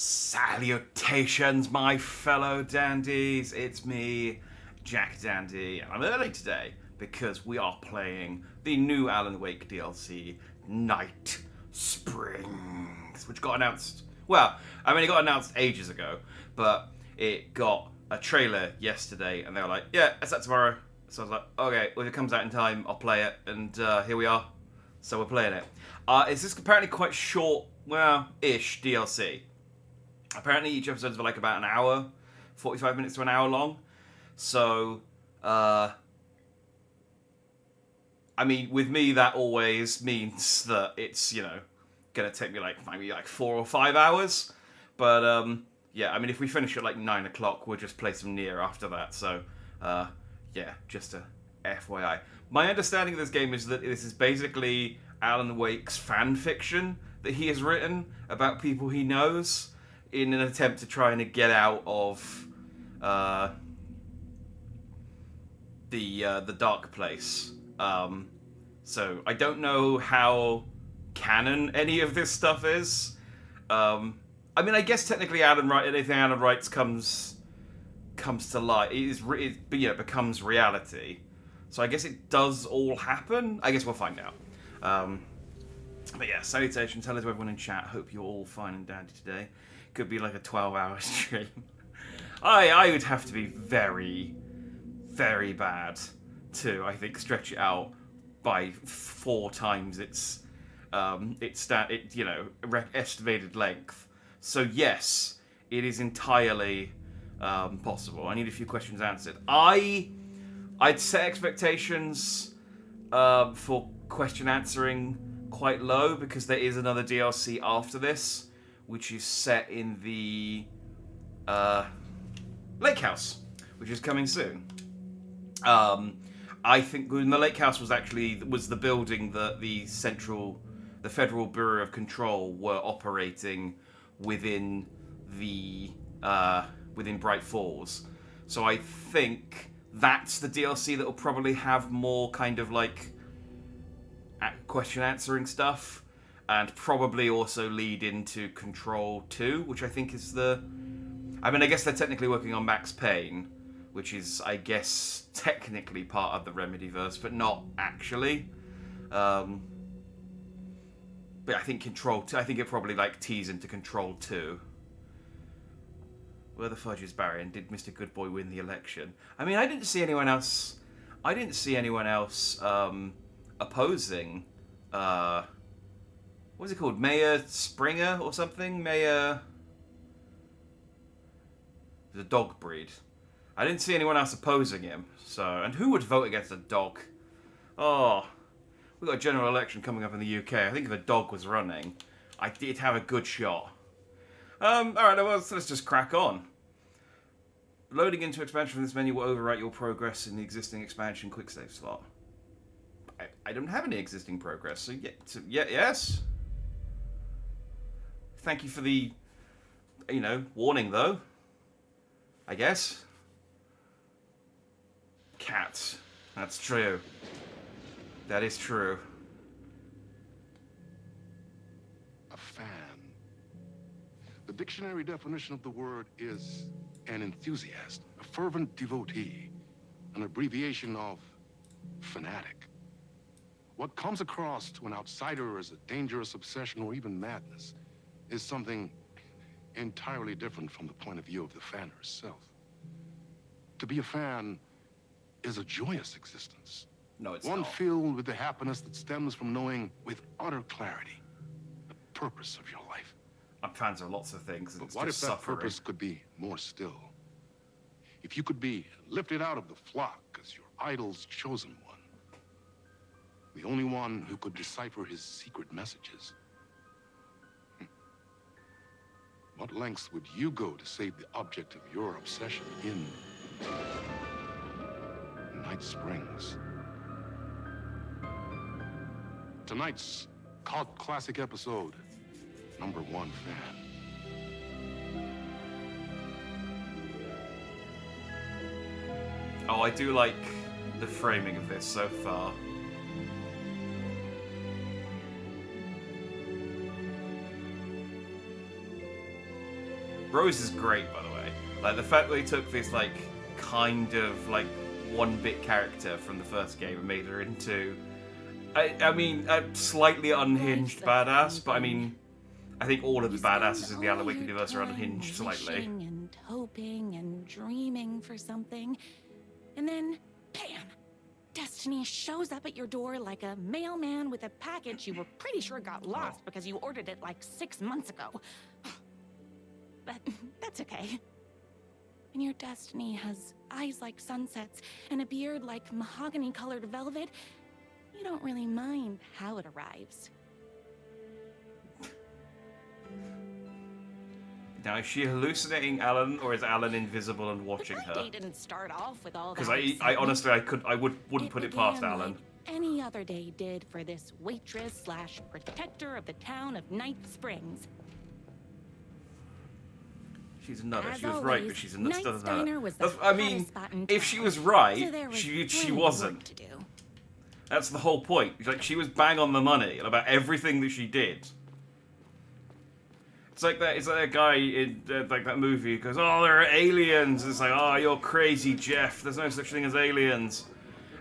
Salutations, my fellow dandies. It's me, Jack Dandy, and I'm early today because we are playing the new Alan Wake DLC, Night Springs, which got announced. Well, I mean, it got announced ages ago, but it got a trailer yesterday, and they were like, "Yeah, it's out tomorrow." So I was like, "Okay, well, if it comes out in time, I'll play it." And here we are. So we're playing it. It's this apparently quite short, well-ish DLC. Apparently each episode's like about an hour, 45 minutes to an hour long. So, I mean, with me that always means that it's, gonna take me maybe 4 or 5 hours. But, yeah, I mean, if we finish at 9 o'clock, we'll just play some Nier after that. So, yeah, just a FYI. My understanding of this game is that this is basically Alan Wake's fan fiction that he has written about people he knows, in an attempt to try and get out of the dark place. So I don't know how canon any of this stuff is. I mean, I guess technically anything Alan writes comes to light. It becomes reality. So I guess it does all happen. I guess we'll find out. But yeah, salutations. Hello to everyone in chat. Hope you're all fine and dandy today. Could be like a 12-hour stream. I would have to be very, very bad to, I think, stretch it out by 4 times its estimated length. So yes, it is entirely possible. I need a few questions answered. I'd set expectations for question answering quite low, because there is another DLC after this, which is set in the Lake House, which is coming soon. I think the Lake House was the building that the Federal Bureau of Control were operating within Bright Falls. So I think that's the DLC that will probably have more kind of question answering stuff, and probably also lead into Control 2, which I think is I guess they're technically working on Max Payne, which is, I guess, technically part of the Remedyverse, but not actually. But I think Control 2, I think it probably tease into Control 2. Where the fudge is Barry, and did Mr. Goodboy win the election? I mean, I didn't see anyone else opposing what's it called? Mayor Springer or something? The dog breed. I didn't see anyone else opposing him. So, and who would vote against a dog? Oh, we've got a general election coming up in the UK. I think if a dog was running, I did have a good shot. Alright, well, so let's just crack on. Loading into expansion from this menu will overwrite your progress in the existing expansion quick save slot. I don't have any existing progress, so yes. Thank you for the, warning, though. I guess. Cats. That's true. That is true. A fan. The dictionary definition of the word is an enthusiast, a fervent devotee, an abbreviation of fanatic. What comes across to an outsider as a dangerous obsession or even madness is something entirely different from the point of view of the fan herself. To be a fan is a joyous existence. No, it's one not. filled with the happiness that stems from knowing with utter clarity the purpose of your life. I'm fans of lots of things. But what if that purpose could be more still? If you could be lifted out of the flock as your idol's chosen one, the only one who could decipher his secret messages. What lengths would you go to save the object of your obsession in Night Springs? Tonight's cult classic episode, number 1 fan. Oh, I do like the framing of this so far. Rose is great, by the way. Like, the fact that they took this, like, kind of, like, one-bit character from the first game and made her into, I mean, a slightly unhinged badass, but I mean, I think all of the badasses in the Alan Wake universe are unhinged slightly. Wishing and hoping and dreaming for something, and then, bam! Destiny shows up at your door like a mailman with a package you were pretty sure got lost because you ordered it like 6 months ago. But that's okay. And your destiny has eyes like sunsets and a beard like mahogany-colored velvet. You don't really mind how it arrives. Now, is she hallucinating Alan, or is Alan invisible and watching The her? day didn't start off with all that. Because I honestly, wouldn't put it past began Alan. like any other day did for this waitress slash protector of the town of Night Springs. She's a nutter. As She was always, right, but she's a Knight's nutter. Diner was the I mean, hottest spot in if she town, was right, so there was she plenty of work wasn't. to do. That's the whole point. Like, she was bang on the money about everything that she did. It's like that guy in like that movie who goes, "Oh, there are aliens." It's like, "Oh, you're crazy, Jeff. There's no such thing as aliens."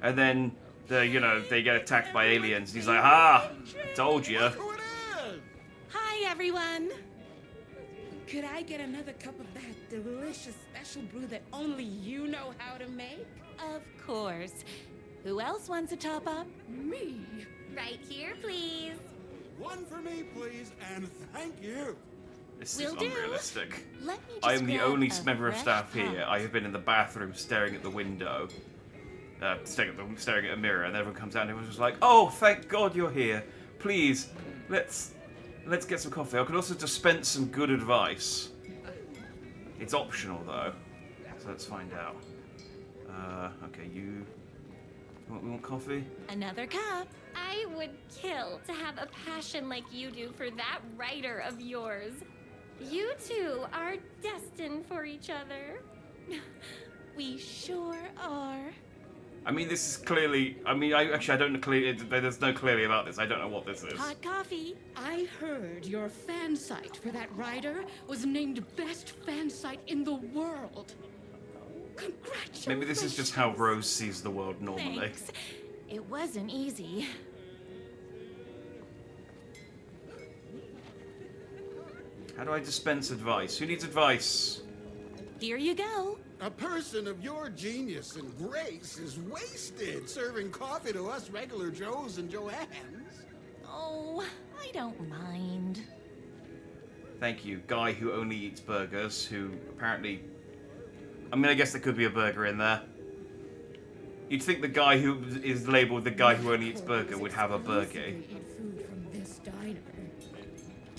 And then they get attacked by aliens. And he's like, "Ah, told you." Hi, everyone. Could I get another cup of that delicious special brew that only you know how to make? Of course. Who else wants a top up? Me? Right here, please. One for me, please, and thank you. This Will is do. unrealistic. Let me just I am the grab only a member of fresh staff here. pot. I have been in the bathroom staring at the window, staring at a mirror, and everyone comes out and everyone's just like, "Oh, thank God you're here. Please, let's get some coffee. I could also dispense some good advice. It's optional though, so let's find out. Okay, we want coffee? Another cup. I would kill to have a passion like you do for that writer of yours. You two are destined for each other. We sure are. I mean, this is clearly. I mean, I don't know clearly. There's no clearly about this. I don't know what this is. Hot coffee. I heard your fan site for that writer was named best fan site in the world. Congratulations. Maybe this is just how Rose sees the world normally. Thanks. It wasn't easy. How do I dispense advice? Who needs advice? Here you go. A person of your genius and grace is wasted serving coffee to us regular Joes and Joannes. Oh, I don't mind. Thank you, guy who only eats burgers, who apparently... I mean, I guess there could be a burger in there. You'd think the guy who is labeled the guy who only eats burger would have a burger. Eat food from this diner.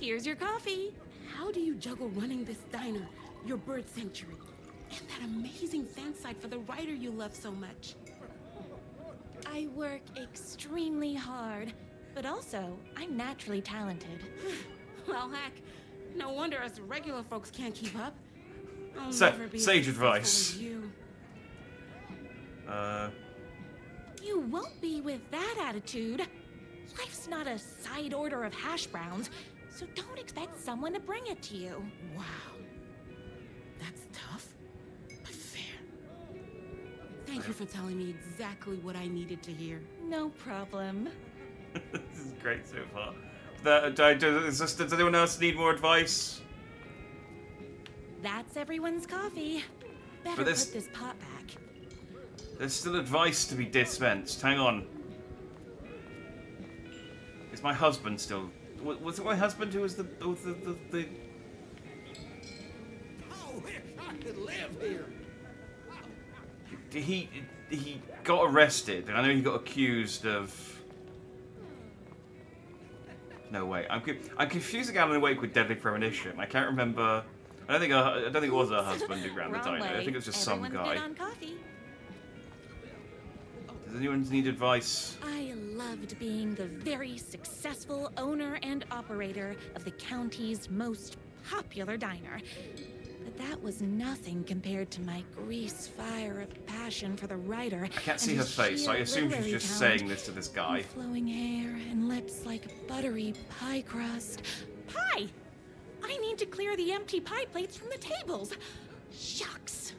Here's your coffee. How do you juggle running this diner, your bird sanctuary, and that amazing fan site for the writer you love so much? I work extremely hard, but also I'm naturally talented. Well, heck, no wonder us regular folks can't keep up. I'll Sa- never be as sage successful advice. as you. You won't be with that attitude. Life's not a side order of hash browns, so don't expect someone to bring it to you. Wow. That's tough, but fair. Thank you for telling me exactly what I needed to hear. No problem. This is great so far. Does anyone else need more advice? That's everyone's coffee. Better But this- put this pot back. There's still advice to be dispensed. Hang on. Is my husband still... Was it my husband who was the... I wish I could live here. He got arrested. I know he got accused of... No, wait. I'm confusing Alan Wake with Deadly Premonition. I can't remember... I don't think it was her husband who ran the Wrong diner. I way. think it was just Everyone's some guy. good on coffee. Does anyone need advice? I loved being the very successful owner and operator of the county's most popular diner. But that was nothing compared to my grease fire of passion for the writer. I can't see and her his face, so I sheer assume she's literary just talent. saying this to this guy. Flowing hair and lips like buttery pie crust. Pie! I need to clear the empty pie plates from the tables. Shucks.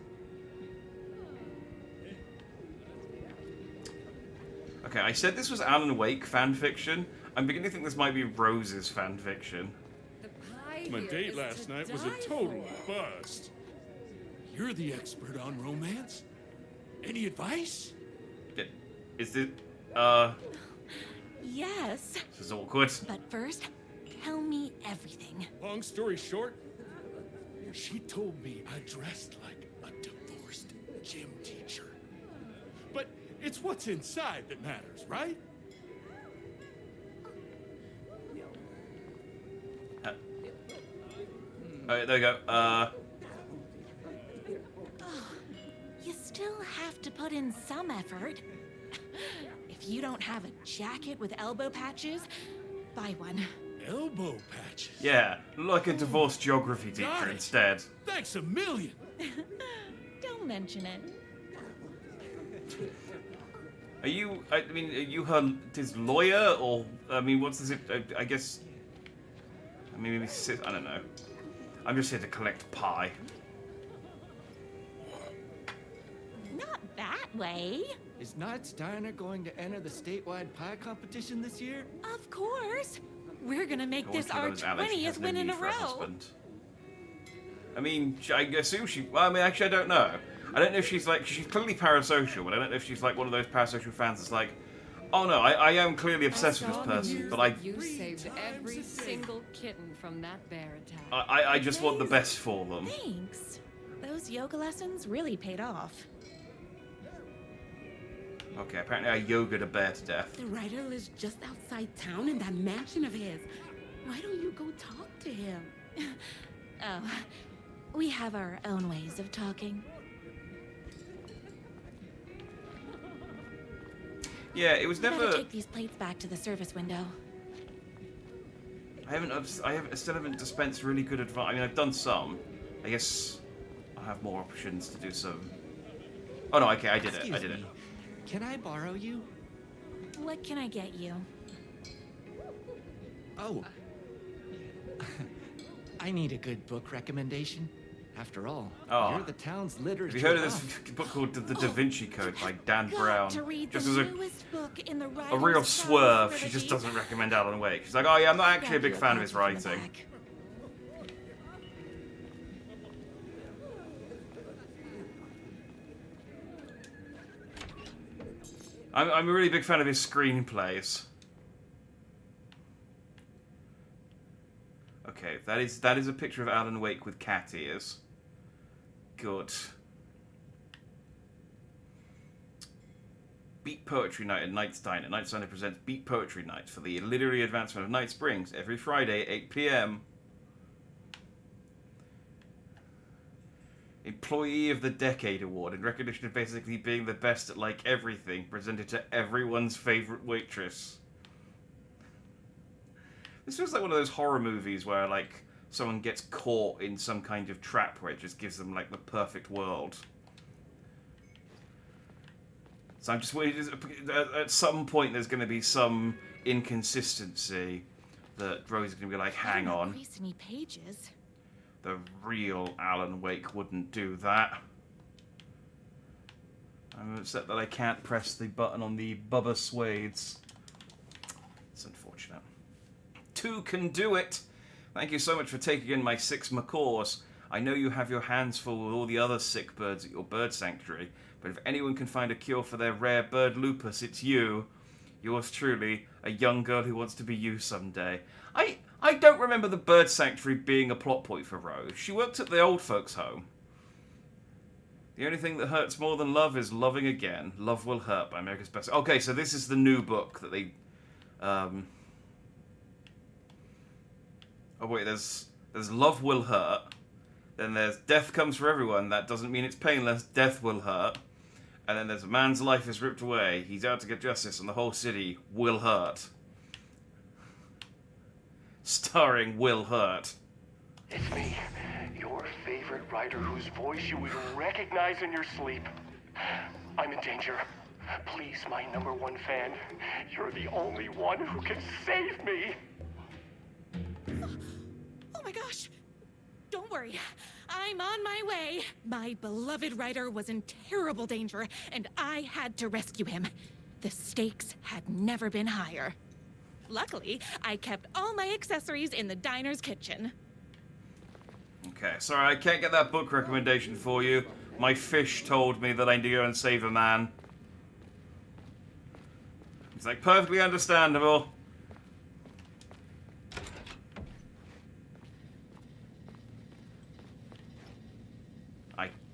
Okay, I said this was Alan Wake fan fiction. I'm beginning to think this might be Rose's fan fiction. My date last night was a total bust. You're the expert on romance. Any advice? Is this, Yes. this is awkward. But first, tell me everything. Long story short, she told me I dressed like a divorced gym teacher. But it's what's inside that matters, right? Alright, there we go. You still have to put in some effort. If you don't have a jacket with elbow patches, buy one. Elbow patches. Yeah, like a divorced geography Got teacher it. instead. Thanks a million. Don't mention it. Are you, I mean, are you his lawyer, or, I mean, what's this, I guess, I mean, maybe, I don't know. I'm just here to collect pie. Not that way. Is Knight's Diner going to enter the statewide pie competition this year? Of course. We're gonna make I want this to know our this Alex, she has 20th no win in need a for row. husband. I mean, I assume she, well, I mean, actually, I don't know. I don't know if she's like, she's clearly parasocial, but I don't know if she's like one of those parasocial fans that's like, oh no, I am clearly obsessed with this person, but I You saved every single kitten from that bear attack. I just want the best for them. Thanks. Those yoga lessons really paid off. Okay, apparently I yogaed a bear to death. The writer lives just outside town in that mansion of his. Why don't you go talk to him? Oh, we have our own ways of talking. Yeah, it was Better never. take these plates back to the service window. I still haven't dispensed really good advice. I mean, I've done some. I guess I'll have more options to do some. Oh no, okay, I did it. I did it. Can I borrow you? What can I get you? Oh. I need a good book recommendation. After all, Oh. you're the town's literature. Have you heard of this buff. book called The Da Vinci Code by Dan Got Brown? to read Just the as a newest book in the a writer's real Guide swerve, to she just Brevity. doesn't recommend Alan Wake. She's like, oh yeah, I'm not actually a Grab big you fan of his copy from the writing. back. I'm a really big fan of his screenplays. Okay, that is a picture of Alan Wake with cat ears. Good. Beat Poetry Night at Knight's Diner. Knight's Diner presents Beat Poetry Night for the literary advancement of Night Springs every Friday at 8 p.m. Employee of the Decade Award in recognition of basically being the best at like everything, presented to everyone's favorite waitress. This feels like one of those horror movies where like someone gets caught in some kind of trap where it just gives them like the perfect world. So I'm just waiting. At some point, there's going to be some inconsistency that Rose is going to be like, "Hang Better not on, crease any pages. the real Alan Wake wouldn't do that." I'm upset that I can't press the button on the Bubba Swades. It's unfortunate. 2 can do it. Thank you so much for taking in my 6 macaws. I know you have your hands full with all the other sick birds at your bird sanctuary, but if anyone can find a cure for their rare bird lupus, it's you. Yours truly, a young girl who wants to be you someday. I don't remember the bird sanctuary being a plot point for Rose. She worked at the old folks' home. The only thing that hurts more than love is loving again. Love Will Hurt by America's Best. Okay, so this is the new book that they... Oh wait, there's Love Will Hurt. Then there's Death Comes for Everyone. That doesn't mean it's painless. Death Will Hurt. And then there's A Man's Life is Ripped Away. He's out to get justice and the whole city will hurt. Starring Will Hurt. It's me, your favorite writer whose voice you would recognize in your sleep. I'm in danger. Please, my #1 fan, you're the only one who can save me. Oh my gosh! Don't worry. I'm on my way. My beloved writer was in terrible danger, and I had to rescue him. The stakes had never been higher. Luckily, I kept all my accessories in the diner's kitchen. Okay, sorry, I can't get that book recommendation for you. My fish told me that I need to go and save a man. It's like perfectly understandable.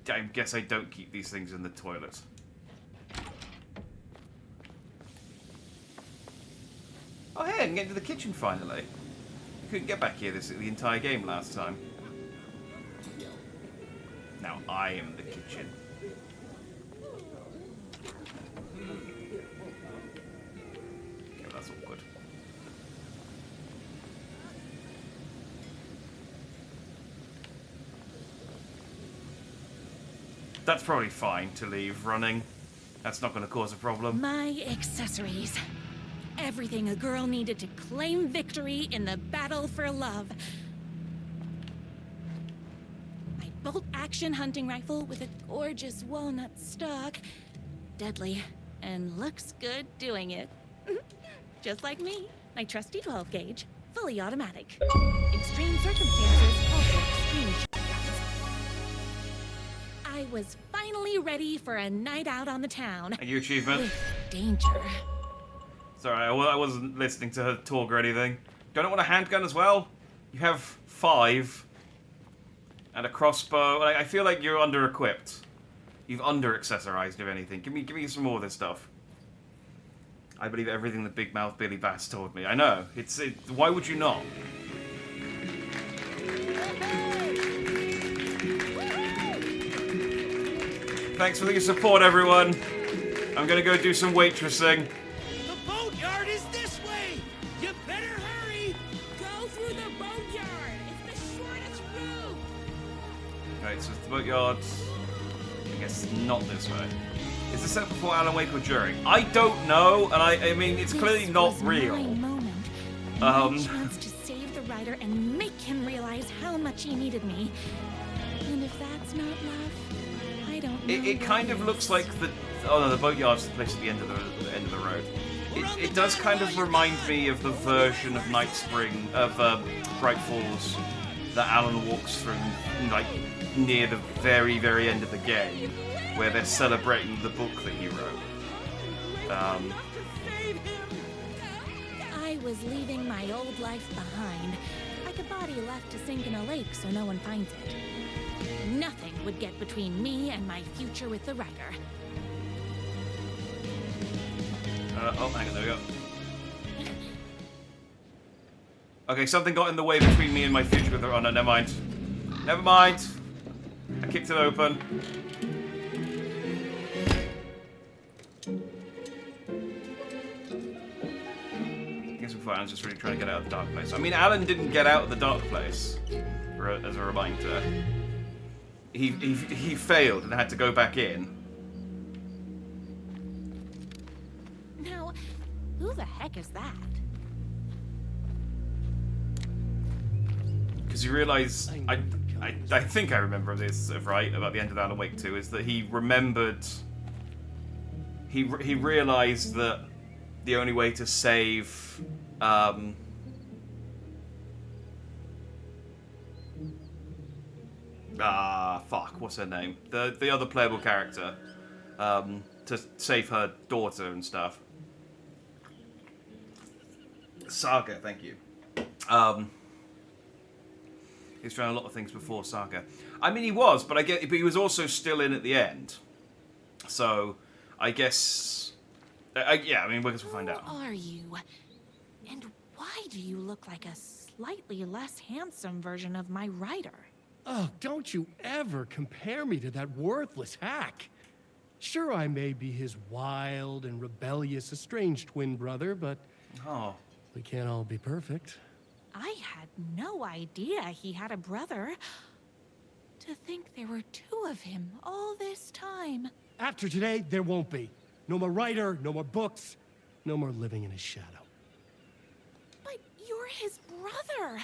I guess I don't keep these things in the toilet. Oh hey, I can get into the kitchen finally. I couldn't get back here the entire game last time. Now I am the kitchen. Okay, that's awkward. That's probably fine to leave running. That's not going to cause a problem. My accessories. Everything a girl needed to claim victory in the battle for love. My bolt-action hunting rifle with a gorgeous walnut stock. Deadly, and looks good doing it. Just like me. My trusty 12-gauge, fully automatic. Extreme circumstances alter extreme shootouts. I was finally ready for a night out on the town. A new achievement. With danger. Sorry, I wasn't listening to her talk or anything. Don't want a handgun as well? You have 5. And a crossbow. I feel like you're under-equipped. You've under-accessorized, if anything. Give me some more of this stuff. I believe everything the Big Mouth Billy Bass told me. I know. Why would you not? Thanks for your support, everyone. I'm gonna go do some waitressing. The boatyard is this way! You better hurry! Go through the boatyard. It's the shortest route. Right, so it's the boatyard. I guess not this way. Is this set before Alan Wake or during? I don't know, and I mean, it's clearly not was real. My moment. My chance to save the writer and make him realize how much he needed me. And if that's not love, I don't know. It kind of looks like the... Oh no, the boatyard's the place at the end of the road. It does kind of remind me of the version of Night Spring, of Bright Falls, that Alan walks through, like, near the very, very end of the game, where they're celebrating the book that he wrote. I was leaving my old life behind, like a body left to sink in a lake so no one finds it. Nothing would get between me and my future with the writer. Oh, hang on, there we go. Okay, something got in the way between me and my future with the... Oh, no, never mind. Never mind. I kicked it open. I guess before Alan's just really trying to get out of the dark place. I mean, Alan didn't get out of the dark place, as a reminder. He failed and had to go back in. Now, who the heck is that? Because you realise, I think I remember this right about the end of Alan Wake 2, is that he remembered, he realised that the only way to save, fuck, what's her name? The other playable character, to save her daughter and stuff. Saga, thank you. He's trying a lot of things before Saga. I mean, he was, but but he was also still in at the end. So, I guess, yeah. I mean, we'll find out. Who are you? And why do you look like a slightly less handsome version of my writer? Oh, don't you ever compare me to that worthless hack. Sure, I may be his wild and rebellious estranged twin brother, but we can't all be perfect. I had no idea he had a brother. To think there were 2 of him all this time. After today, there won't be. No more writer, no more books, no more living in his shadow. But you're his brother.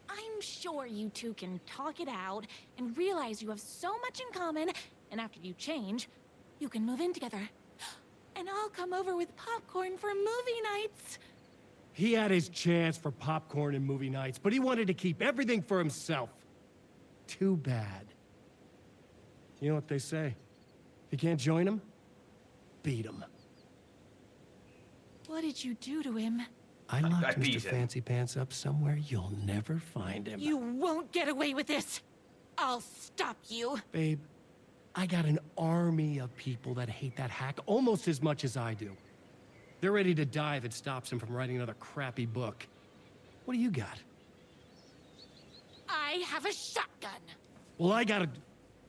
I'm sure you two can talk it out and realize you have so much in common, and after you change, you can move in together. And I'll come over with popcorn for movie nights. He had his chance for popcorn and movie nights, but he wanted to keep everything for himself. Too bad. You know what they say? If you can't join him, beat him. What did you do to him? I locked Mr. Fancy Pants up somewhere you'll never find him. You won't get away with this. I'll stop you. Babe, I got an army of people that hate that hack almost as much as I do. They're ready to die if it stops him from writing another crappy book. What do you got? I have a shotgun. Well, I got a...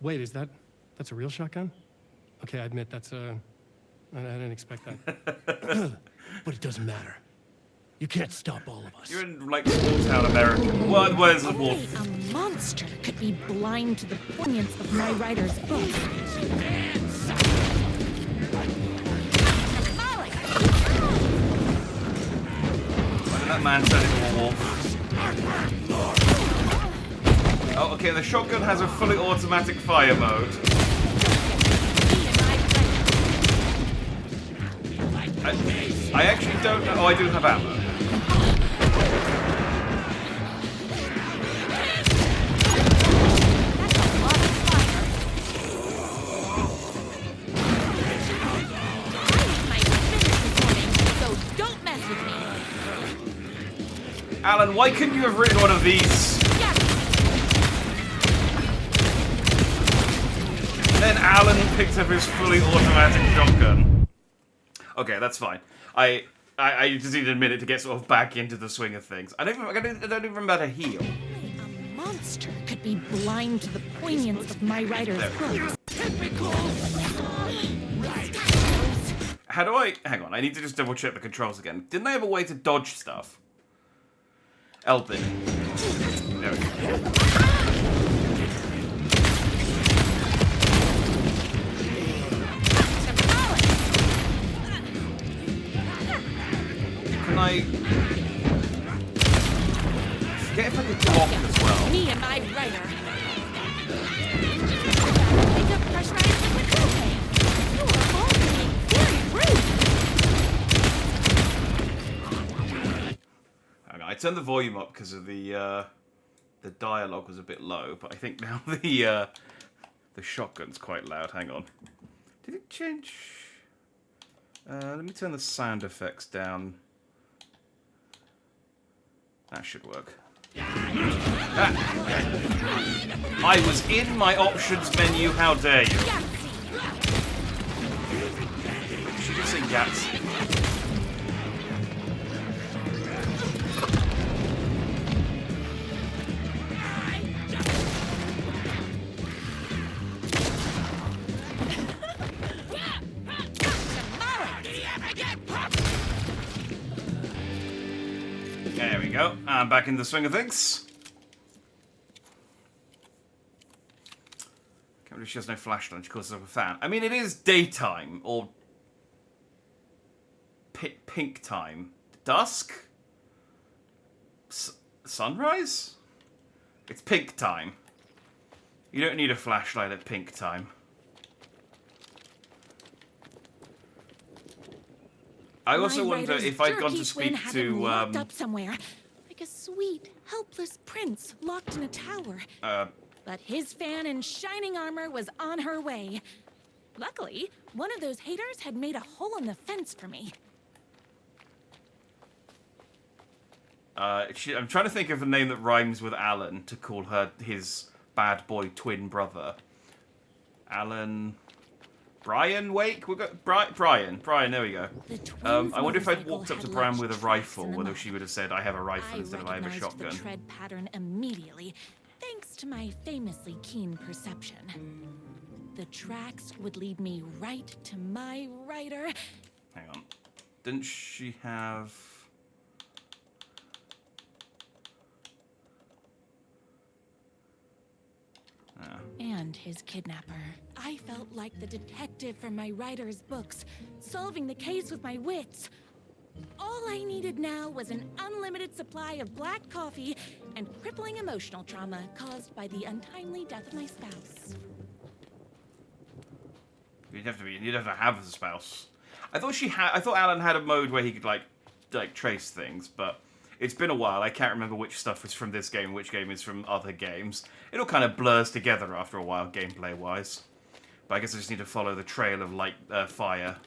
Wait, that's a real shotgun? Okay, I admit I didn't expect that. But it doesn't matter. You can't stop all of us. You're in, like, small-town America. What is the wolf? Only a monster could be blind to the poignance of my writer's book. Why did that man turn into a wolf? Oh, okay, the shotgun has a fully automatic fire mode. I actually don't know. Oh, I do have ammo. Alan, why couldn't you have written one of these? Then Alan picked up his fully automatic shotgun. Okay, that's fine. I just need a minute to get sort of back into the swing of things. I don't even remember how to heal. A monster could be blind to the poignance of my writer's book. How do I... Hang on, I need to just double check the controls again. Didn't they have a way to dodge stuff? Elpin. There we go. Can I... Forget if I could block as well. Me and my writer. Pick up pressurized liquid propane. You are all being very rude. Hang on, I turned the volume up because of the dialogue was a bit low, but I think now the shotgun's quite loud. Hang on. Did it change? Let me turn the sound effects down. That should work. Ah. I was in my options menu, how dare you? She did say Yahtzee. There we go. I'm back in the swing of things. Can't believe she has no flashlight. She calls herself a fan. I mean, it is daytime or pink time. Dusk? Sunrise? It's pink time. You don't need a flashlight at pink time. I also wonder if I'd gone to speak to, locked up somewhere, like a sweet, helpless prince locked in a tower. But his fan in shining armor was on her way. Luckily, one of those haters had made a hole in the fence for me. I'm trying to think of a name that rhymes with Alan to call her his bad boy twin brother. Alan... Brian Wake? We've got Brian, there we go. I wonder if I'd walked up to Brian with a rifle, whether she would have said, I have a rifle instead of I have a shotgun. The tread pattern immediately, thanks to my famously keen perception. The tracks would lead me right to my writer. Hang on. Didn't she have... And his kidnapper. I felt like the detective from my writer's books, solving the case with my wits. All I needed now was an unlimited supply of black coffee and crippling emotional trauma caused by the untimely death of my spouse. You'd have to have a spouse. I thought Alan had a mode where he could like trace things, but it's been a while. I can't remember which stuff is from this game, which game is from other games. It all kind of blurs together after a while, gameplay-wise. But I guess I just need to follow the trail of fire.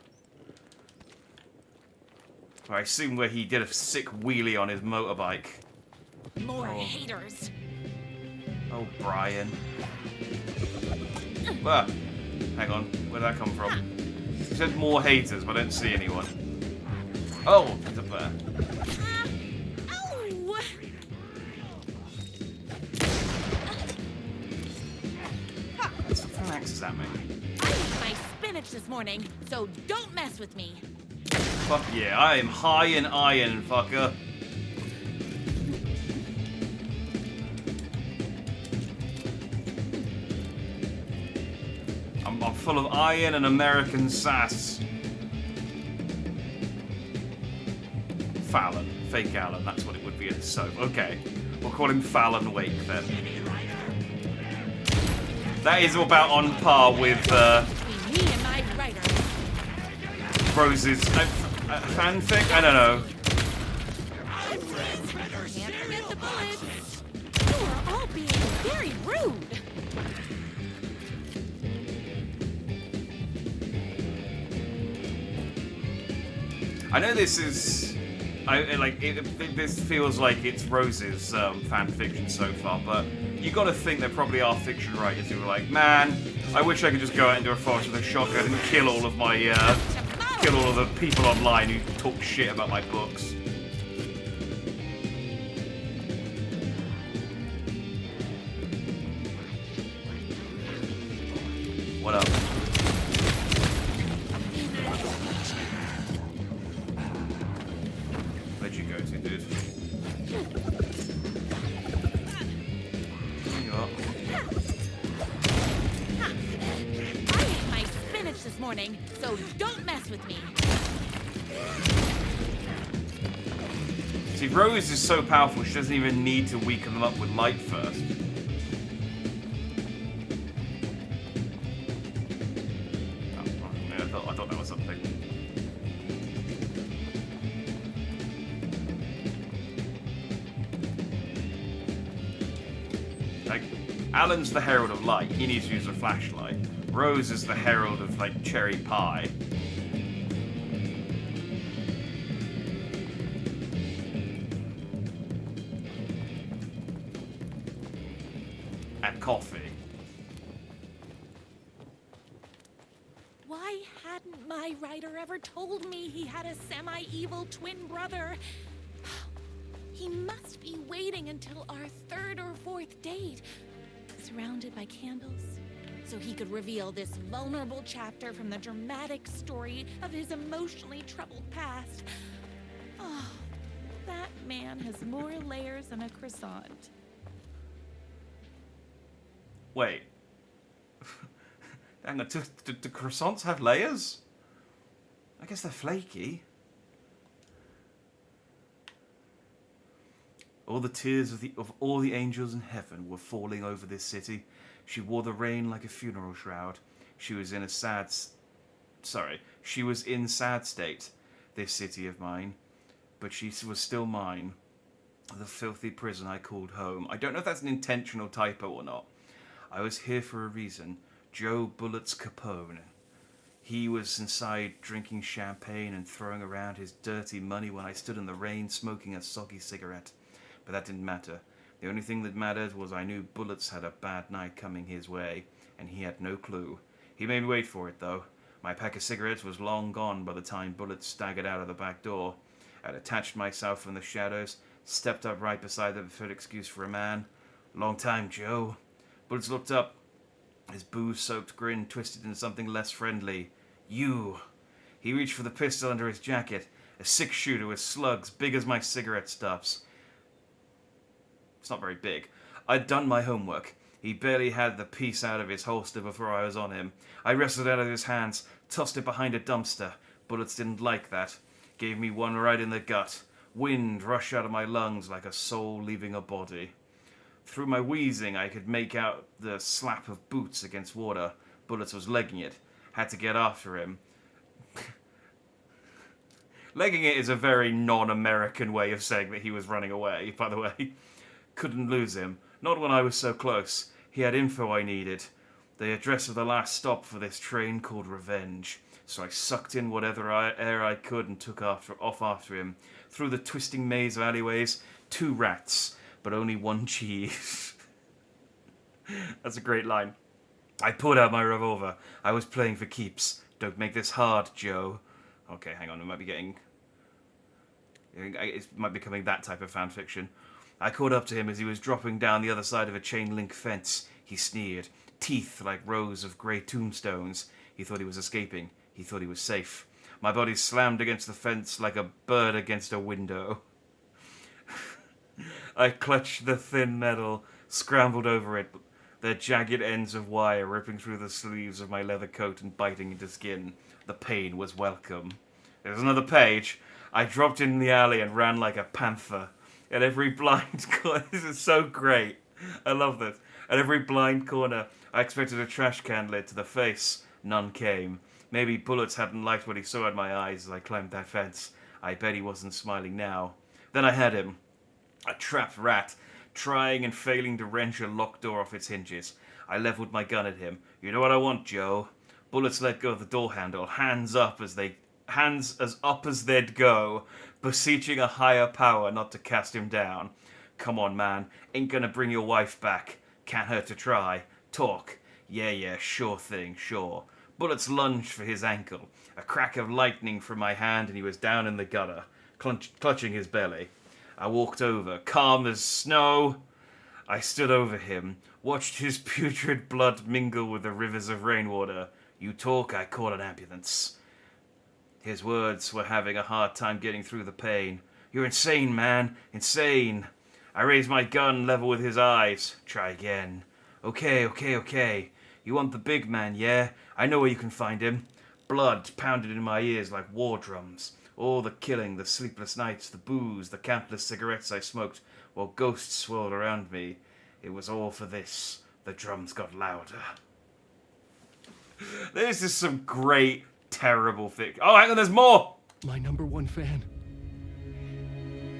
I assume where he did a sick wheelie on his motorbike. More haters. Oh, Brian. Ah, hang on. Where'd that come from? He said more haters, but I don't see anyone. Oh, it's up there. Oh! Stop throwing axes at me. I ate my spinach this morning, so don't mess with me. Fuck yeah, I am high in iron, fucker. I'm full of iron and American sass. Fallon. Fake Alan, that's what it would be in soap. Okay, we'll call him Fallon Wake then. That is about on par with Me and my writer. Rose's fanfic? I don't know. Can't forget the bullets. You are all being very rude. I know this is... this feels like it's Rose's fan fiction so far, but you gotta think there probably are fiction writers who are like, man, I wish I could just go out into a forest with a shotgun and kill all of my, kill all of the people online who talk shit about my books. What up? Where'd you go to, dude? There you are. I ate my spinach this morning, so don't mess with me. See, Rose is so powerful, she doesn't even need to weaken them up with light first. I thought that was something. Like, Alan's the herald of light. He needs to use a flashlight. Rose is the herald of, like, cherry pie. And coffee. Why hadn't my writer ever told me he had a semi-evil twin brother? He must be waiting until our third or fourth date, surrounded by candles, so he could reveal this vulnerable chapter from the dramatic story of his emotionally troubled past. Oh, that man has more layers than a croissant. Wait. Hang on, do croissants have layers? I guess they're flaky. All the tears of all the angels in heaven were falling over this city. She wore the rain like a funeral shroud. She was in sad state, this city of mine. But she was still mine. The filthy prison I called home. I don't know if that's an intentional typo or not. I was here for a reason. Joe Bullets Capone. He was inside drinking champagne and throwing around his dirty money when I stood in the rain smoking a soggy cigarette. But that didn't matter. The only thing that mattered was I knew Bullets had a bad night coming his way, and he had no clue. He made me wait for it, though. My pack of cigarettes was long gone by the time Bullets staggered out of the back door. I detached myself from the shadows, stepped up right beside the preferred excuse for a man. Long time, Joe. Bullets looked up. His booze-soaked grin twisted into something less friendly. You. He reached for the pistol under his jacket. A six-shooter with slugs big as my cigarette stubs. It's not very big. I'd done my homework. He barely had the piece out of his holster before I was on him. I wrestled it out of his hands, tossed it behind a dumpster. Bullets didn't like that. Gave me one right in the gut. Wind rushed out of my lungs like a soul leaving a body. Through my wheezing, I could make out the slap of boots against water. Bullets was legging it. Had to get after him. Legging it is a very non-American way of saying that he was running away, by the way. Couldn't lose him. Not when I was so close. He had info I needed. The address of the last stop for this train called Revenge. So I sucked in whatever air I could and took off after him. Through the twisting maze of alleyways, 2 rats, but only 1 cheese. That's a great line. I pulled out my revolver. I was playing for keeps. Don't make this hard, Joe. Okay, hang on, it might be getting... It might be becoming that type of fan fiction. I caught up to him as he was dropping down the other side of a chain-link fence. He sneered, teeth like rows of grey tombstones. He thought he was escaping. He thought he was safe. My body slammed against the fence like a bird against a window. I clutched the thin metal, scrambled over it, their jagged ends of wire ripping through the sleeves of my leather coat and biting into skin. The pain was welcome. There's another page. I dropped in the alley and ran like a panther. At every blind corner... This is so great. I love this. At every blind corner, I expected a trash can lid to the face. None came. Maybe bullets hadn't liked what he saw in my eyes as I climbed that fence. I bet he wasn't smiling now. Then I had him. A trapped rat, trying and failing to wrench a locked door off its hinges. I leveled my gun at him. You know what I want, Joe? Bullets let go of the door handle, hands as up as they'd go, beseeching a higher power not to cast him down. Come on, man. Ain't gonna bring your wife back. Can't hurt to try. Talk. Yeah, sure thing, sure. Bullets lunged for his ankle. A crack of lightning from my hand and he was down in the gutter, clutching his belly. I walked over, calm as snow. I stood over him, watched his putrid blood mingle with the rivers of rainwater. You talk, I call an ambulance. His words were having a hard time getting through the pain. You're insane, man. Insane. I raised my gun level with his eyes. Try again. Okay. You want the big man, yeah? I know where you can find him. Blood pounded in my ears like war drums. All the killing, the sleepless nights, the booze, the countless cigarettes I smoked while ghosts swirled around me. It was all for this. The drums got louder. This is some great, terrible fiction. Oh, hang on, there's more! My #1 fan.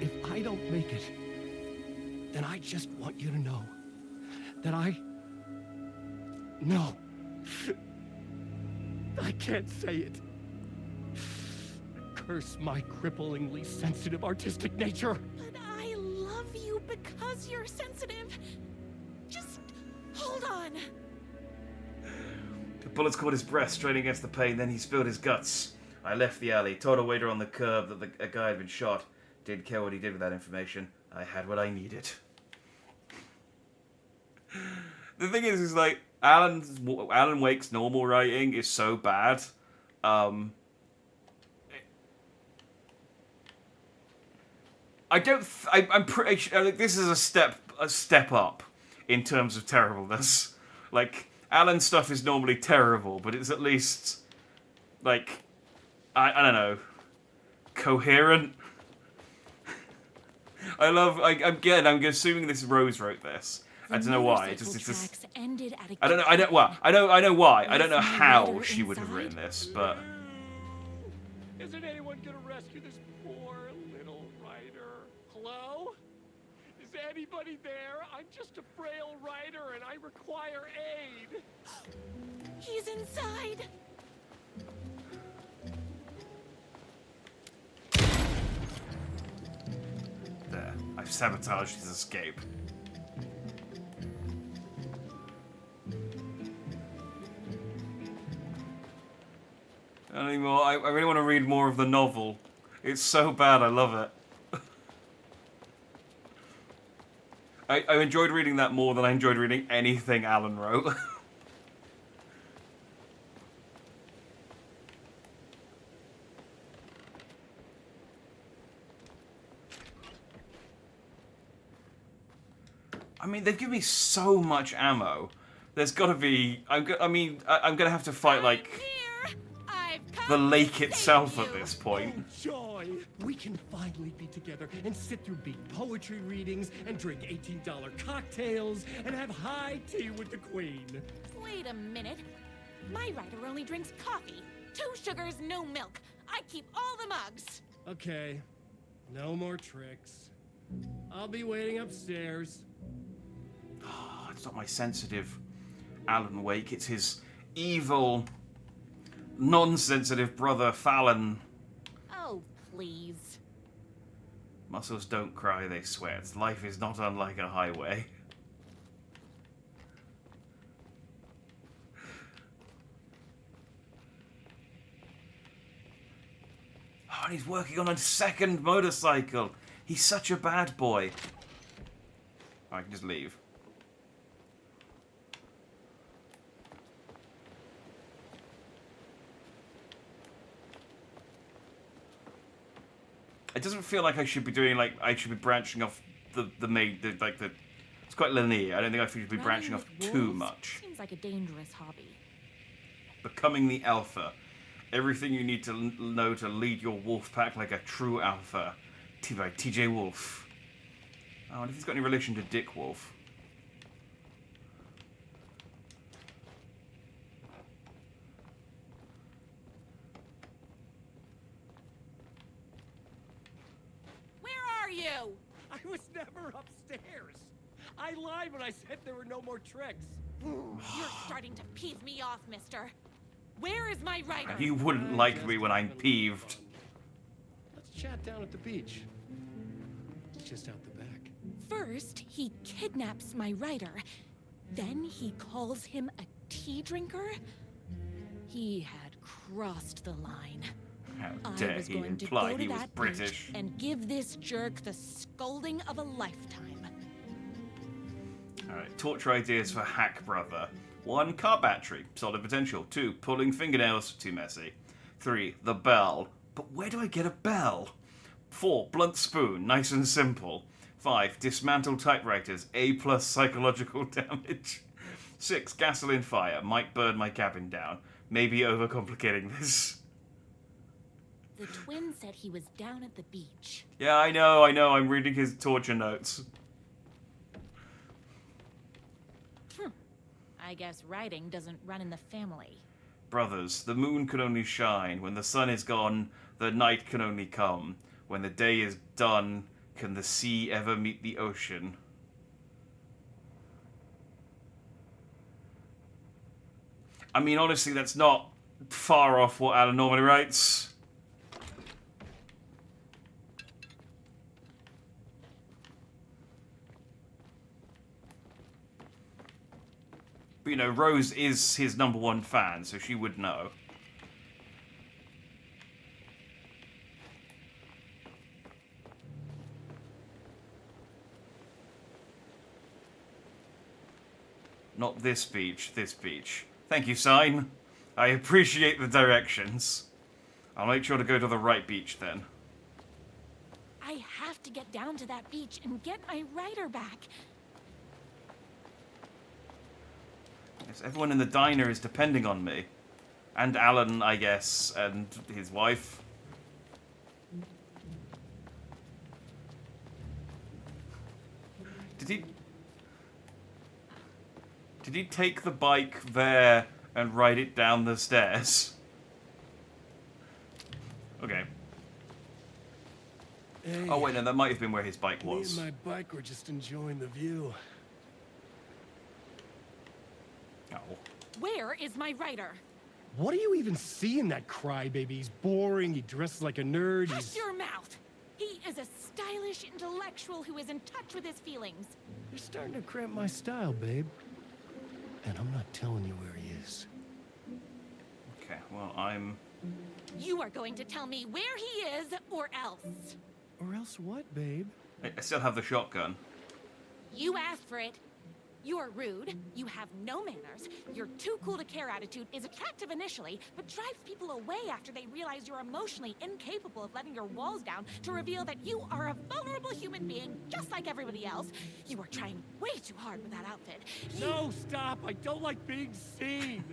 If I don't make it, then I just want you to know that No. I can't say it. Curse my cripplingly sensitive artistic nature. But I love you because you're sensitive. Just hold on. The bullets caught his breast, straining against the pain, then he spilled his guts. I left the alley, told a waiter on the curb that a guy had been shot. Didn't care what he did with that information. I had what I needed. The thing is like, Alan Wake's normal writing is so bad. I'm pretty sure like, this is a step up in terms of terribleness. Like, Alan's stuff is normally terrible, but it's at least like I don't know, coherent. I'm assuming this Rose wrote this. I don't know why. It's just I don't know. I know why. I don't know how she would have written this, but. Isn't anyone gonna rescue this poor little writer? Hello? Is anybody there? I'm just a frail writer and I require aid. He's inside. There. I've sabotaged his escape. Anymore. I really want to read more of the novel. It's so bad, I love it. I enjoyed reading that more than I enjoyed reading anything Alan wrote. I mean, they've given me so much ammo. There's got to be... I'm going to have to fight, like... I come the lake to itself save at you. this point. Oh, joy! We can finally be together and sit through big poetry readings and drink $18 cocktails and have high tea with the Queen. Wait a minute. My writer only drinks coffee. 2 sugars, no milk. I keep all the mugs. Okay, no more tricks. I'll be waiting upstairs. Oh, it's not my sensitive Alan Wake, it's his evil, non-sensitive brother Fallon. Oh, please. Muscles don't cry, they sweat. Life is not unlike a highway. Oh, and he's working on a second motorcycle. He's such a bad boy. I can just leave. It doesn't feel like I should be doing, like, I should be branching off it's quite linear. I don't think I should be branching off too much. Seems like a dangerous hobby. Becoming the alpha. Everything you need to know to lead your wolf pack like a true alpha. By TJ Wolf. Oh, I wonder if he's got any relation to Dick Wolf. Where are you? I was never upstairs. I lied when I said there were no more tricks. You're starting to peeve me off, mister. Where is my writer? You wouldn't like me when I'm peeved. Let's chat down at the beach. It's just out the back. First, he kidnaps my writer. Then he calls him a tea drinker. He had crossed the line. How I dare was he going to imply go to he was that British. beach and give this jerk the scolding of a lifetime. Alright, torture ideas for Hack Brother. 1. Car battery. Solid potential. 2. Pulling fingernails. Too messy. 3. The bell. But where do I get a bell? 4. Blunt spoon. Nice and simple. 5. Dismantle typewriters. A+ psychological damage. 6. Gasoline fire. Might burn my cabin down. Maybe overcomplicating this. The twin said he was down at the beach. Yeah, I know. I'm reading his torture notes. I guess writing doesn't run in the family. Brothers, the moon can only shine. When the sun is gone, the night can only come. When the day is done, can the sea ever meet the ocean? I mean, honestly, that's not far off what Alan Norman writes. But, you know, Rose is his #1 fan, so she would know. Not this beach, this beach. Thank you, sign. I appreciate the directions. I'll make sure to go to the right beach then. I have to get down to that beach and get my writer back. Yes, everyone in the diner is depending on me. And Alan, I guess, and his wife. Did he take the bike there and ride it down the stairs? Okay. Hey, Oh wait, no, that might have been where his bike me was. and my bike were just enjoying the view. Oh. Where is my writer? What do you even see in that crybaby? He's boring, he dresses like a nerd, Hush he's... your mouth! He is a stylish intellectual who is in touch with his feelings. You're starting to cramp my style, babe. And I'm not telling you where he is. Okay, well, I'm... You are going to tell me where he is, or else. Or else what, babe? I still have the shotgun. You asked for it. You're rude, you have no manners, your too cool to care attitude is attractive initially, but drives people away after they realize you're emotionally incapable of letting your walls down to reveal that you are a vulnerable human being just like everybody else. You are trying way too hard with that outfit. No, stop! I don't like being seen!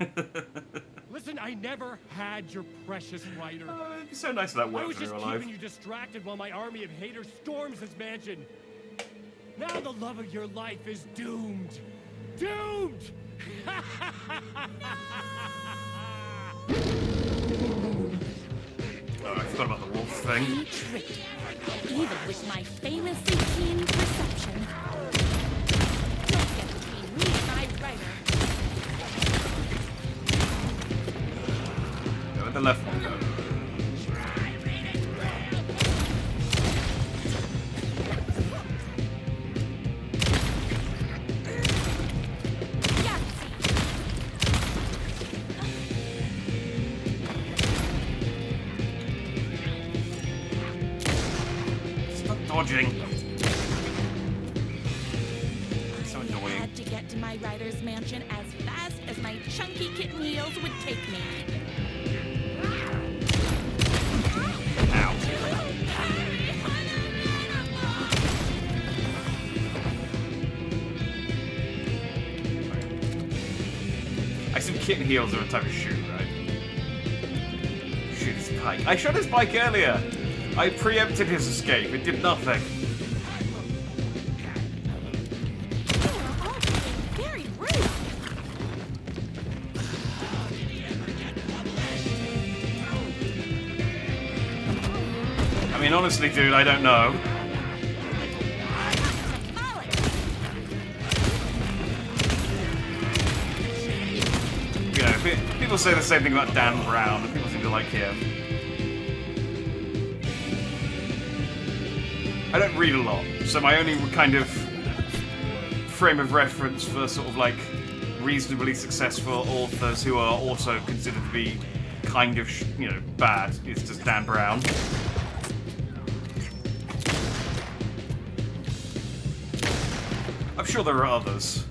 Listen, I never had your precious writer. It'd be so nice if that I worked was in just real keeping life. you distracted while my army of haters storms his mansion. Now the love of your life is doomed. Doomed! Oh, I forgot about the wolf thing. He tricked me, even with my famously keen perception. Don't get between me and my writer. Go with the left one, go. Dodging. So annoying. I had to get to my writer's mansion as fast as my chunky kitten heels would take me. Ow. I assume kitten heels are a type of shoe, right? Shoot his bike. I shot his bike earlier. I preempted his escape. It did nothing. Very rude. I mean, honestly, dude, I don't know. You know, people say the same thing about Dan Brown, and people seem to like him. I don't read a lot, so my only kind of frame of reference for sort of like reasonably successful authors who are also considered to be kind of, you know, bad is just Dan Brown. I'm sure there are others.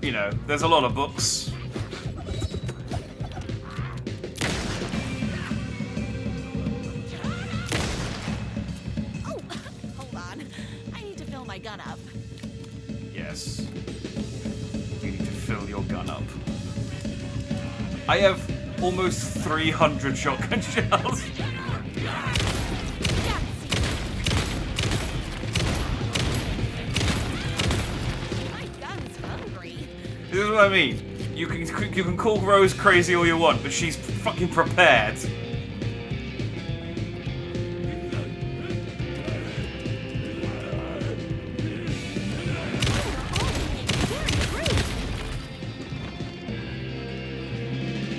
You know, there's a lot of books. Gun up. Yes. You need to fill your gun up. I have almost 300 shotgun shells. My gun's hungry. This is what I mean. You can call Rose crazy all you want, but she's fucking prepared.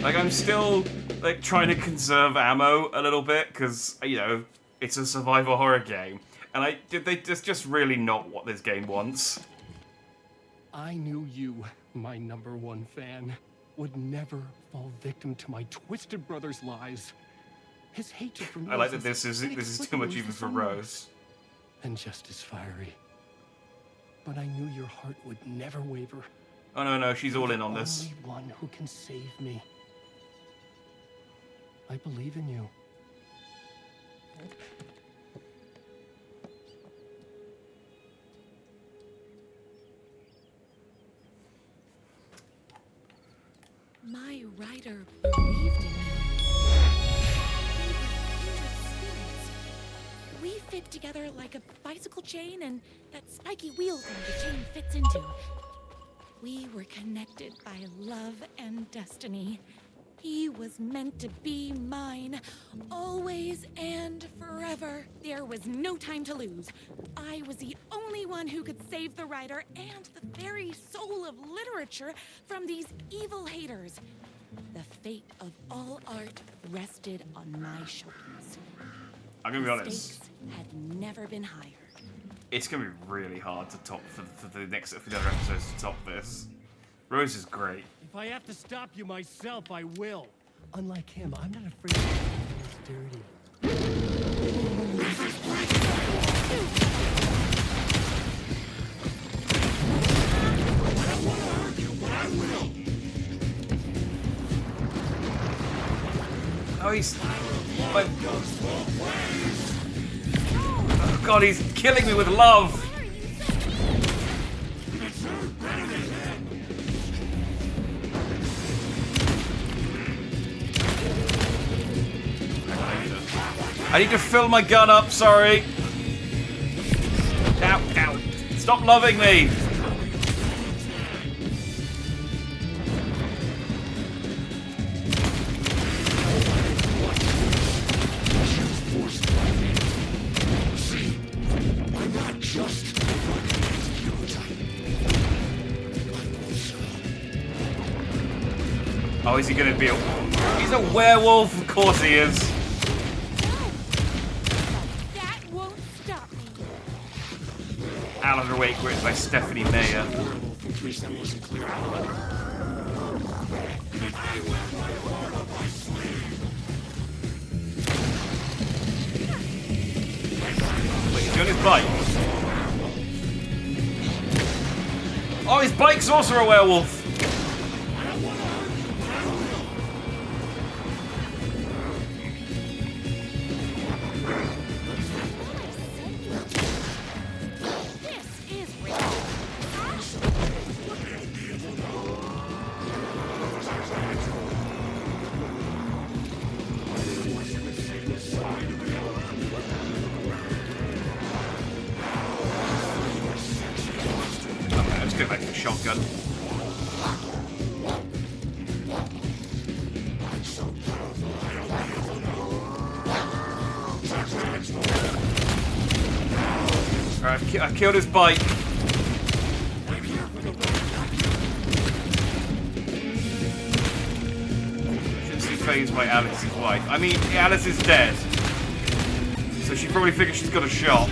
Like, I'm still, like, trying to conserve ammo a little bit, because, you know, it's a survival horror game. And that's just really not what this game wants. I knew you, my #1 fan, would never fall victim to my twisted brother's lies. His hatred for me. I like that this is too much even for Rose. And just as fiery. But I knew your heart would never waver. Oh no, she's all in on this. Only one who can save me. I believe in you. My writer believed in me. We fit together like a bicycle chain and that spiky wheel thing the chain fits into. We were connected by love and destiny. He was meant to be mine, always and forever. There was no time to lose. I was the only one who could save the writer and the very soul of literature from these evil haters. The fate of all art rested on my shoulders. I'm gonna be honest. Stakes had never been higher. It's gonna be really hard to top for the other episodes to top this. Rose is great. If I have to stop you myself, I will. Unlike him, I'm not afraid of dirty. Oh, he's... Oh, God, he's killing me with love! I need to fill my gun up, sorry. Ow, ow. Stop loving me. Oh, is he gonna be a... He's a werewolf, of course he is. That won't stop me. Alan Wake written by Stephanie Meyer. Wait, he's on his bike. Oh, his bike's also a werewolf. Go back to the shotgun. Alright, I killed his bike. Shouldn't be phased by Alice's wife. I mean, Alice is dead. So she probably figures she's got a shot.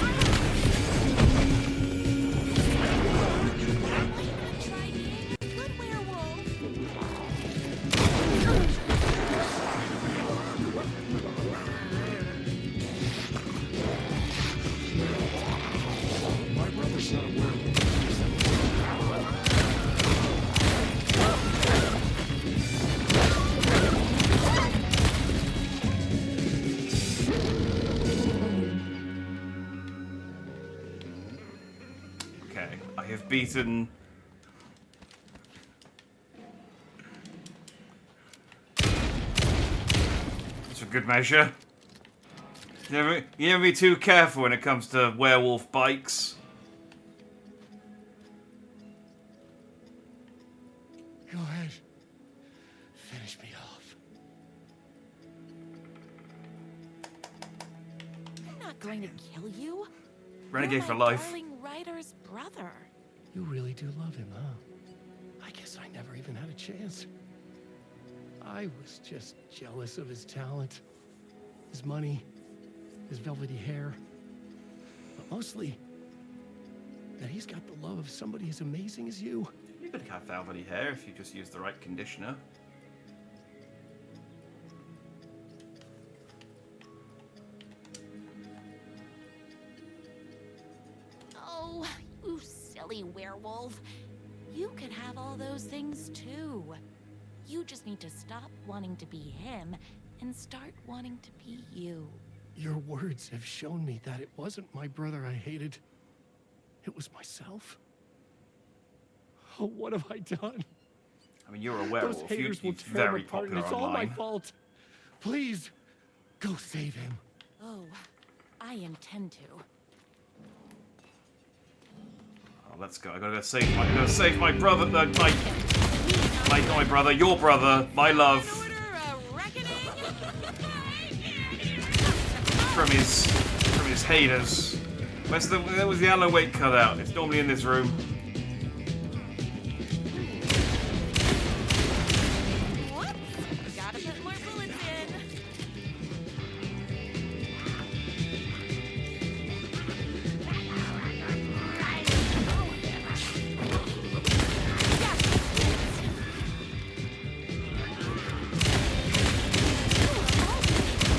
Beaten. That's a good measure. You never be too careful when it comes to werewolf bikes. Go ahead. Finish me off. I'm not going to kill you. Renegade for You're my life. darling writer's brother. You really do love him, huh? I guess I never even had a chance. I was just jealous of his talent, his money, his velvety hair. But mostly, that he's got the love of somebody as amazing as you. You could have velvety hair if you just use the right conditioner. Oh, you silly werewolf. You could have all those things too. You just need to stop wanting to be him and start wanting to be you. Your words have shown me that it wasn't my brother I hated. It was myself. Oh, what have I done? I mean, you're a werewolf. Those haters will tear very him apart, and popular it's all my online. fault. Please, go save him. Oh, I intend to. Oh, let's go. I gotta go save my brother. Not my brother. Your brother. My love. From his haters. Where was the Alan Wake cutout? It's normally in this room. Gotta put more bullets in.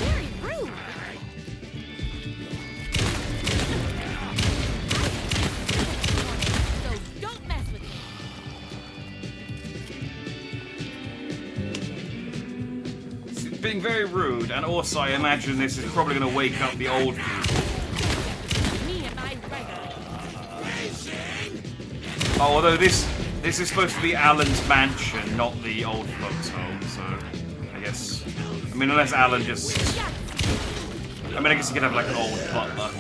Very rude. So don't mess with me. It's being very rude, and also I imagine this is probably going to wake up the old people. Me and my writer. Oh, although this is supposed to be Alan's mansion, not the old folks' home, so I guess. I mean, unless Alan just I mean, I guess you could have like an old butler.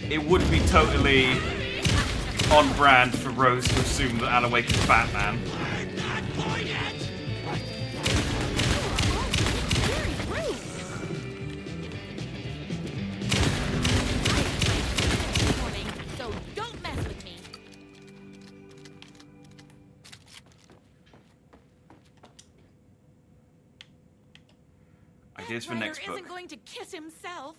It would be totally on brand for Rose to assume that Alan Wake is Batman. So don't mess with me. Ideas for next book. Isn't going to kiss himself.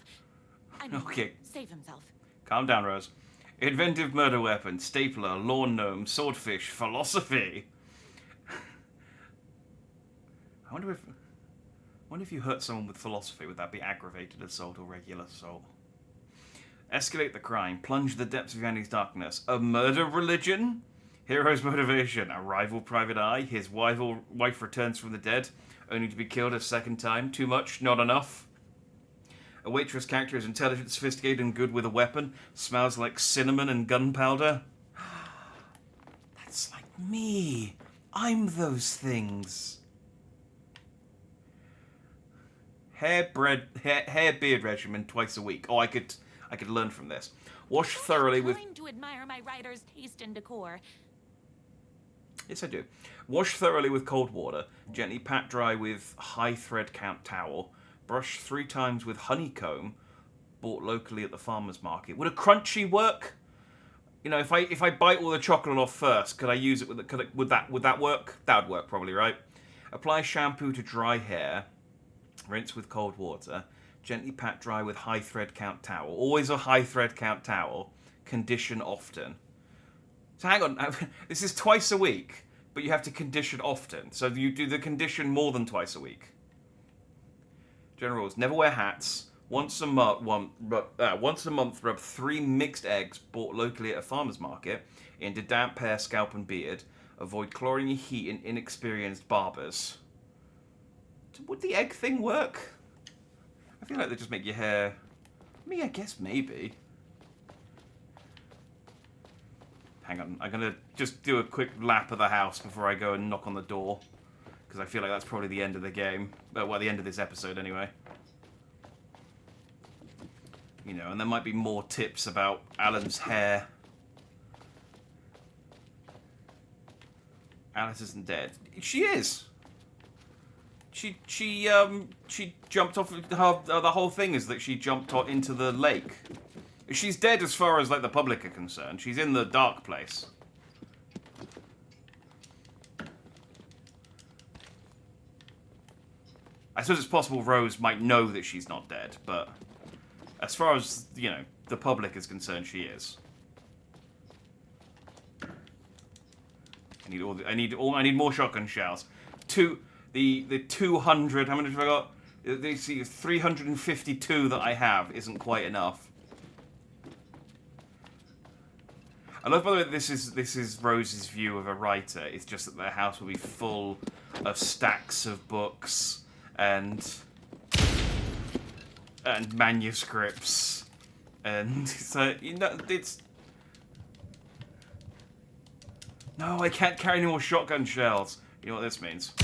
I mean, Okay. save himself. Calm down, Rose. Inventive murder weapon, stapler, lawn gnome, swordfish, philosophy. I wonder if you hurt someone with philosophy, would that be aggravated assault or regular assault? Escalate the crime, plunge the depths of Yanni's darkness. A murder religion? Hero's motivation, a rival private eye. His wife returns from the dead, only to be killed a second time. Too much, not enough. A waitress character is intelligent, sophisticated, and good with a weapon. Smells like cinnamon and gunpowder. That's like me. I'm those things. Hair beard regimen twice a week. Oh, I could learn from this. Wash thoroughly with. Time to admire my writer's taste and decor. Yes, I do. Wash thoroughly with cold water. Gently pat dry with high thread count towel. Brush 3 times with honeycomb, bought locally at the farmer's market. Would a crunchy work? You know, if I bite all the chocolate off first, could I use it would that work? That would work probably, right? Apply shampoo to dry hair. Rinse with cold water. Gently pat dry with high thread count towel. Always a high thread count towel. Condition often. So hang on, this is twice a week, but you have to condition often. So you do the condition more than twice a week. General rules: never wear hats. Once a month, rub 3 mixed eggs bought locally at a farmer's market into damp hair, scalp, and beard. Avoid chlorine, heat, and inexperienced barbers. Would the egg thing work? I feel like they just make your hair. I mean, I guess maybe. Hang on, I'm gonna just do a quick lap of the house before I go and knock on the door. Because I feel like that's probably the end of the game. Well, the end of this episode, anyway. You know, and there might be more tips about Alan's hair. Alice isn't dead. She is. She jumped off. The whole thing is that she jumped into the lake. She's dead as far as like the public are concerned. She's in the dark place. I suppose it's possible Rose might know that she's not dead, but as far as, you know, the public is concerned, she is. I need more shotgun shells. The 200. How many have I got? The 352 that I have isn't quite enough. I love, by the way, this is Rose's view of a writer. It's just that their house will be full of stacks of books and manuscripts, and so you know it's. No, I can't carry any more shotgun shells. You know what this means?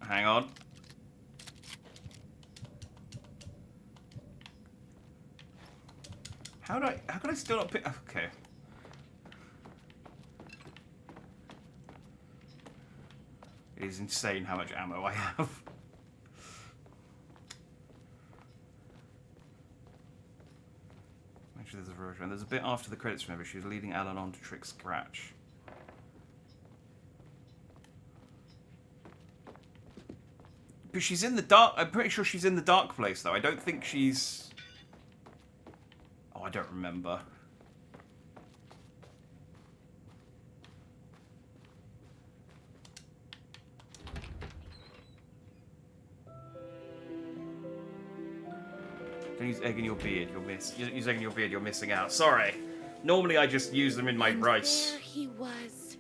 Hang on. How can I still not pick? Okay. It is insane how much ammo I have. Actually, there's a version. There's a bit after the credits. Remember, she was leading Alan on to trick Scratch. But she's in the dark. I'm pretty sure she's in the dark place, though. I don't think she's. Oh, I don't remember. Don't use egg in your beard, you'll miss. Use egg in your beard, you're missing out. Sorry. Normally I just use them in my rice. There he was.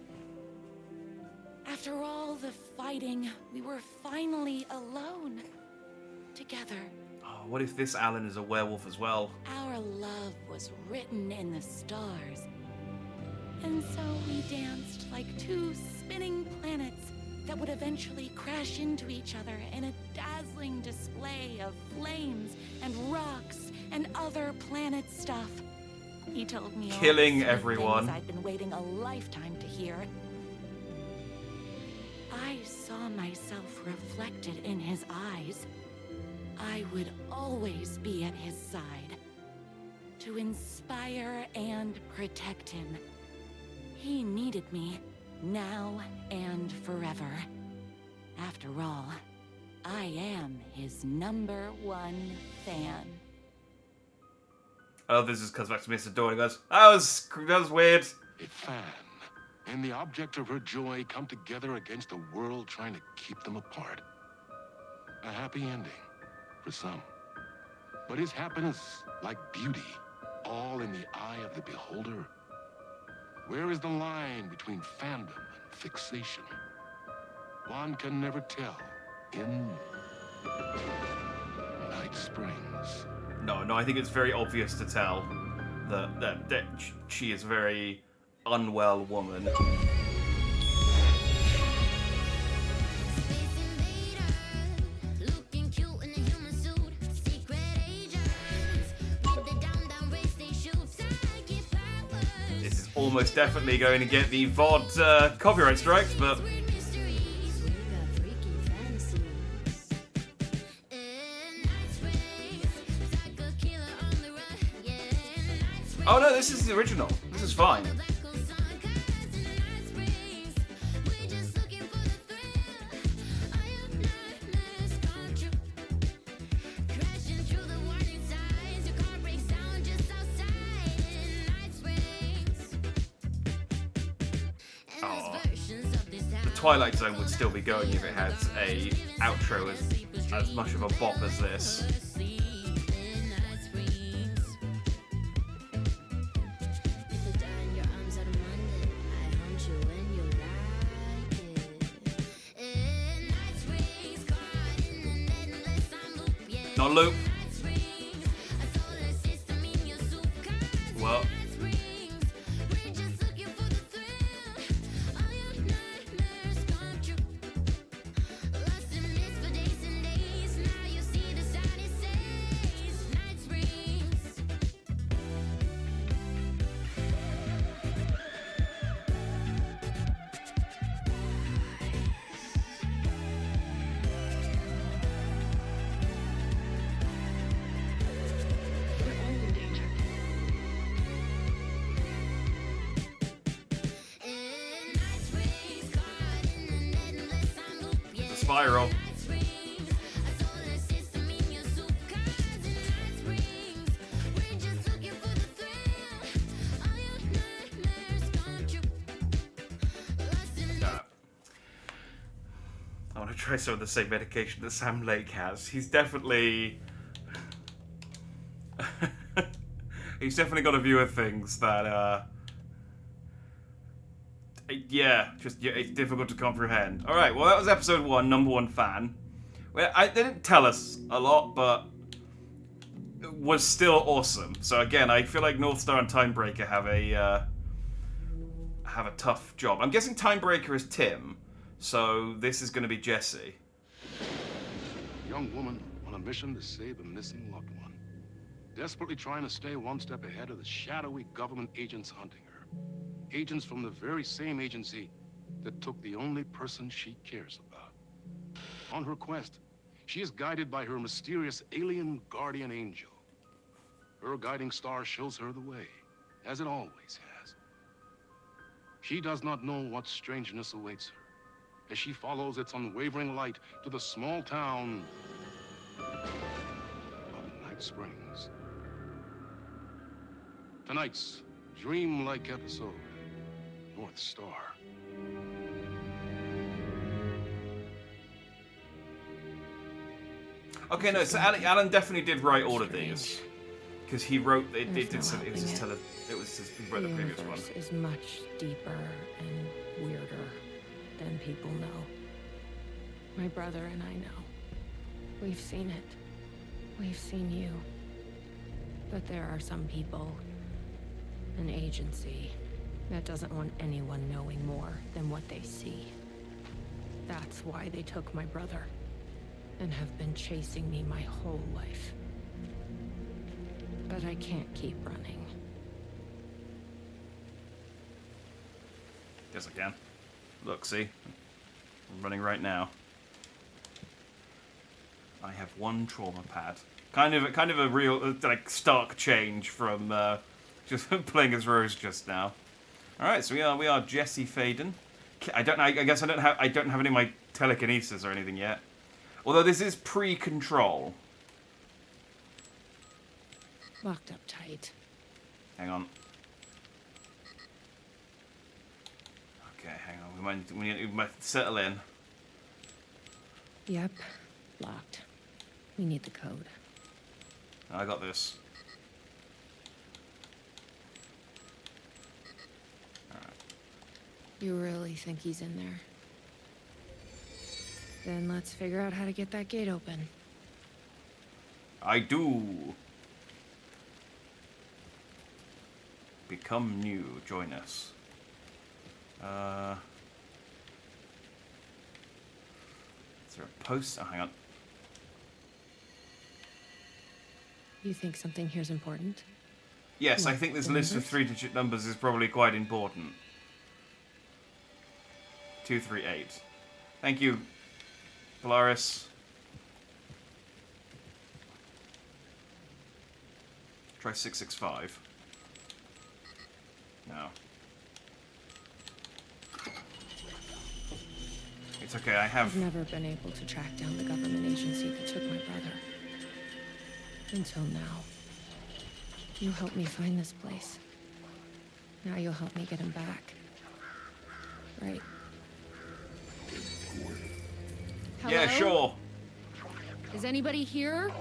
After all the fighting, we were finally alone. Together. Oh, what if this Alan is a werewolf as well? Our love was written in the stars. And so we danced like two spinning planets that would eventually crash into each other in a dazzling display of flames and rocks and other planet stuff. He told me all Killing the sweet everyone. things I'd been waiting a lifetime to hear. I saw myself reflected in his eyes. I would always be at his side, to inspire and protect him. He needed me, now and forever. After all, I am his #1 fan. Oh, this just comes back to Mr. Dawn. He goes, that was weird. A fan and the object of her joy come together against a world trying to keep them apart. A happy ending for some. But is happiness, like beauty, all in the eye of the beholder? Where is the line between fandom and fixation? One can never tell in Night Springs. No, I think it's very obvious to tell that she is a very unwell woman. This is almost definitely going to get the VOD copyright strikes, but... Oh no, this is the original. This is fine. Oh. The Twilight Zone would still be going if it had a outro as much of a bop as this. Not loop. Well. Spiral. I want to try some of the same medication that Sam Lake has. He's definitely... he's definitely got a view of things that, yeah, it's difficult to comprehend. Alright, well that was episode 1, #1 fan. Well, they didn't tell us a lot, but it was still awesome. So again, I feel like Northstar and Timebreaker have a tough job. I'm guessing Timebreaker is Tim, so this is going to be Jesse. A young woman on a mission to save a missing loved one. Desperately trying to stay one step ahead of the shadowy government agents hunting her. Agents from the very same agency that took the only person she cares about. On her quest, she is guided by her mysterious alien guardian angel. Her guiding star shows her the way, as it always has. She does not know what strangeness awaits her, as she follows its unwavering light to the small town of Night Springs. Tonight's dreamlike episode, Northstar. Okay, no, so Alan definitely did write all of these. Because he wrote, he wrote the previous one. Is much deeper and weirder than people know. My brother and I know. We've seen it. We've seen you. But there are some people, an agency, that doesn't want anyone knowing more than what they see. That's why they took my brother, and have been chasing me my whole life. But I can't keep running. Guess I can. Look, see? I'm running right now. I have one trauma pad. Kind of a real, like, stark change from just playing as Rose just now. All right, so we are Jesse Faden. I guess I don't have any of my telekinesis or anything yet. Although this is pre-control. Locked up tight. Hang on. Okay, hang on. We might settle in. Yep, locked. We need the code. I got this. Alright. You really think he's in there? Then let's figure out how to get that gate open. I do. Become new. Join us. Is there a post? Oh, hang on. You think something here's important? Yes, What, I think this the list of numbers? 3-digit numbers is probably quite important. 238. Thank you, Polaris. Try 665. No. It's okay, I have... I've never been able to track down the government agency that took my brother. Until now. You helped me find this place. Now you'll help me get him back. Right. Yeah, Hello? sure. Is anybody here?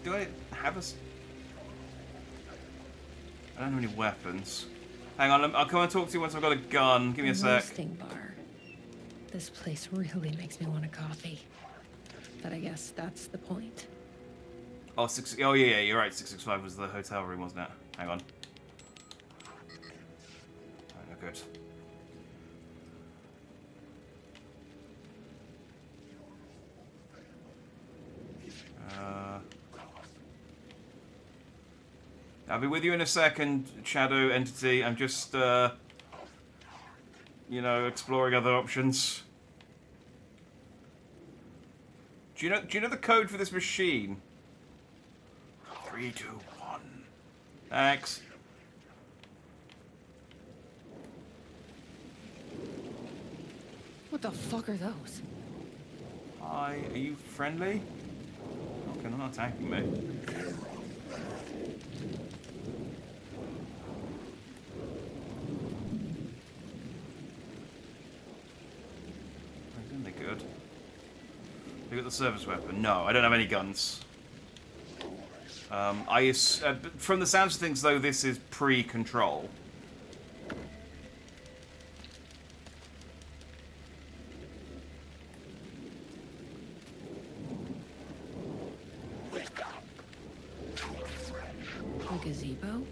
Do I have a... I don't have any weapons. Hang on, I'll come and talk to you once I've got a gun. Give me a sec. Roasting bar. This place really makes me want a coffee. But I guess that's the point. Oh, oh yeah, you're right. 665 was the hotel room, wasn't it? Hang on. Right, no good. I'll be with you in a second, Shadow Entity. I'm just, you know, exploring other options. Do you know the code for this machine? 3, 2, 1. Thanks. What the fuck are those? Hi, are you friendly? Okay, they're not attacking me. Isn't they good? They got the service weapon. No, I don't have any guns. From the sounds of things, though, this is pre-control. A gazebo?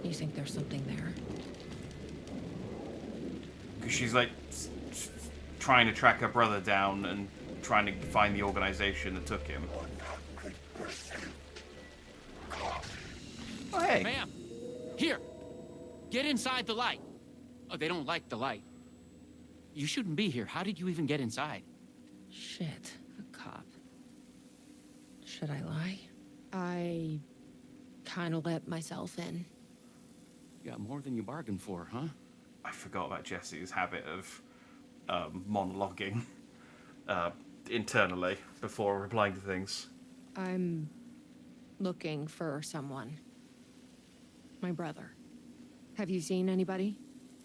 You think there's something there? Because she's like trying to track her brother down and trying to find the organization that took him. Oh, hey. Ma'am, here. Get inside the light. Oh, they don't like the light. You shouldn't be here. How did you even get inside? Shit, a cop. Should I lie? I kind of let myself in. You got more than you bargained for, huh? I forgot about Jesse's habit of monologuing internally before replying to things. I'm looking for someone. My brother. Have you seen anybody?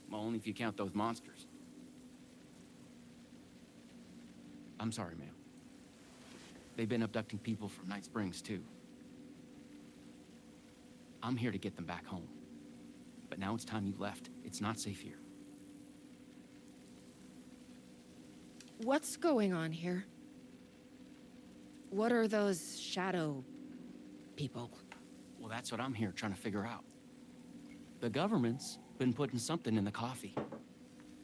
Well, only if you count those monsters. I'm sorry, ma'am. They've been abducting people from Night Springs, too. I'm here to get them back home. But now it's time you left. It's not safe here. What's going on here? What are those shadow people? Well, that's what I'm here trying to figure out. The government's been putting something in the coffee.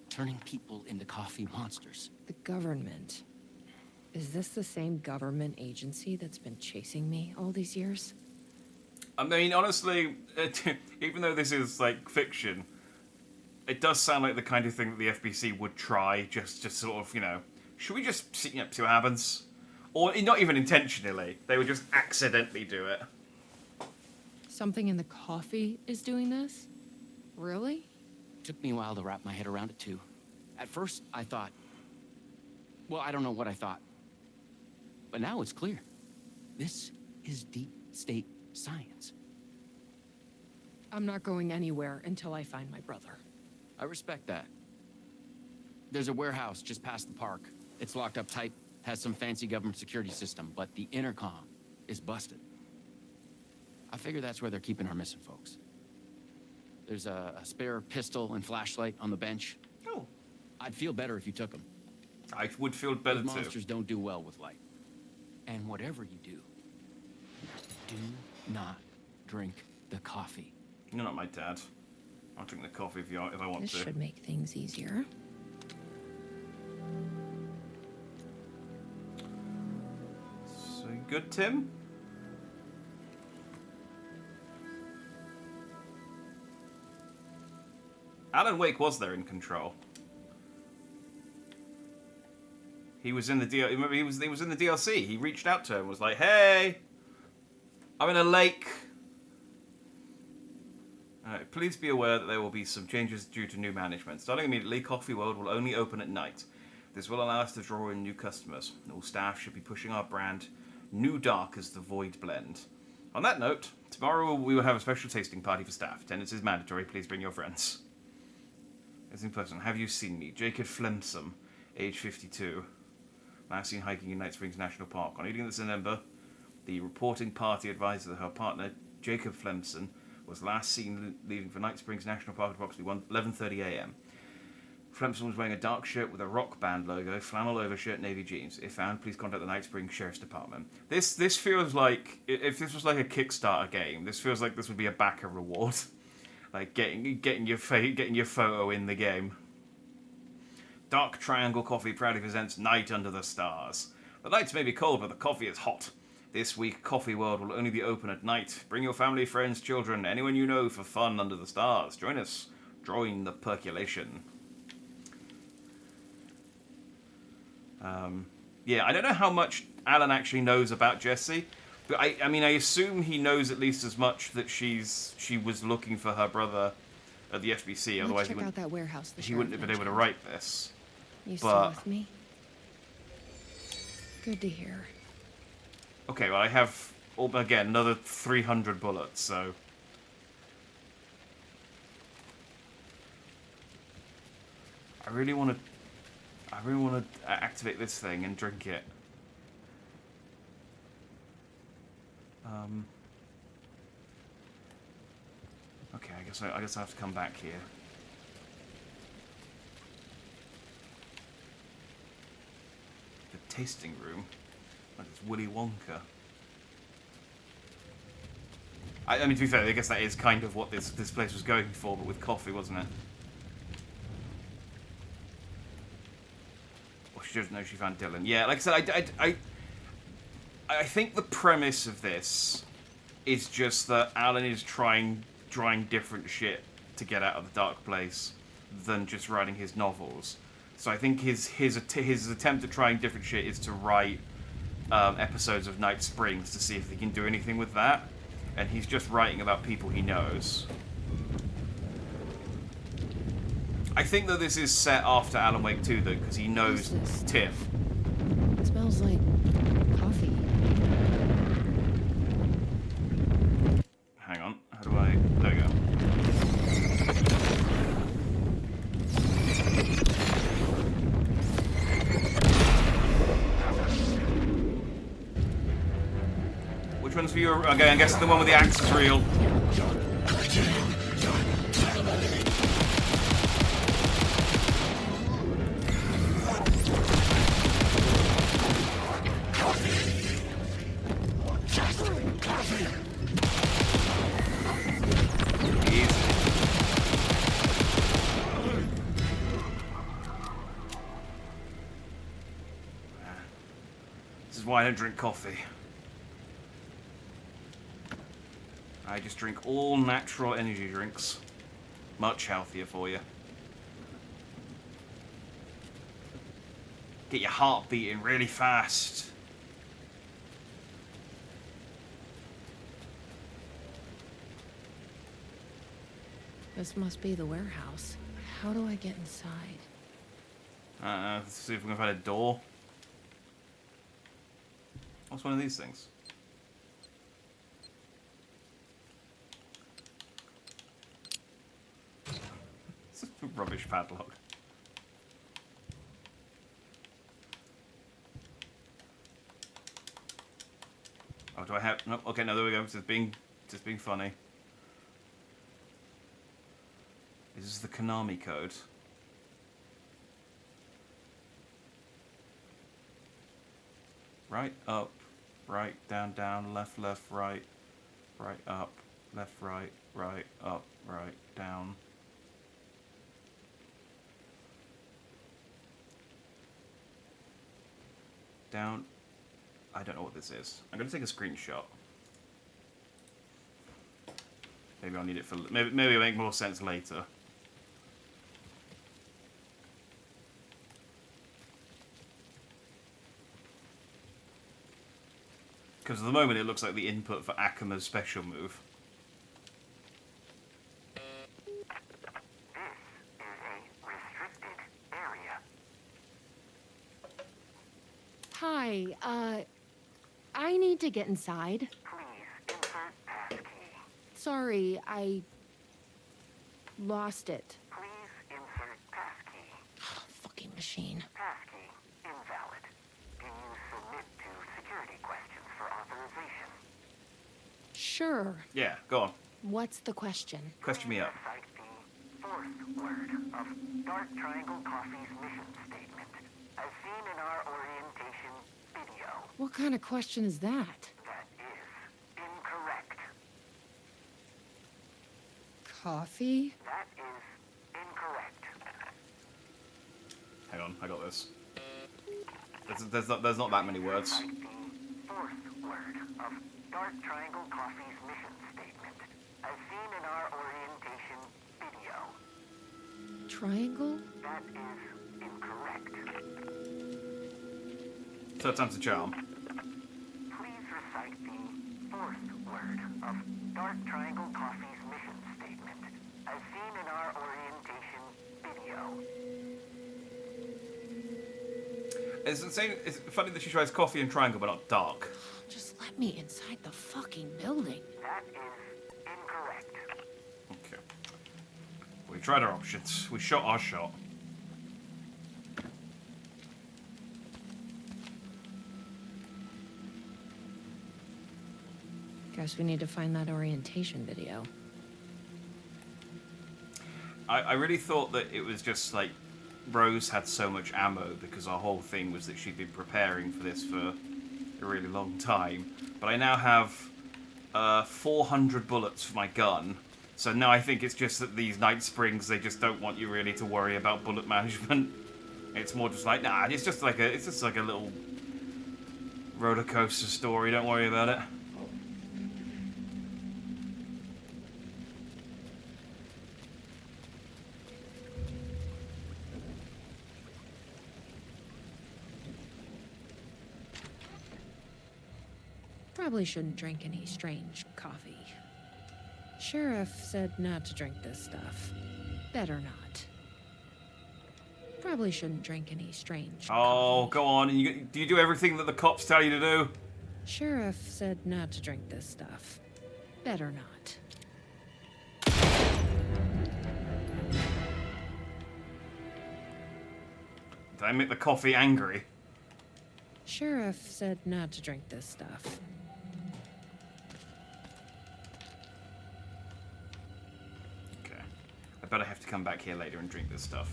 Turning people into coffee monsters. The government? Is this the same government agency that's been chasing me all these years? I mean, honestly, even though this is, like, fiction, it does sound like the kind of thing that the FBC would try, just sort of, you know, should we just see what happens? Or not even intentionally, they would just accidentally do it. Something in the coffee is doing this? Really? Took me a while to wrap my head around it, too. At first, I thought... Well, I don't know what I thought. But now it's clear. This is deep state science. I'm not going anywhere until I find my brother. I respect that. There's a warehouse just past the park. It's locked up tight, has some fancy government security system, but the intercom is busted. I figure that's where they're keeping our missing folks. There's a spare pistol and flashlight on the bench. Oh. I'd feel better if you took them. I would feel better Those too. monsters don't do well with light. And whatever you do not drink the coffee. You're not my dad. I'll drink the coffee if I want This to. should make things easier. So good, Tim? Alan Wake was there in control. He was in the remember he was in the DLC. He reached out to him and was like, "Hey, I'm in a lake. Please be aware that there will be some changes due to new management. Starting immediately, Coffee World will only open at night. This will allow us to draw in new customers. All staff should be pushing our brand New Dark as the Void Blend. On that note, tomorrow we will have a special tasting party for staff. Attendance is mandatory. Please bring your friends." As in person, have you seen me? Jacob Flemsom, age 52. Last seen hiking in Night Springs National Park. On 18th December, the reporting party advised that her partner, Jacob Flemson, was last seen leaving for Night Springs National Park at approximately 11:30 a.m. Flemson was wearing a dark shirt with a rock band logo, flannel overshirt, navy jeans. If found, please contact the Night Springs Sheriff's Department. This feels like, if this was like a Kickstarter game, this feels like this would be a backer reward. Like getting your photo in the game. Dark Triangle Coffee proudly presents Night Under the Stars. The nights may be cold, but the coffee is hot. This week, Coffee World will only be open at night. Bring your family, friends, children, anyone you know for fun under the stars. Join us. Join the percolation. Yeah, I don't know how much Alan actually knows about Jessie, but I mean, I assume he knows at least as much that she was looking for her brother at the FBC. Otherwise, check out that warehouse. He wouldn't have been able to write this. You still with me? Good to hear. Okay, well, I have, again, another 300 bullets, so... I really want to activate this thing and drink it. Okay, I guess I have to come back here. The tasting room. Like it's Willy Wonka. I mean, to be fair, I guess that is kind of what this place was going for, but with coffee, wasn't it? Well, she doesn't know she found Dylan. Yeah, like I said, I think the premise of this is just that Alan is trying different shit to get out of the dark place than just writing his novels. So I think his attempt at trying different shit is to write episodes of Night Springs to see if he can do anything with that. And he's just writing about people he knows. I think that this is set after Alan Wake 2, though, because he knows Tim. It smells like coffee. Hang on. How do I... There we go. Which one's for you? Okay, I guess the one with the axe is real. is why I don't drink coffee. I just drink all natural energy drinks. Much healthier for you. Get your heart beating really fast. This must be the warehouse. How do I get inside? Let's see if we can find a door. What's one of these things? It's a rubbish padlock. Oh, do I have... No, okay, no, there we go. Just being funny. This is the Konami code. Right, up, right, down, down, left, left, right, right, up, left, right, right, up, right, down. Down. I don't know what this is. I'm going to take a screenshot. Maybe I'll need it for... Maybe it'll make more sense later. Because at the moment it looks like the input for Akuma's special move. Hi, I need to get inside. Please insert passkey. Sorry, I lost it. Please insert passkey. Fucking machine. Passkey invalid. Can you submit to security questions for authorization? Sure. Yeah, go on. What's the question? Question me up. Recite the fourth word of Dark Triangle Coffee's mission statement, as seen in our orientation video. What kind of question is that? That is incorrect. Coffee? That is incorrect. Hang on, I got this. There's not that many words. Recite the fourth word of Dark Triangle Coffee's mission statement, as seen in our orientation video. Triangle? That is incorrect. Third time's a charm. Please recite the fourth word of Dark Triangle Coffee's mission statement, as seen in our orientation video. It's insane. It's funny that she tries coffee and triangle, but not dark. Just let me inside the fucking building. That is incorrect. Okay. We tried our options. We shot our shot. Guess we need to find that orientation video. I really thought that it was just like Rose had so much ammo because our whole thing was that she'd been preparing for this for a really long time. But I now have 400 bullets for my gun. So now I think it's just that these Night Springs, they just don't want you really to worry about bullet management. It's more just like, nah, it's just like a little roller coaster story, don't worry about it. Probably shouldn't drink any strange coffee. Sheriff said not to drink this stuff. Better not. Probably shouldn't drink any strange Oh, coffee. go on. Do you do everything that the cops tell you to do? Sheriff said not to drink this stuff. Better not. Did I make the coffee angry? Sheriff said not to drink this stuff. Okay. I bet I have to come back here later and drink this stuff.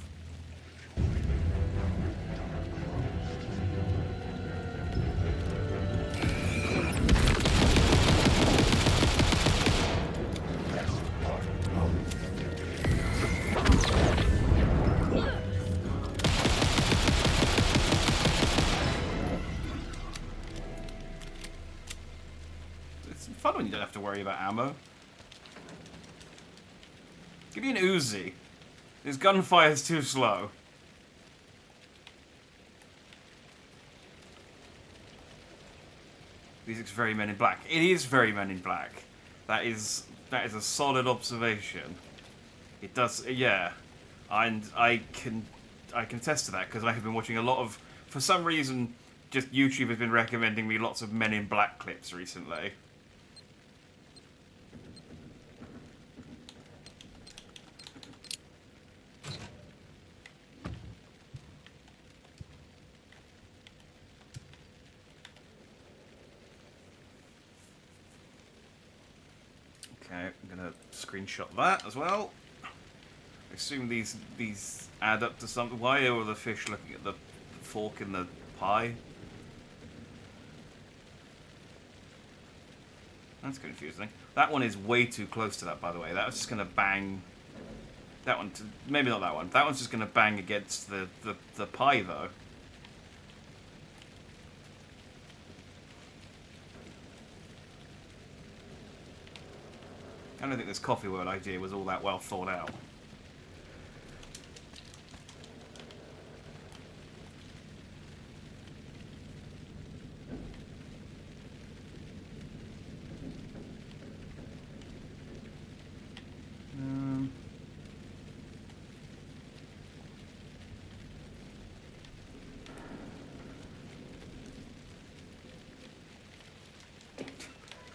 have to worry about ammo. Give me an Uzi. His gunfire's too slow. It's very Men in Black. It is very Men in Black. That is a solid observation. It does, yeah. And I can attest to that because I have been watching a lot of, for some reason, just YouTube has been recommending me lots of Men in Black clips recently. Okay, I'm gonna screenshot that as well. I assume these add up to something. Why are the fish looking at the fork in the pie? That's confusing. That one is way too close to that, by the way. That was just gonna bang. That one, maybe not that one. That one's just gonna bang against the pie, though. I don't think this coffee world idea was all that well thought out.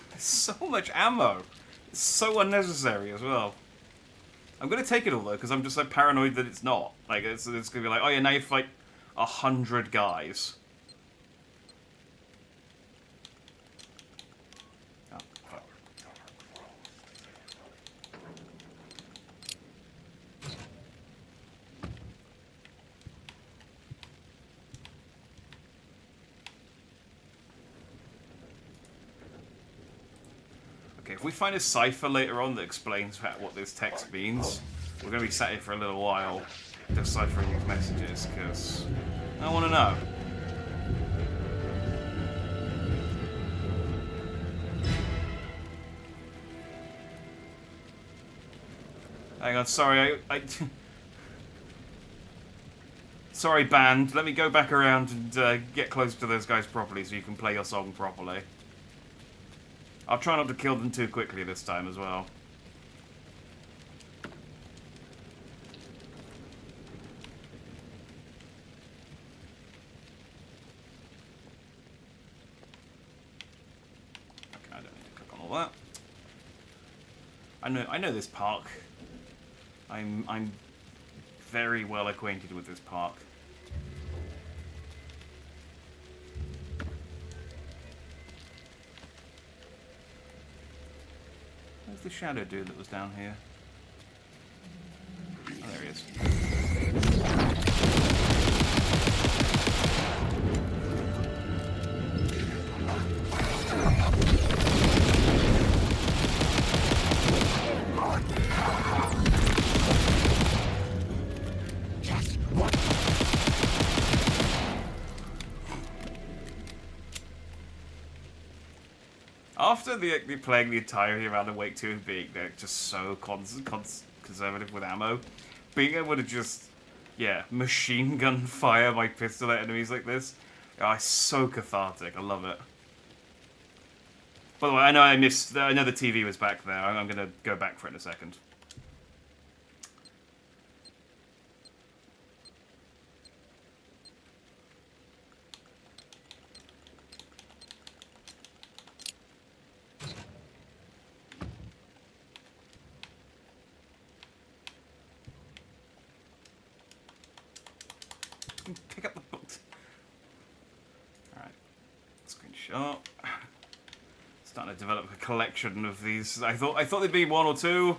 There's so much ammo. It's so unnecessary as well. I'm gonna take it all though, because I'm just like paranoid that it's not. Like it's gonna be like, oh yeah, now you fight 100 guys. Oh, fuck. Okay, if we find a cipher later on that explains what this text means, we're going to be sat here for a little while deciphering these messages, because I want to know. Hang on, sorry, sorry, band. Let me go back around and get close to those guys properly so you can play your song properly. I'll try not to kill them too quickly this time as well. Okay, I don't need to click on all that. I know this park. I'm very well acquainted with this park. Where's the shadow dude that was down here? Oh, there he is. After playing the entirety of Alan Wake 2 and being just so conservative with ammo, being able to just, yeah, machine gun fire my pistol at enemies like this, it's so cathartic. I love it. By the way, I know the TV was back there. I'm gonna go back for it in a second. Pick up the books. Alright. Screenshot. Starting to develop a collection of these. I thought there'd be one or two.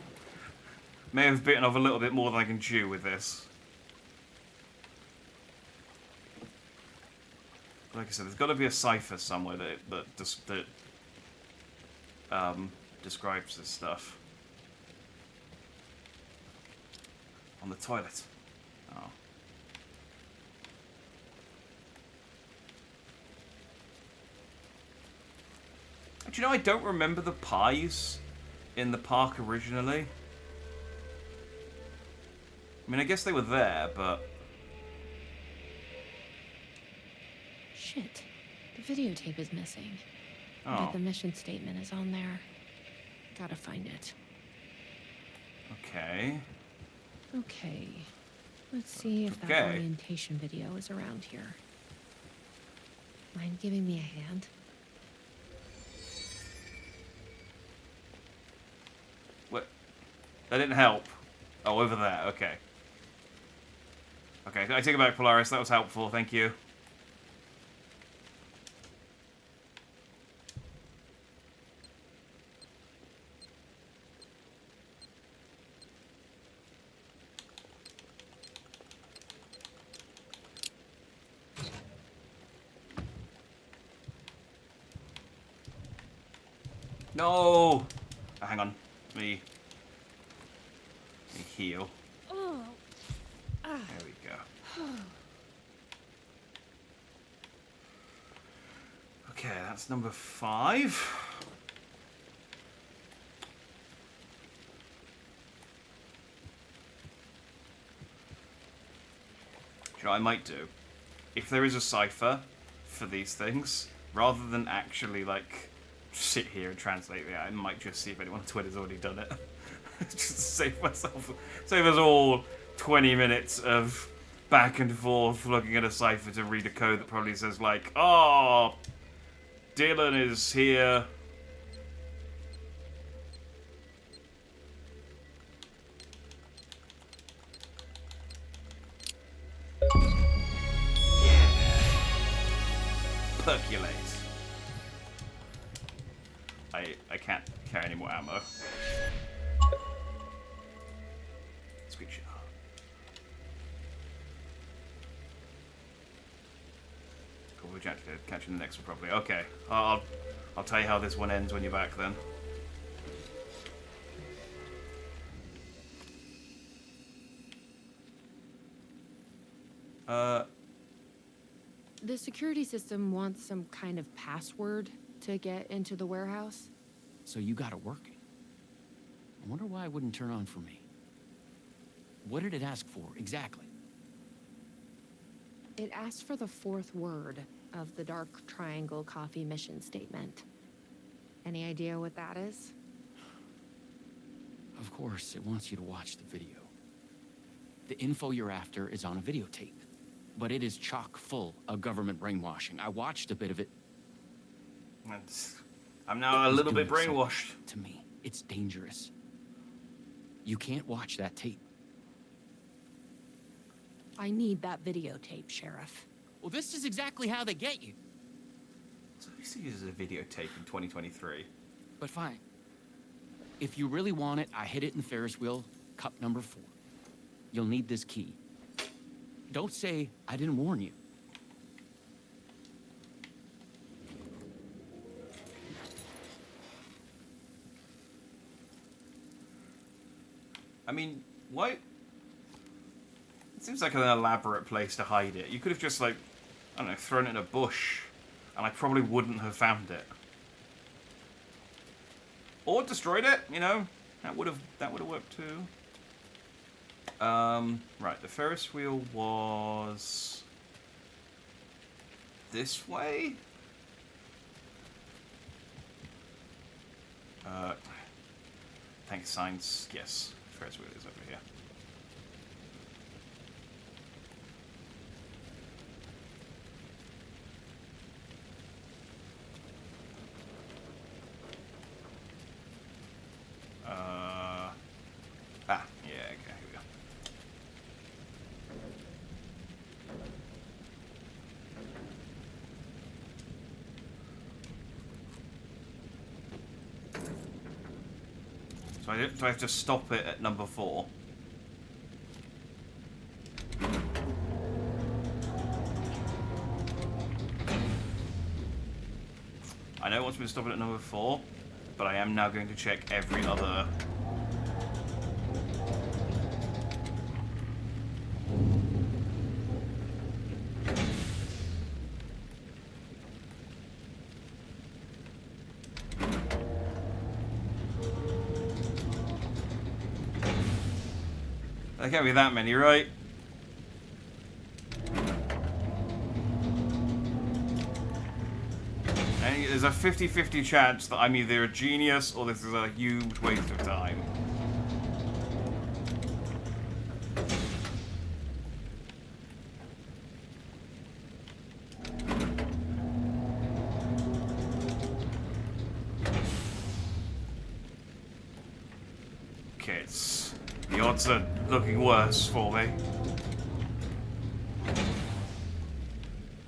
May have bitten off a little bit more than I can chew with this. Like I said, there's got to be a cipher somewhere that describes this stuff. On the toilet. Oh. Do you know I don't remember the pies in the park originally? I mean, I guess they were there, but... Shit. The videotape is missing. Oh. But the mission statement is on there. Gotta find it. Okay. Okay. Let's see if that orientation video is around here. Mind giving me a hand? What? That didn't help. Oh, over there. Okay. Okay, I take it back, Polaris. That was helpful. Thank you. No! Oh, hang on. Let me heal. Oh. There we go. Okay, that's number 5. Do you know what I might do? If there is a cipher for these things, rather than actually, like, sit here and translate it, I might just see if anyone on Twitter's already done it. Just to save myself, save us all 20 minutes of back and forth looking at a cipher to read a code that probably says like, oh, Dylan is here. Yeah. Percolate. I can't carry any more ammo. Sweet shot. Cool, we're catching the next one probably. Okay, I'll tell you how this one ends when you're back then. The security system wants some kind of password to get into the warehouse. So you got it working. I wonder why it wouldn't turn on for me. What did it ask for, exactly? It asked for the 4th word of the Dark Triangle Coffee mission statement. Any idea what that is? Of course, it wants you to watch the video. The info you're after is on a videotape, but it is chock full of government brainwashing. I watched a bit of it. I'm now a little bit brainwashed. To me, it's dangerous. You can't watch that tape. I need that videotape, Sheriff. Well, this is exactly how they get you. So who sees a videotape in 2023? But fine. If you really want it, I hid it in Ferris wheel, cup number 4. You'll need this key. Don't say I didn't warn you. I mean, why? It seems like an elaborate place to hide it. You could have just, like, I don't know, thrown it in a bush, and I probably wouldn't have found it. Or destroyed it, you know? That would have worked too. Right, the Ferris wheel was this way? Thanks, signs. Yes, Ferris wheel is over here. Yeah, okay, here we go. So do I have to stop it at number 4? I know it wants me to stop it at number 4, but I am now going to check every other... There can't be that many, right? And there's a 50-50 chance that I'm either a genius or this is a huge waste of time. Okay, the odds are looking worse for me.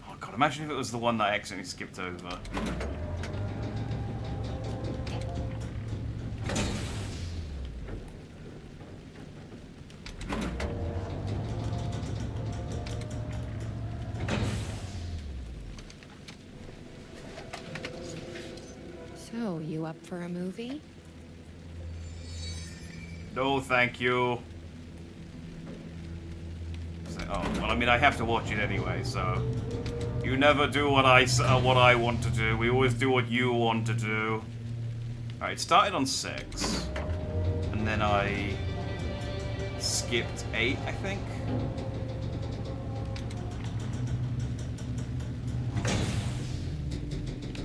Oh god, imagine if it was the one that I accidentally skipped over. So, you up for a movie? No, thank you. Oh, well, I mean, I have to watch it anyway, so... You never do what I want to do. We always do what you want to do. Alright, it started on 6. And then I... skipped 8, I think?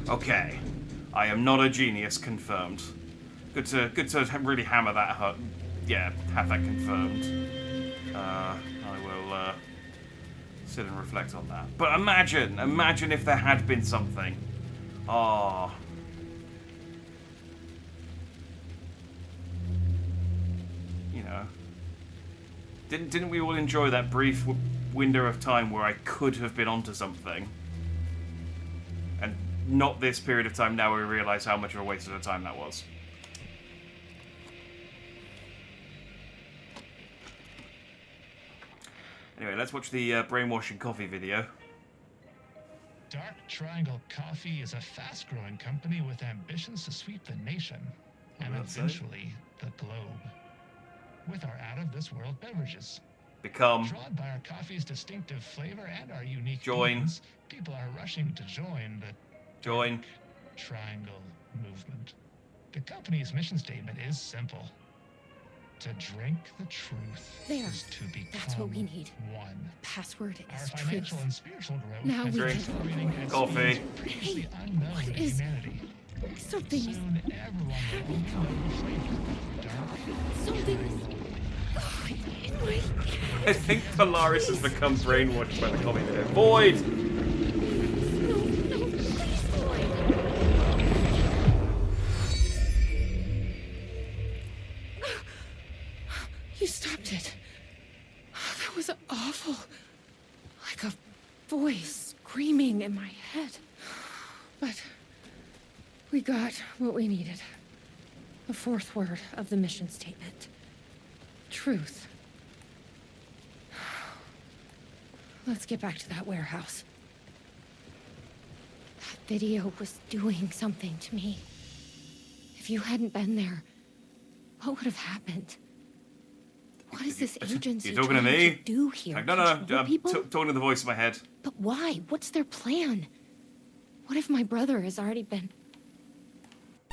Okay. I am not a genius, confirmed. Good to really hammer that home. Yeah, have that confirmed. I will sit and reflect on that. But imagine if there had been something. Oh. You know. Didn't we all enjoy that brief window of time where I could have been onto something? And not this period of time now where we realise how much of a waste of a time that was. Anyway, let's watch the brainwashing coffee video. Dark Triangle Coffee is a fast-growing company with ambitions to sweep the nation and eventually the globe with our out-of-this-world beverages. Become. Drawn by our coffee's distinctive flavor and our unique Join. beans, people are rushing to join the Join. Dark Triangle movement. The company's mission statement is simple. To drink the truth There. is to become That's what we need. one. Password Our is financial truth. and spiritual growth Now has we been can- accelerating at Coffee. speeds previously unknown what to is- humanity. Something is... Soon everyone will only know the flavor. Dark. Something is... in my... I think Polaris has become brainwashed by the coffee video. Void! You stopped it. That was awful. Like a voice screaming in my head. But we got what we needed. The fourth word of the mission statement. Truth. Let's get back to that warehouse. That video was doing something to me. If you hadn't been there, what would have happened? What is this agency You talking to trying me? to do here? Like, no, I'm Control people? talking to the voice in my head. But why? What's their plan? What if my brother has already been...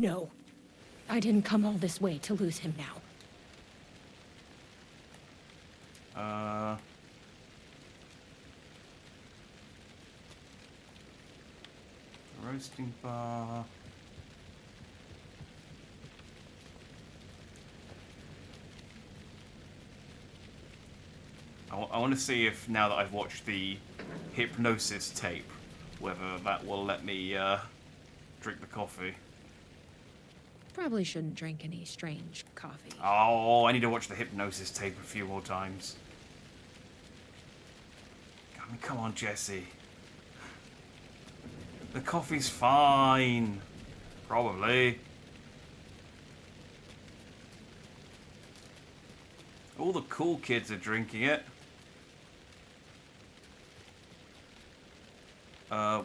No. I didn't come all this way to lose him now. Roasting bar. I want to see if, now that I've watched the hypnosis tape, whether that will let me drink the coffee. Probably shouldn't drink any strange coffee. Oh, I need to watch the hypnosis tape a few more times. I mean, come on, Jesse. The coffee's fine. Probably. All the cool kids are drinking it.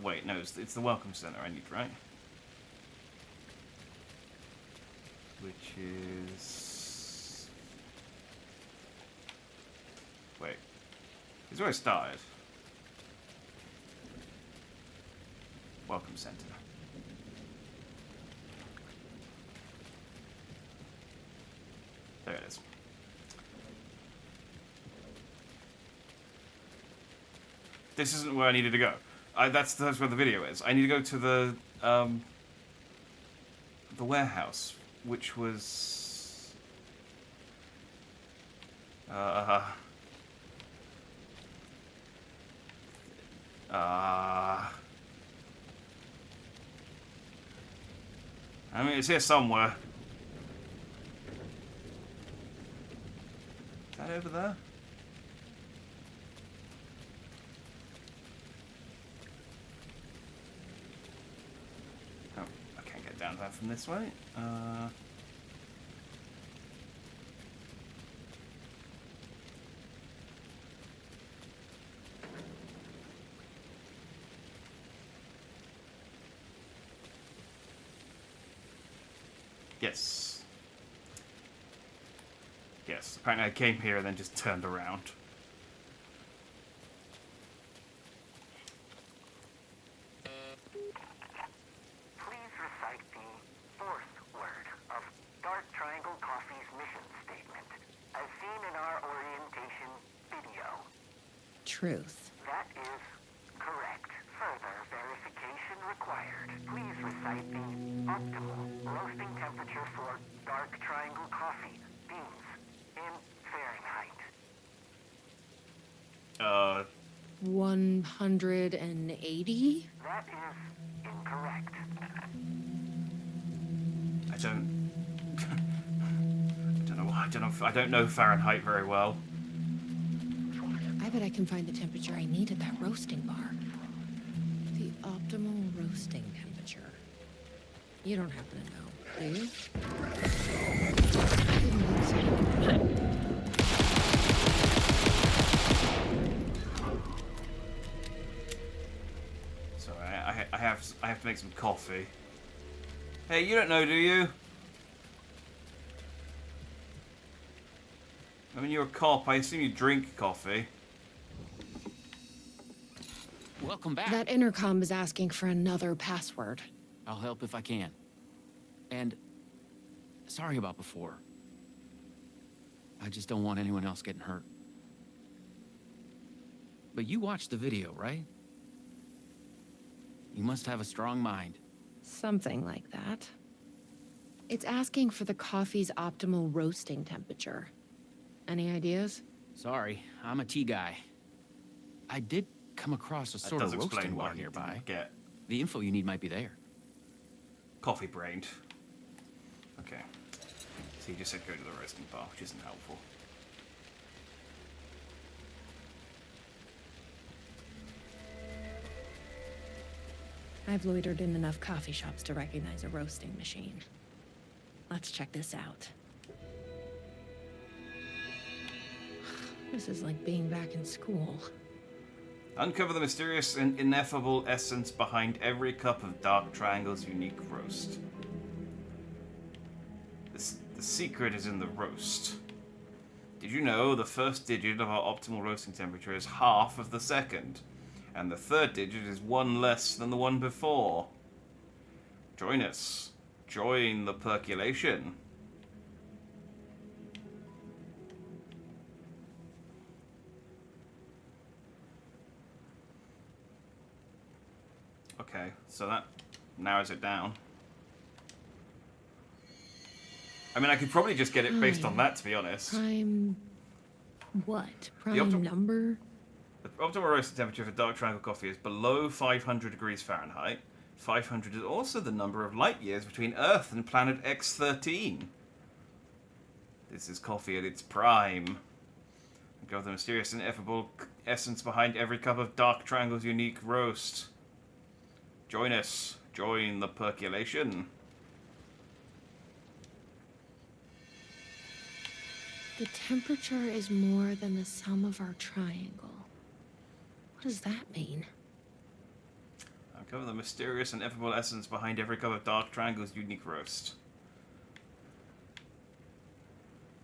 Wait, no, it's the Welcome Center I need, right? Which is... Wait. It's where I started. Welcome Center. There it is. This isn't where I needed to go. That's where the video is. I need to go to the warehouse, which was I mean, it's here somewhere. Is that over there? Oh, I can't get down there from this way. Yes. Yes, apparently I came here and then just turned around. Please recite the fourth word of Dark Triangle Coffee's mission statement, as seen in our orientation video. Truth. That is correct. Further verification required. Please recite the optimal roasting temperature for Dark Triangle Coffee beans in Fahrenheit. 180? That is incorrect. I don't know Fahrenheit very well. I bet I can find the temperature I need at that roasting bar. The optimal roasting temperature. You don't happen to know, do you? Sorry, I have to make some coffee. Hey, you don't know, do you? I mean, you're a cop. I assume you drink coffee. Welcome back. That intercom is asking for another password. I'll help if I can. And sorry about before. I just don't want anyone else getting hurt. But you watched the video, right? You must have a strong mind. Something like that. It's asking for the coffee's optimal roasting temperature. Any ideas? Sorry, I'm a tea guy. I did come across a sort of roasting bar nearby. The info you need might be there. Coffee brained. Okay. So you just said go to the roasting bar, which isn't helpful. I've loitered in enough coffee shops to recognize a roasting machine. Let's check this out. This is like being back in school. Uncover the mysterious and ineffable essence behind every cup of Dark Triangle's unique roast. The secret is in the roast. Did you know the first digit of our optimal roasting temperature is half of the second? And the third digit is one less than the one before. Join us. Join the percolation. Okay, so that narrows it down. I mean, I could probably just get it based on that, to be honest. Prime... what? Prime number? The optimal roasting temperature for Dark Triangle coffee is below 500 degrees Fahrenheit. 500 is also the number of light years between Earth and planet X13. This is coffee at its prime. Uncover the mysterious and ineffable essence behind every cup of Dark Triangle's unique roast. Join us. Join the percolation. The temperature is more than the sum of our triangle. What does that mean? Uncover the mysterious and ineffable essence behind every cup of Dark Triangle's unique roast.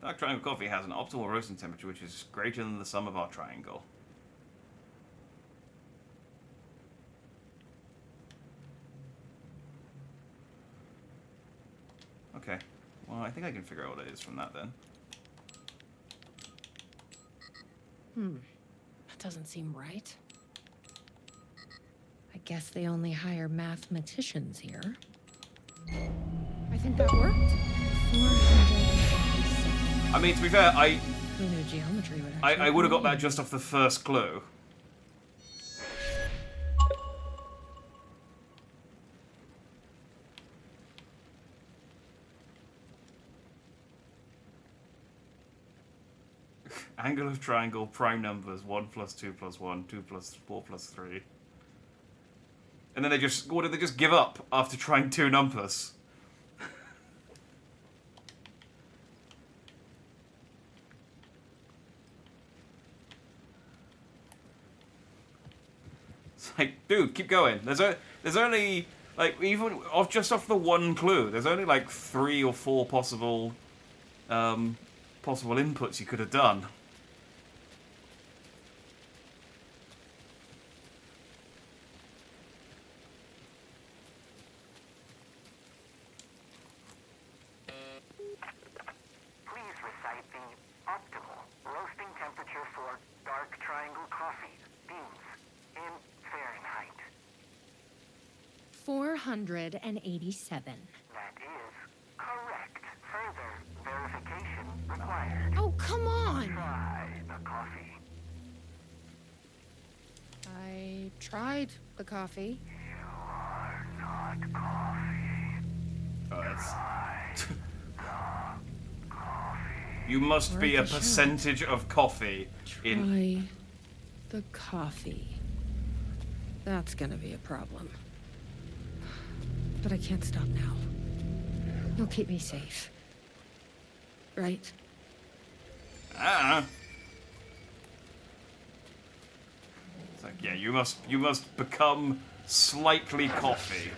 Dark Triangle coffee has an optimal roasting temperature which is greater than the sum of our triangle. Okay. Well, I think I can figure out what it is from that then. That doesn't seem right. I guess they only hire mathematicians here. I think that worked. 487. I mean, to be fair, Who knew geometry would I would have got that just off the first clue. Angle of triangle, prime numbers, 1 + 2 + 1, 2 + 4 + 3. And then they just, what did they just give up after trying 2 numbers? It's like, dude, keep going. There's only, like, even just off the one clue, there's only like 3 or 4 possible inputs you could have done. Please recite the optimal roasting temperature for dark triangle coffee beans in Fahrenheit. 487. That is correct. Further verification required. Oh, come on! Try the coffee. I tried the coffee. You are not coffee. Oh, that's... You must be a percentage of coffee in... Try the coffee. That's gonna be a problem. But I can't stop now. You'll keep me safe. Right? Ah. It's like, yeah, you must become slightly coffee.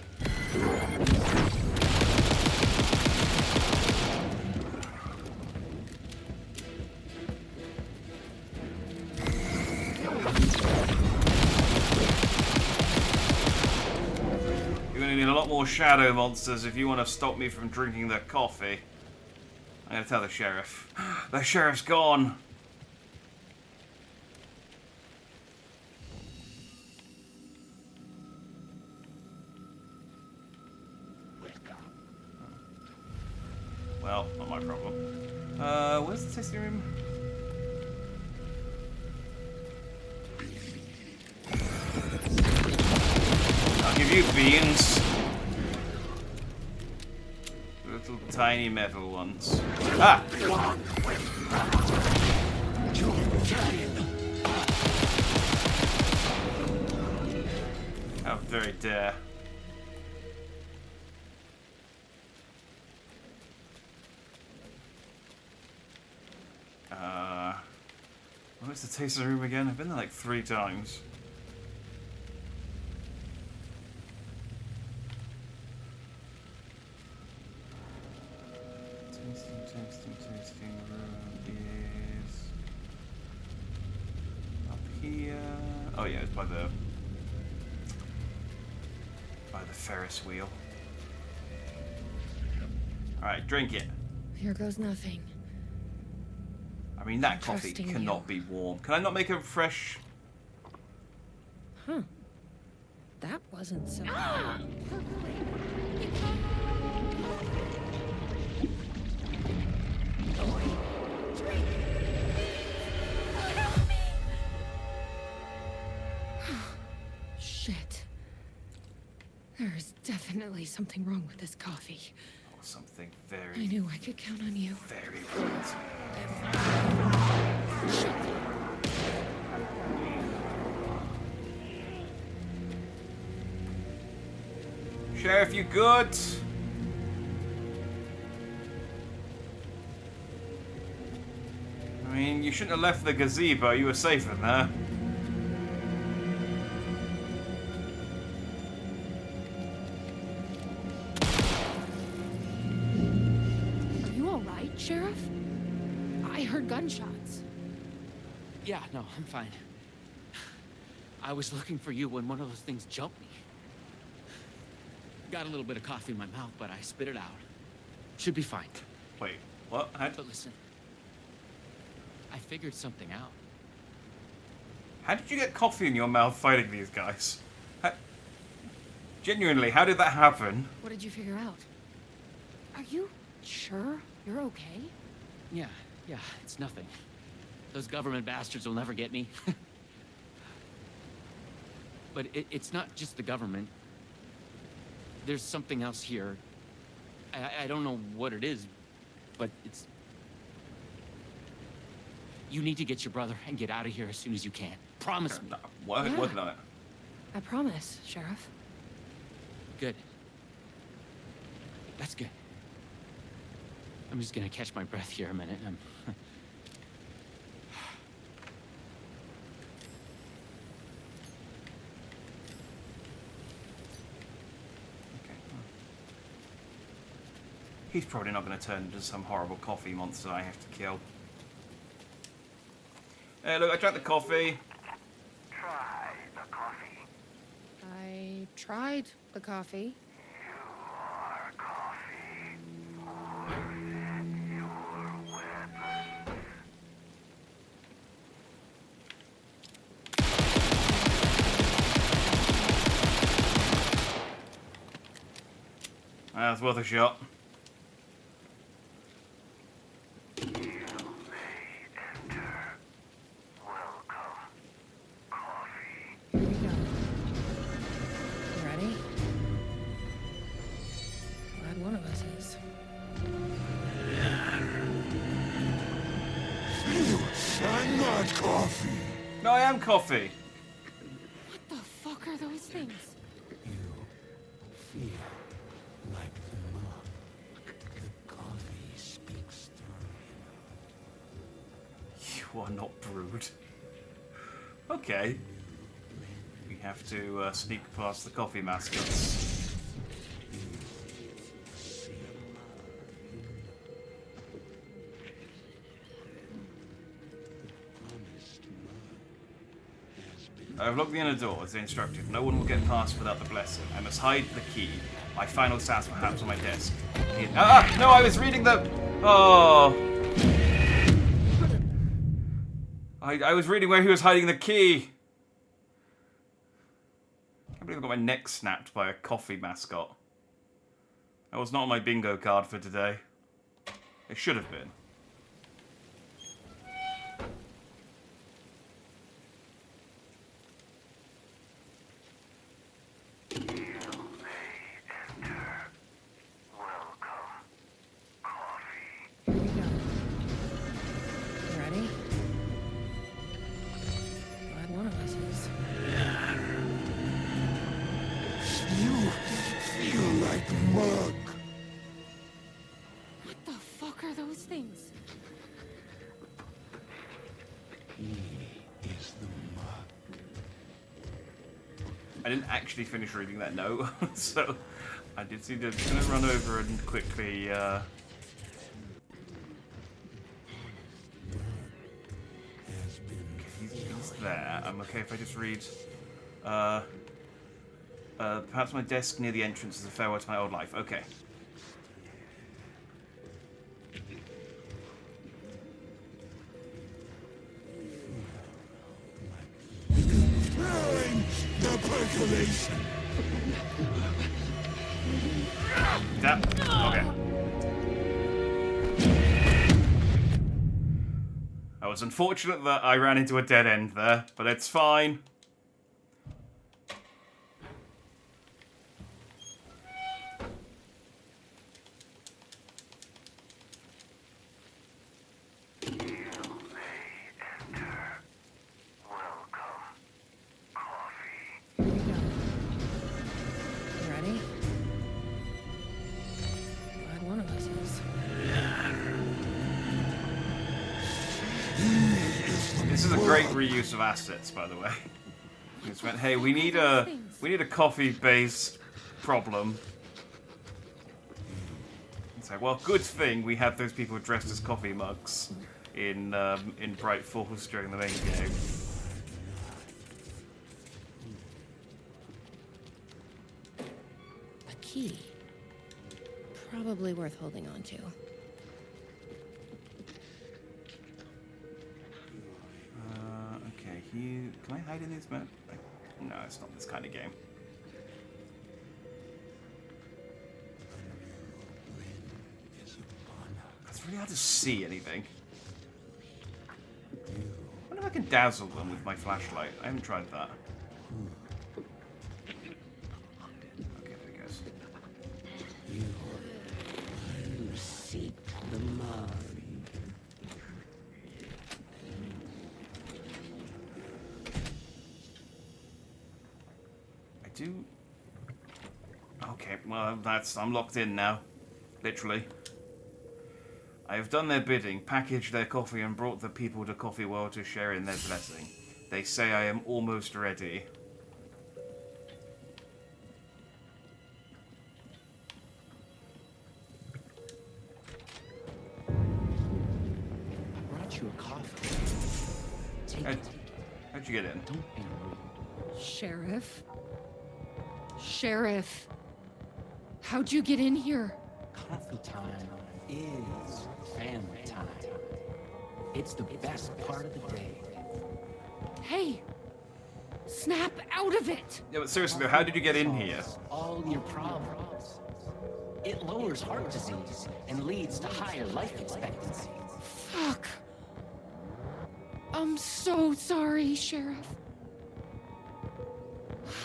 You're gonna need a lot more shadow monsters if you want to stop me from drinking the coffee. I'm gonna tell the sheriff. The sheriff's gone. Well, not my problem. Where's the tasting room? I'll give you beans. Little tiny metal ones. Ah! How very dare. Where's the tasting room again? I've been there like 3 times. Tasting room is up here. Oh yeah, it's by the Ferris wheel. All right, drink it. Here goes nothing. I mean, that coffee cannot be warm. Can I not make it fresh? Huh. That wasn't so... Shit. There is definitely something wrong with this coffee. Oh, something very... I knew I could count on you. Very right. Sheriff, you good? I mean, you shouldn't have left the gazebo. You were safe in there. Are you all right, Sheriff? I heard gunshots. Yeah, no, I'm fine. I was looking for you when one of those things jumped me. Got a little bit of coffee in my mouth, but I spit it out. Should be fine. Wait, what? But listen, I figured something out. How did you get coffee in your mouth fighting these guys? Genuinely, how did that happen? What did you figure out? Are you sure you're okay? Yeah, it's nothing. Those government bastards will never get me. But it's not just the government. There's something else here. I don't know what it is, but it's... You need to get your brother and get out of here as soon as you can. Promise me. Working on it. I promise, Sheriff. Good. That's good. I'm just gonna catch my breath here a minute. He's probably not going to turn into some horrible coffee monster I have to kill. Hey, look, I drank the coffee. Try the coffee. I tried the coffee. You are coffee. More than your weapons. That's worth a shot. No, I am coffee. What the fuck are those things? You feel like the monk. The coffee speaks through You are not Brood. Okay. We have to sneak past the coffee mascots. I've locked the inner door, as instructed. No one will get past without the blessing. I must hide the key. My final task, perhaps, on my desk. No, I was reading the... Oh. I was reading where he was hiding the key. I can't believe I got my neck snapped by a coffee mascot. That was not on my bingo card for today. It should have been. I didn't actually finish reading that note, so I did see that. I'm going to run over and quickly. He's there. I'm okay if I just read. Perhaps my desk near the entrance is a farewell to my old life. Okay. Okay. I was unfortunate that I ran into a dead end there, but it's fine. Reuse of assets, by the way. We just went, hey, we need a coffee-based problem. It's like, well, good thing we had those people dressed as coffee mugs in Bright Falls during the main game. A key. Probably worth holding on to. Can I hide in these maps? No, it's not this kind of game. really hard to see anything. I wonder if I can dazzle them with my flashlight. I haven't tried that. Okay, there it goes. You seek the mud. I do. Okay, well, I'm locked in now. Literally. I have done their bidding, packaged their coffee, and brought the people to Coffee World to share in their blessing. They say I am almost ready. I brought you a coffee. Take it. How'd you get in? Don't be rude. Sheriff? Sheriff! How'd you get in here? Coffee time is family time. It's the best part of the day. Hey! Snap out of it! Yeah, but seriously though, how did you get in here? All your problems. It lowers heart disease and leads to higher life expectancy. Fuck. I'm so sorry, Sheriff.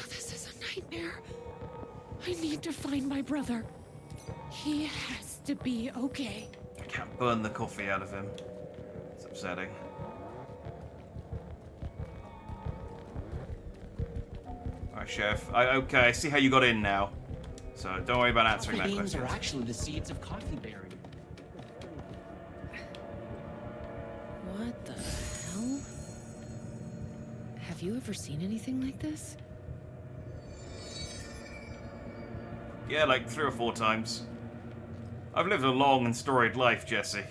This is a nightmare. I need to find my brother. He has to be okay. I can't burn the coffee out of him. It's upsetting. Alright, Chef. Okay, I see how you got in now. So don't worry about answering that Coffee beans question. are actually the seeds of coffee berry. What the hell? Have you ever seen anything like this? Yeah, like 3 or 4 times. I've lived a long and storied life, Jesse.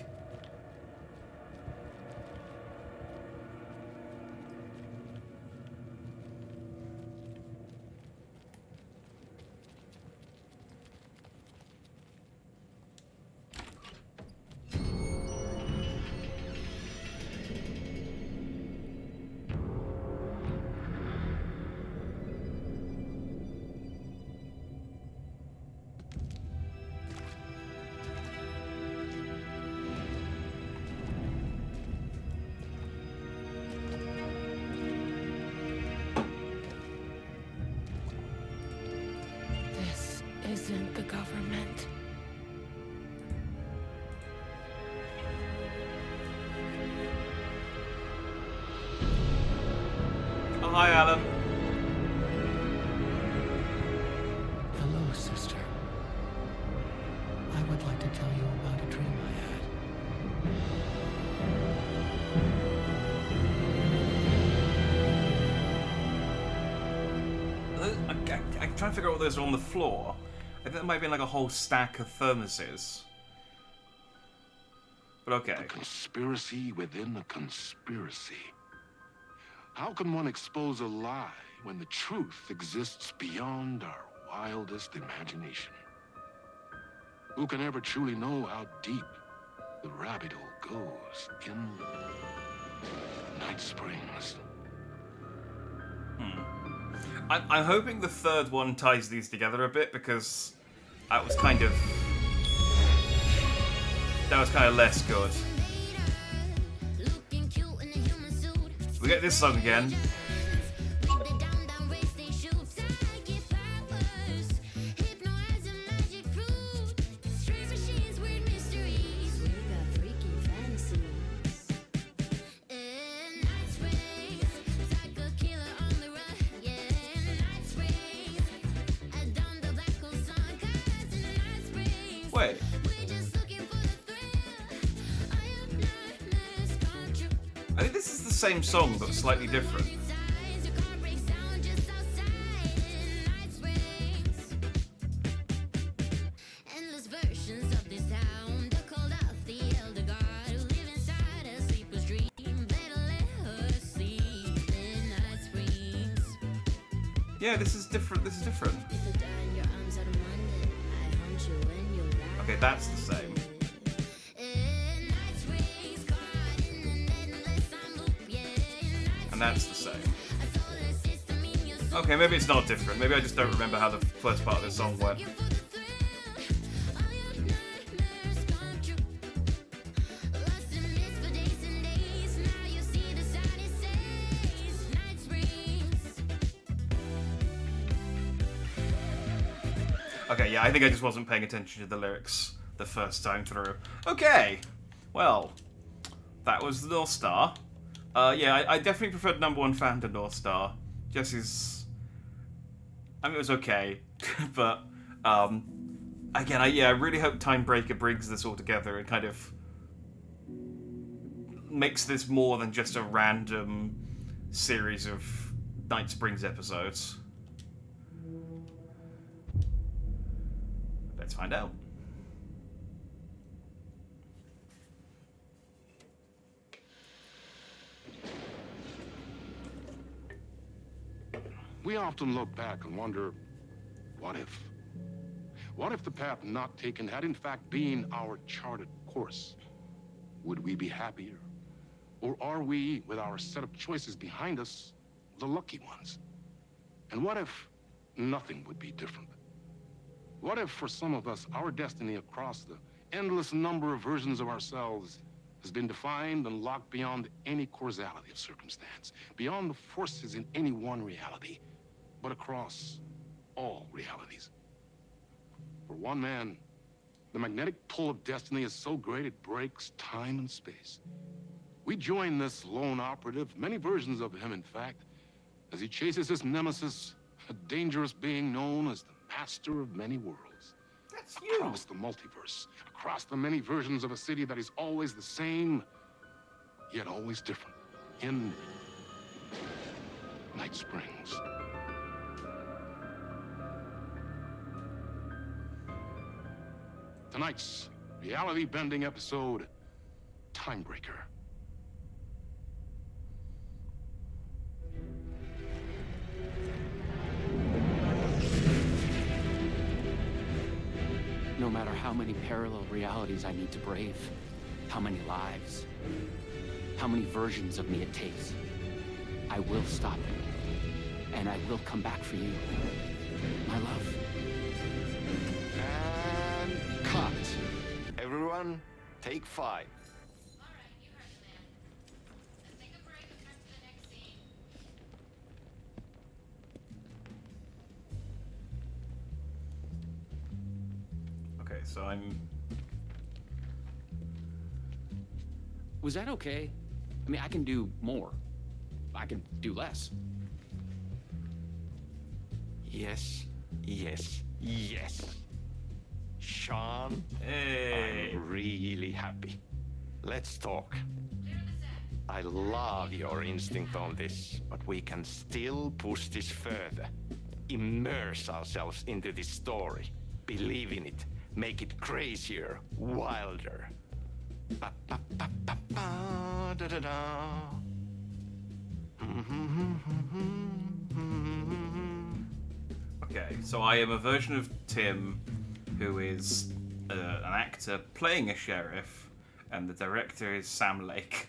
This isn't the government. Oh, hi, Alan. Hello, sister. I would like to tell you about a dream I had. I'm trying to figure out what those are on the floor. I think there might be like a whole stack of thermoses. But okay. A conspiracy within a conspiracy. How can one expose a lie when the truth exists beyond our wildest imagination? Who can ever truly know how deep the rabbit hole goes in Night Springs? I'm hoping the third one ties these together a bit, because that was kind of less good. We get this song again. Wait. I think this is the same song, but slightly different. Yeah, this is different. This is different. Okay, that's the same. And that's the same. Okay, maybe it's not different. Maybe I just don't remember how the first part of the song went. Okay, yeah, I think I just wasn't paying attention to the lyrics the first time through. Okay, well, that was the North Star. Yeah, I definitely preferred number one fan to North Star. Jesse's... I mean, it was okay, but, again, I really hope Timebreaker brings this all together and kind of makes this more than just a random series of Night Springs episodes. Let's find out. We often look back and wonder, what if? What if the path not taken had in fact been our charted course? Would we be happier? Or are we, with our set of choices behind us, the lucky ones? And what if nothing would be different? What if, for some of us, our destiny across the endless number of versions of ourselves has been defined and locked beyond any causality of circumstance, beyond the forces in any one reality, but across all realities? For one man, the magnetic pull of destiny is so great it breaks time and space. We join this lone operative, many versions of him, in fact, as he chases his nemesis, a dangerous being known as the Master of Many Worlds. That's you. Across the multiverse, across the many versions of a city that is always the same, yet always different. In Night Springs. Tonight's reality-bending episode, Timebreaker. No matter how many parallel realities I need to brave, how many lives, how many versions of me it takes, I will stop it. And I will come back for you, my love. And cut. Everyone, take 5. Okay, so I'm... Was that okay? I mean, I can do more. I can do less. Yes, yes, yes. Sean, hey. I'm really happy. Let's talk. I love your instinct on this, but we can still push this further. Immerse ourselves into this story. Believe in it. Make it crazier, wilder. Ba, ba, ba, ba, ba, da, da, da. Okay, so I am a version of Tim who is an actor playing a sheriff, and the director is Sam Lake.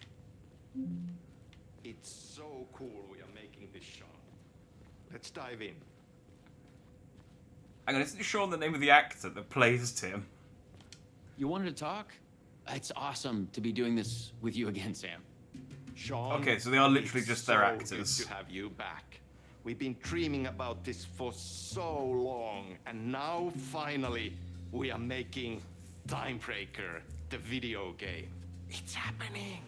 It's so cool we are making this shot. Let's dive in. Hang on, isn't Sean the name of the actor that plays Tim? You wanted to talk? It's awesome to be doing this with you again, Sam. Sean, okay, so they are literally just their so actors. Good to have you back. We've been dreaming about this for so long, and now finally we are making Timebreaker, the video game. It's happening.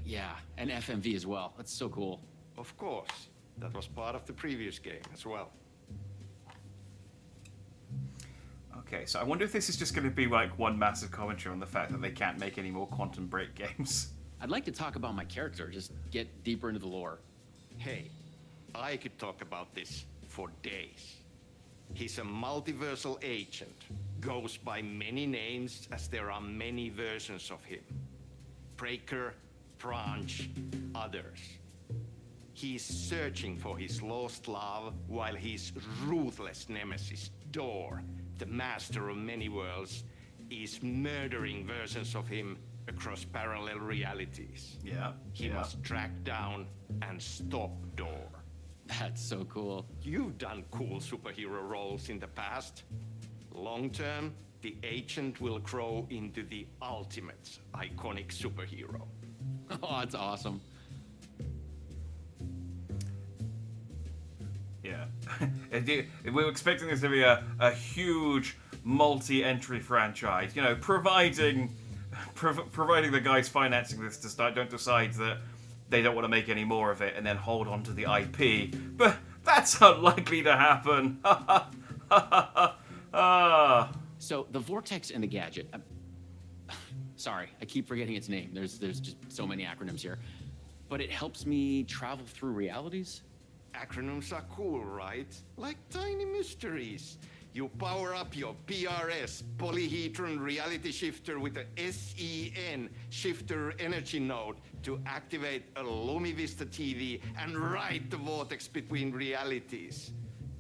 Yeah, and FMV as well. That's so cool. Of course. That was part of the previous game as well. Okay, so I wonder if this is just going to be like one massive commentary on the fact that they can't make any more Quantum Break games. I'd like to talk about my character, just get deeper into the lore. Hey, I could talk about this for days. He's a multiversal agent, goes by many names as there are many versions of him. Breaker, Branch, others. He's searching for his lost love while his ruthless nemesis, Door, the master of many worlds, is murdering versions of him across parallel realities. Yeah. He must track down and stop Door. That's so cool. You've done cool superhero roles in the past. Long term, the agent will grow into the ultimate iconic superhero. Oh, that's awesome. Yeah. We were expecting this to be a huge multi-entry franchise, you know, providing the guys financing this don't decide that they don't want to make any more of it and then hold on to the IP. But that's unlikely to happen. So the Vortex and the Gadget. Sorry, I keep forgetting its name. There's just so many acronyms here. But it helps me travel through realities? Acronyms are cool, right? Like tiny mysteries. You power up your PRS, Polyhedron Reality Shifter, with a SEN Shifter Energy Node to activate a LumiVista TV and ride the vortex between realities.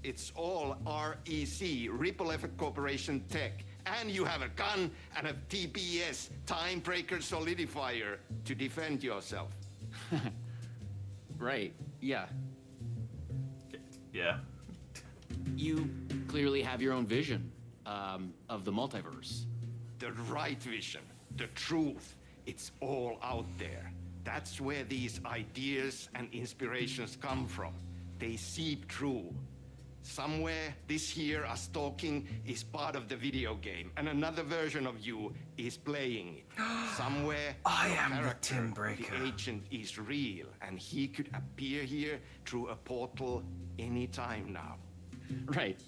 It's all REC, Ripple Effect Corporation tech. And you have a gun and a TPS, Time Breaker Solidifier, to defend yourself. Right, yeah. Yeah. You clearly have your own vision of the multiverse. The right vision, the truth, it's all out there. That's where these ideas and inspirations come from. They seep through. Somewhere, this here, us talking, is part of the video game, and another version of you is playing it. Somewhere, I am the character, Tim Breaker. the agent, is real, and he could appear here through a portal anytime now. Right.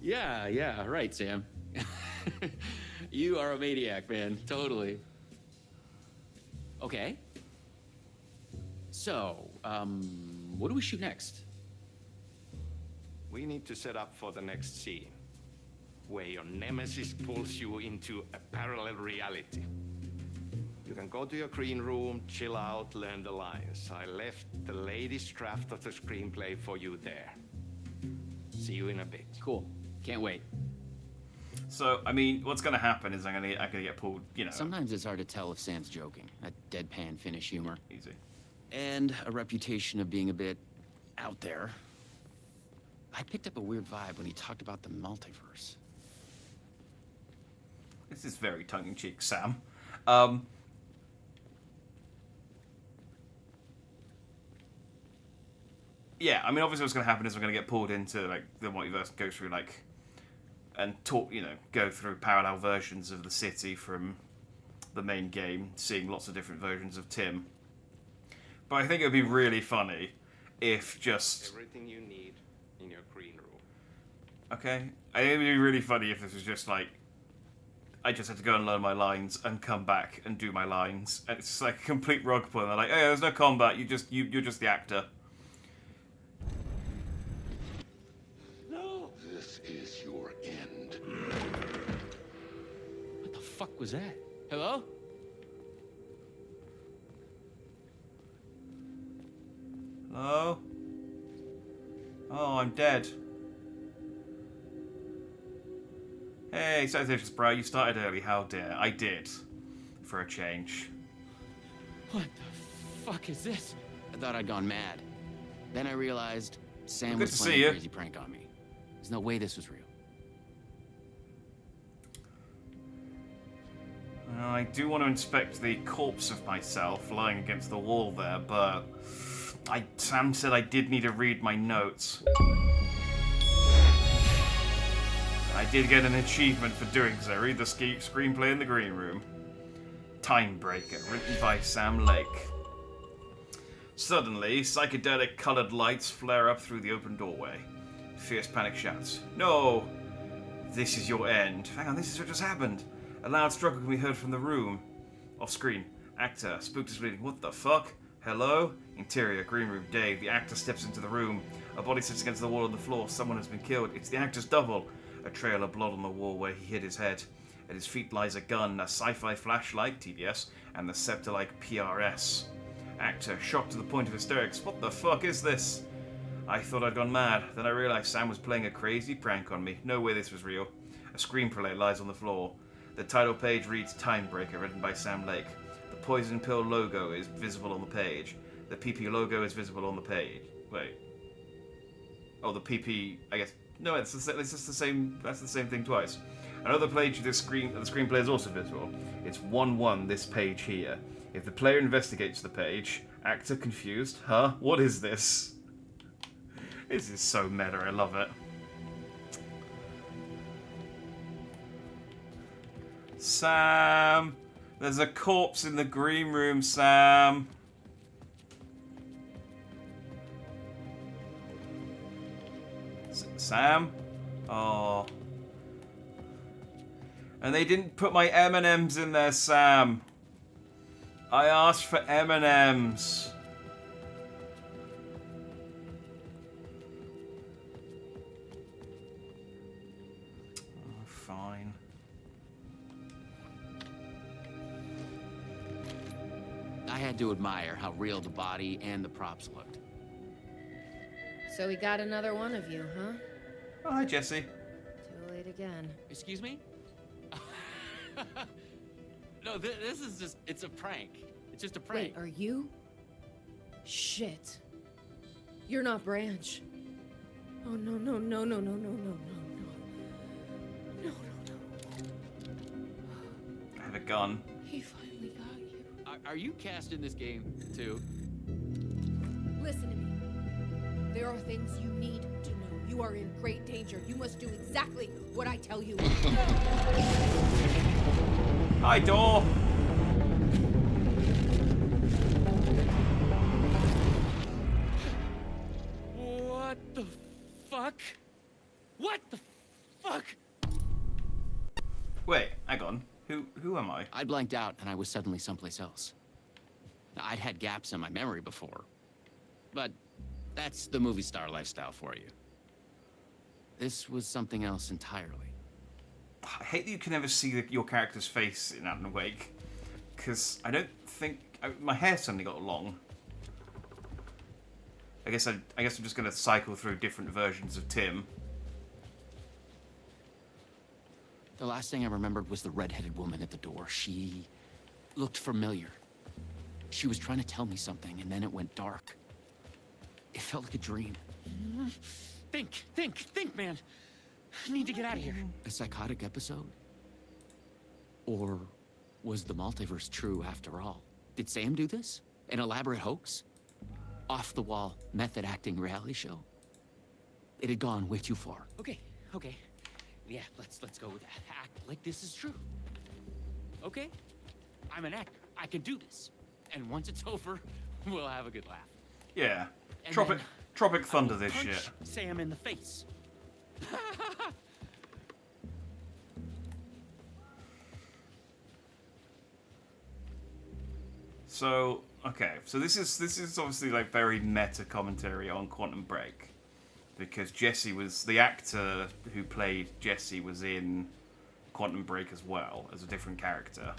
Yeah, right, Sam. You are a maniac, man. Totally. Okay. So, what do we shoot next? We need to set up for the next scene, where your nemesis pulls you into a parallel reality. You can go to your green room, chill out, learn the lines. I left the latest draft of the screenplay for you there. See you in a bit. Cool. Can't wait. So, I mean, what's going to happen is I'm gonna get pulled, you know. Sometimes it's hard to tell if Sam's joking. That deadpan Finnish humor. Easy. And a reputation of being a bit out there. I picked up a weird vibe when he talked about the multiverse. This is very tongue-in-cheek, Sam. Yeah, I mean, obviously what's going to happen is we're going to get pulled into, like, the multiverse and go through, like, and talk, you know, go through parallel versions of the city from the main game, seeing lots of different versions of Tim. But I think it would be really funny if just... Everything you need in your green room. Okay. I think it would be really funny if this was just like, I just had to go and learn my lines and come back and do my lines. And it's just like a complete rug pull. And they're like, hey, there's no combat. You're just the actor. No. This is your end. What the fuck was that? Hello? Hello? Oh, I'm dead. Hey, Salutations, bro. You started early. How dare. I did. For a change. What the fuck is this? I thought I'd gone mad. Then I realized Sam Good was to playing see a you. crazy prank on me. There's no way this was real. I do want to inspect the corpse of myself lying against the wall there, but Sam said I did need to read my notes. I did get an achievement for doing so. Read the screenplay in the green room. Time Breaker, written by Sam Lake. Suddenly, psychedelic colored lights flare up through the open doorway. Fierce panic shouts, "No! This is your end." Hang on, this is what just happened. A loud struggle can be heard from the room. Off screen. Actor, spooked is bleeding. What the fuck? Hello? Interior, green room, Dave. The actor steps into the room. A body sits against the wall on the floor. Someone has been killed. It's the actor's double. A trail of blood on the wall where he hid his head. At his feet lies a gun, a sci-fi flashlight, TBS, and the scepter-like PRS. Actor, shocked to the point of hysterics. What the fuck is this? I thought I'd gone mad. Then I realized Sam was playing a crazy prank on me. No way this was real. A screenplay lies on the floor. The title page reads Time Breaker, written by Sam Lake. The poison pill logo is visible on the page. The PP logo is visible on the page. Wait. Oh, the PP, I guess. No, it's just the same. That's the same thing twice. Another page of the screenplay is also visible. It's 1-1 this page here. If the player investigates the page, actor confused. Huh? What is this? This is so meta, I love it. Sam! There's a corpse in the green room, Sam. Sam? Oh. And they didn't put my M&Ms in there, Sam. I asked for M&Ms. Oh, fine. I had to admire how real the body and the props looked. So we got another one of you, huh? Oh, hi, Jesse. Too late again. Excuse me? No, this is just, it's a prank. It's just a prank. Wait, are you? Shit. You're not Branch. Oh, no, no, no, no, no, no, no, no, no. No, no, I have a gun. He finally got you. Are you cast in this game, too? Listen to me. There are things you need to know. You are in great danger. You must do exactly what I tell you. Hi, door. What the fuck? What the fuck? Wait, hang on. Who am I? I blanked out and I was suddenly someplace else. I'd had gaps in my memory before, but that's the movie star lifestyle for you. This was something else entirely. I hate that you can never see your character's face in Alan Wake, because I don't think my hair suddenly got long. I guess I'm just gonna cycle through different versions of Tim. The last thing I remembered was the red-headed woman at the door. She looked familiar. She was trying to tell me something, and then it went dark. It felt like a dream. Think, man. I need to get out of here. A psychotic episode? Or was the multiverse true after all? Did Sam do this? An elaborate hoax? Off-the-wall, method-acting reality show? It had gone way too far. Okay. Yeah, let's go with that. Act like this is true. Okay? I'm an actor. I can do this. And once it's over, we'll have a good laugh. Yeah. And Tropic Thunder this punch shit. Sam in the face. So, okay. So this is obviously like very meta commentary on Quantum Break. Because Jesse was the actor who played Jesse was in Quantum Break as well as a different character,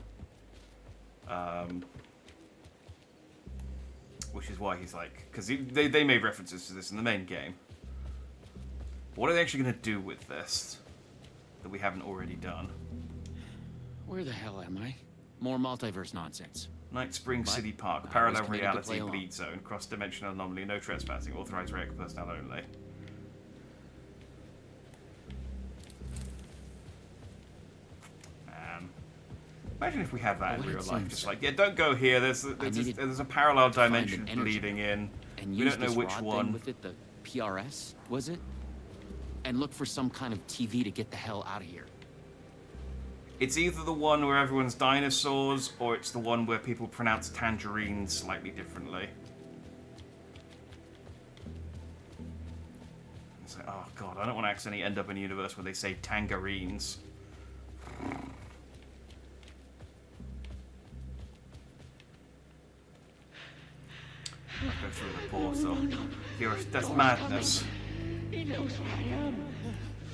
which is why he's like, because they made references to this in the main game. What are they actually going to do with this that we haven't already done? Where the hell am I? More multiverse nonsense. Night Spring But City Park, I was parallel committed to reality, play along. bleed zone, cross-dimensional anomaly, no trespassing, authorized rec personnel only. Imagine if we had that in real life, just like, yeah, don't go here. There's a parallel dimension bleeding in. And We use don't know this which rod thing one. with it, the PRS, was it? And look for some kind of TV to get the hell out of here. It's either the one where everyone's dinosaurs, or it's the one where people pronounce tangerines slightly differently. It's like, oh god, I don't want to accidentally end up in a universe where they say tangerines. I'll go through the portal. That's madness. He knows where I am.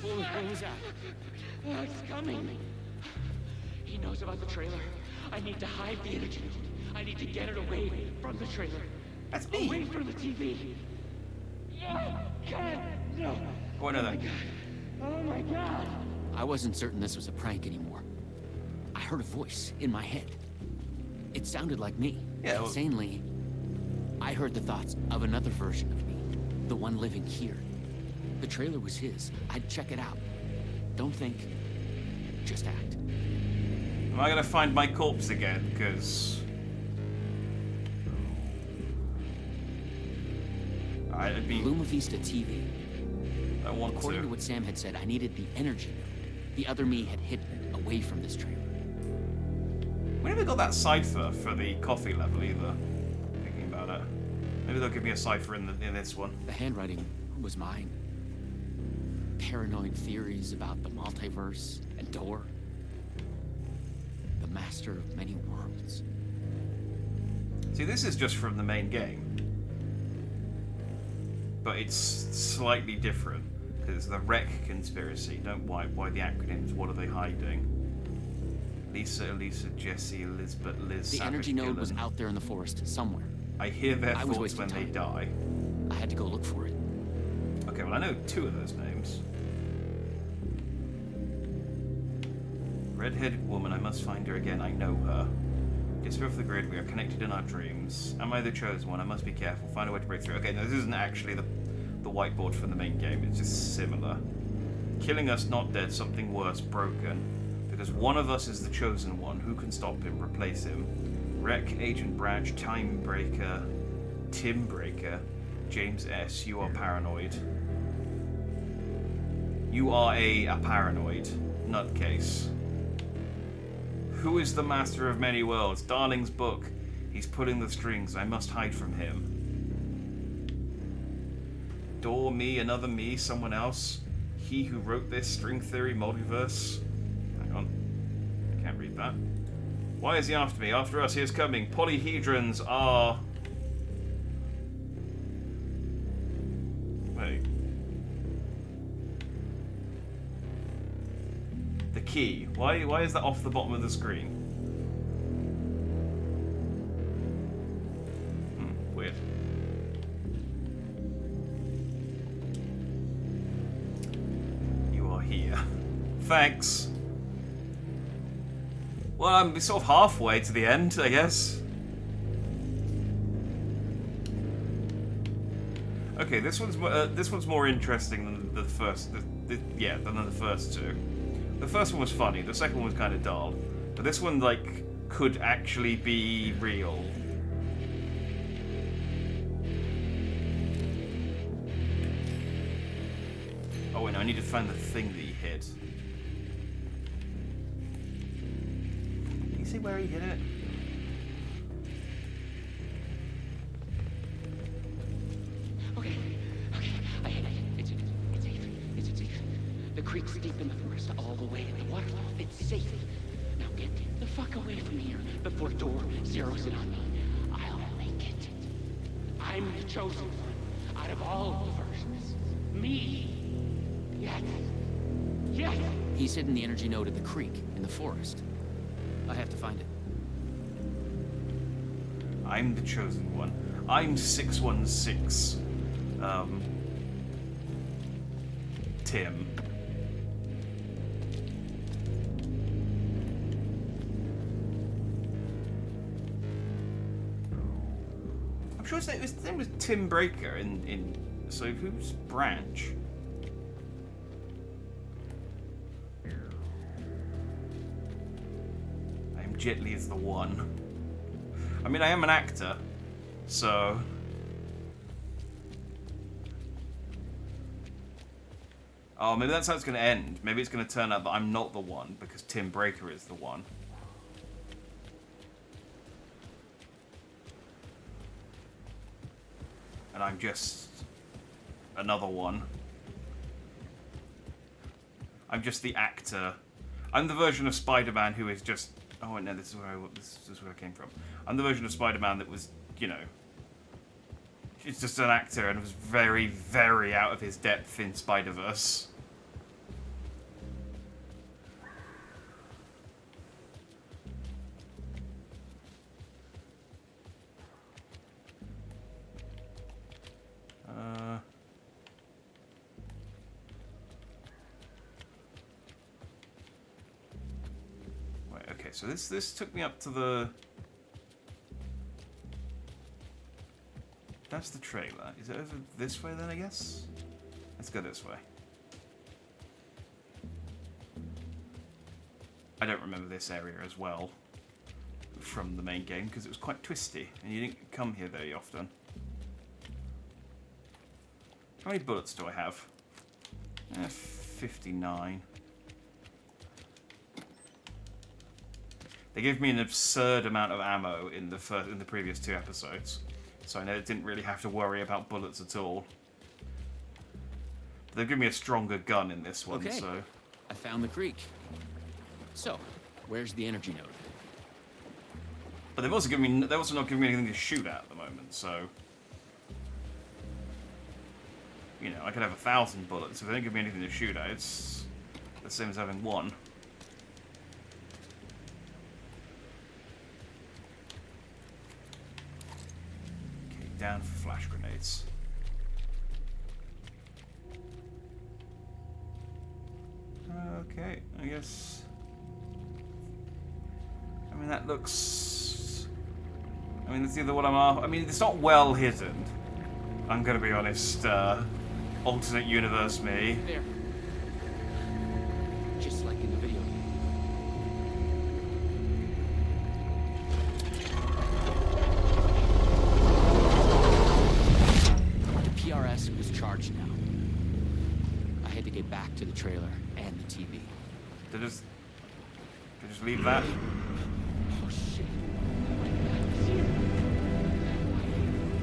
What was that? Oh, it's coming. He knows about the trailer. I need to hide the energy. I need to get it away from the trailer. That's me. Away from the TV. No, God, no. Oh, no, that. Oh my God. I wasn't certain this was a prank anymore. I heard a voice in my head. It sounded like me. Yeah, well- Insanely, I heard the thoughts of another version of me. The one living here. The trailer was his. I'd check it out. Don't think. Just act. Am I gonna find my corpse again? Because I'd be... Luma Vista TV. I want According to what Sam had said, I needed the energy node. The other me had hidden it away from this trailer. We never got that cipher for the coffee level either. Thinking about it. Maybe they'll give me a cipher in this one. The handwriting was mine. Paranoid theories about the multiverse and Door. The master of many worlds. See, this is just from the main game. But it's slightly different. Because it's the Wreck conspiracy. Why the acronyms? What are they hiding? Lisa, Elisa, Jesse, Elizabeth, Liz, The Savage, energy node Gillen. was out there in the forest somewhere. I hear their I was thoughts wasting when time. they die. I had to go look for it. Okay, well I know 2 of those names. Red-headed woman, I must find her again, I know her. Disappear off the grid, we are connected in our dreams. Am I the chosen one? I must be careful, find a way to break through. Okay, no, this isn't actually the whiteboard from the main game, it's just similar. Killing us, not dead, something worse, broken. Because one of us is the chosen one, who can stop him, replace him? Wreck, Agent Branch, Time Breaker, Tim Breaker, James S., you are paranoid. You are a paranoid nutcase. Who is the master of many worlds? Darling's book. He's pulling the strings. I must hide from him. Door, me, another me, someone else. He who wrote this string theory multiverse. Hang on. I can't read that. Why is he after me? After us, he is coming. Polyhedrons are... Wait. The key. Why is that off the bottom of the screen? Weird. You are here. Thanks. Well, I'm sort of halfway to the end, I guess. Okay, this one's more interesting than the first. Yeah, than the first 2. The first one was funny. The second one was kind of dull. But this one, like, could actually be real. Oh wait, no, I need to find the thing that he hid. Can you see where he hid it? Okay. It's safe. The creek's deep in the forest, all the way in the waterfall. It's safe. Now get the fuck away from here before Door zeroes in on me. I'll make it. I'm the chosen one out of all the versions. Me. Yes. He's hidden the energy node at the creek in the forest. I have to find it. I'm the chosen one. I'm 616. Tim. I'm sure his name was Tim Breaker in so who's Branch? I'm Jet Li is the one. I mean, I am an actor, so... Oh, maybe that's how it's going to end. Maybe it's going to turn out that I'm not the one, because Tim Breaker is the one. And I'm just... another one. I'm just the actor. I'm the version of Spider-Man who is just... Oh, wait, no, this is where I came from. I'm the version of Spider-Man that was, you know... It's just an actor and was very, very out of his depth in Spider-Verse. Wait, okay, so this took me up to the... That's the trailer. Is it over this way then, I guess? Let's go this way. I don't remember this area as well from the main game because it was quite twisty and you didn't come here very often. How many bullets do I have? 59. They gave me an absurd amount of ammo in the previous 2 episodes, so I know didn't really have to worry about bullets at all. But they've given me a stronger gun in this one, Okay. so. I found the creek. So, where's the energy node? But they've also given me. They're also not giving me anything to shoot at the moment, so. You know, I could have 1,000 bullets. If they don't give me anything to shoot at, it's the same as having one. Okay, down for flash grenades. Okay, I guess. I mean, that looks. I mean, that's either what I'm after. I mean, it's not well hidden. I'm gonna be honest. Alternate universe me. There. Just like in the video. The PRS was charged now. I had to get back to the trailer and the TV. They just leave that. Oh shit.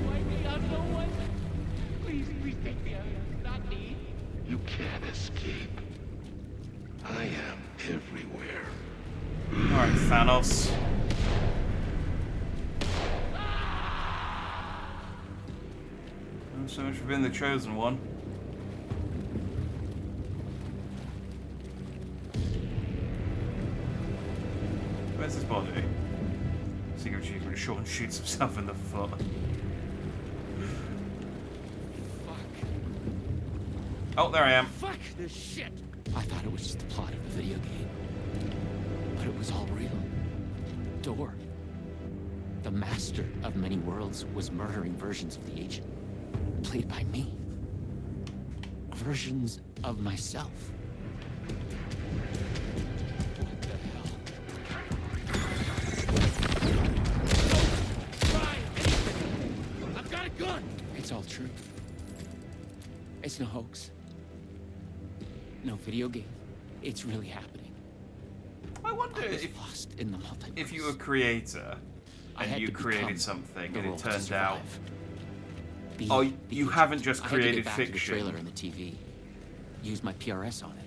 Why me? I'm no one. Please take me out of here. Not me. You can't escape. I am everywhere. Alright, Thanos. So much for being the chosen one. Where's his body? Secret achievement, Sean shoots himself in the foot. Oh, there I am. Fuck this shit! I thought it was just the plot of a video game. But it was all real. Door, the master of many worlds, was murdering versions of the agent. Played by me. Versions of myself. What the hell? Don't try anything! I've got a gun! It's all true. It's no hoax. No video game. It's really happening. I wonder if lost in the multiverse. If you were a creator and you created something and it turned out. Oh, you haven't just created fiction. The trailer and the TV. Use my PRS on it.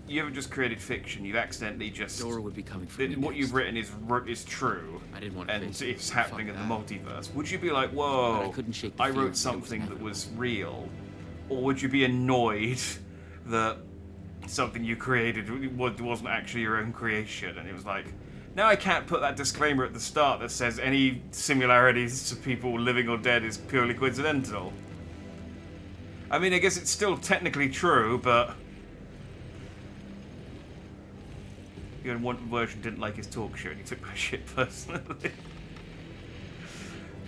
You haven't just created fiction. You've accidentally just. Dora would be coming for me what you've written is true. I didn't want to and face it's happening in the multiverse. Would you be like, whoa? I wrote something that was real, or would you be annoyed that something you created wasn't actually your own creation? And it was like, now I can't put that disclaimer at the start that says any similarities to people living or dead is purely coincidental. I mean, I guess it's still technically true, but you in one version didn't like his talk show and he took my shit personally.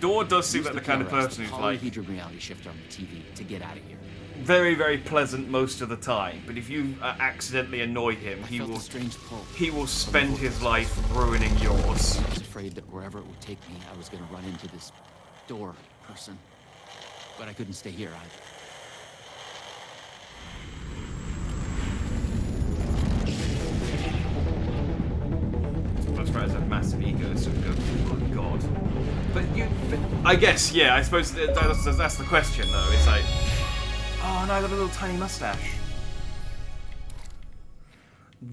Dor does seem like the kind of person who's like polyhedron reality shifter on the TV to get out of here. Very, very pleasant most of the time, but if you accidentally annoy him, he will spend his life ruining yours. I was afraid that wherever it would take me, I was going to run into this Door person, but I couldn't stay here either. Those writers have massive egos, so go, oh god. But I guess, yeah, I suppose that's the question, though. It's like, oh no, I got a little tiny mustache.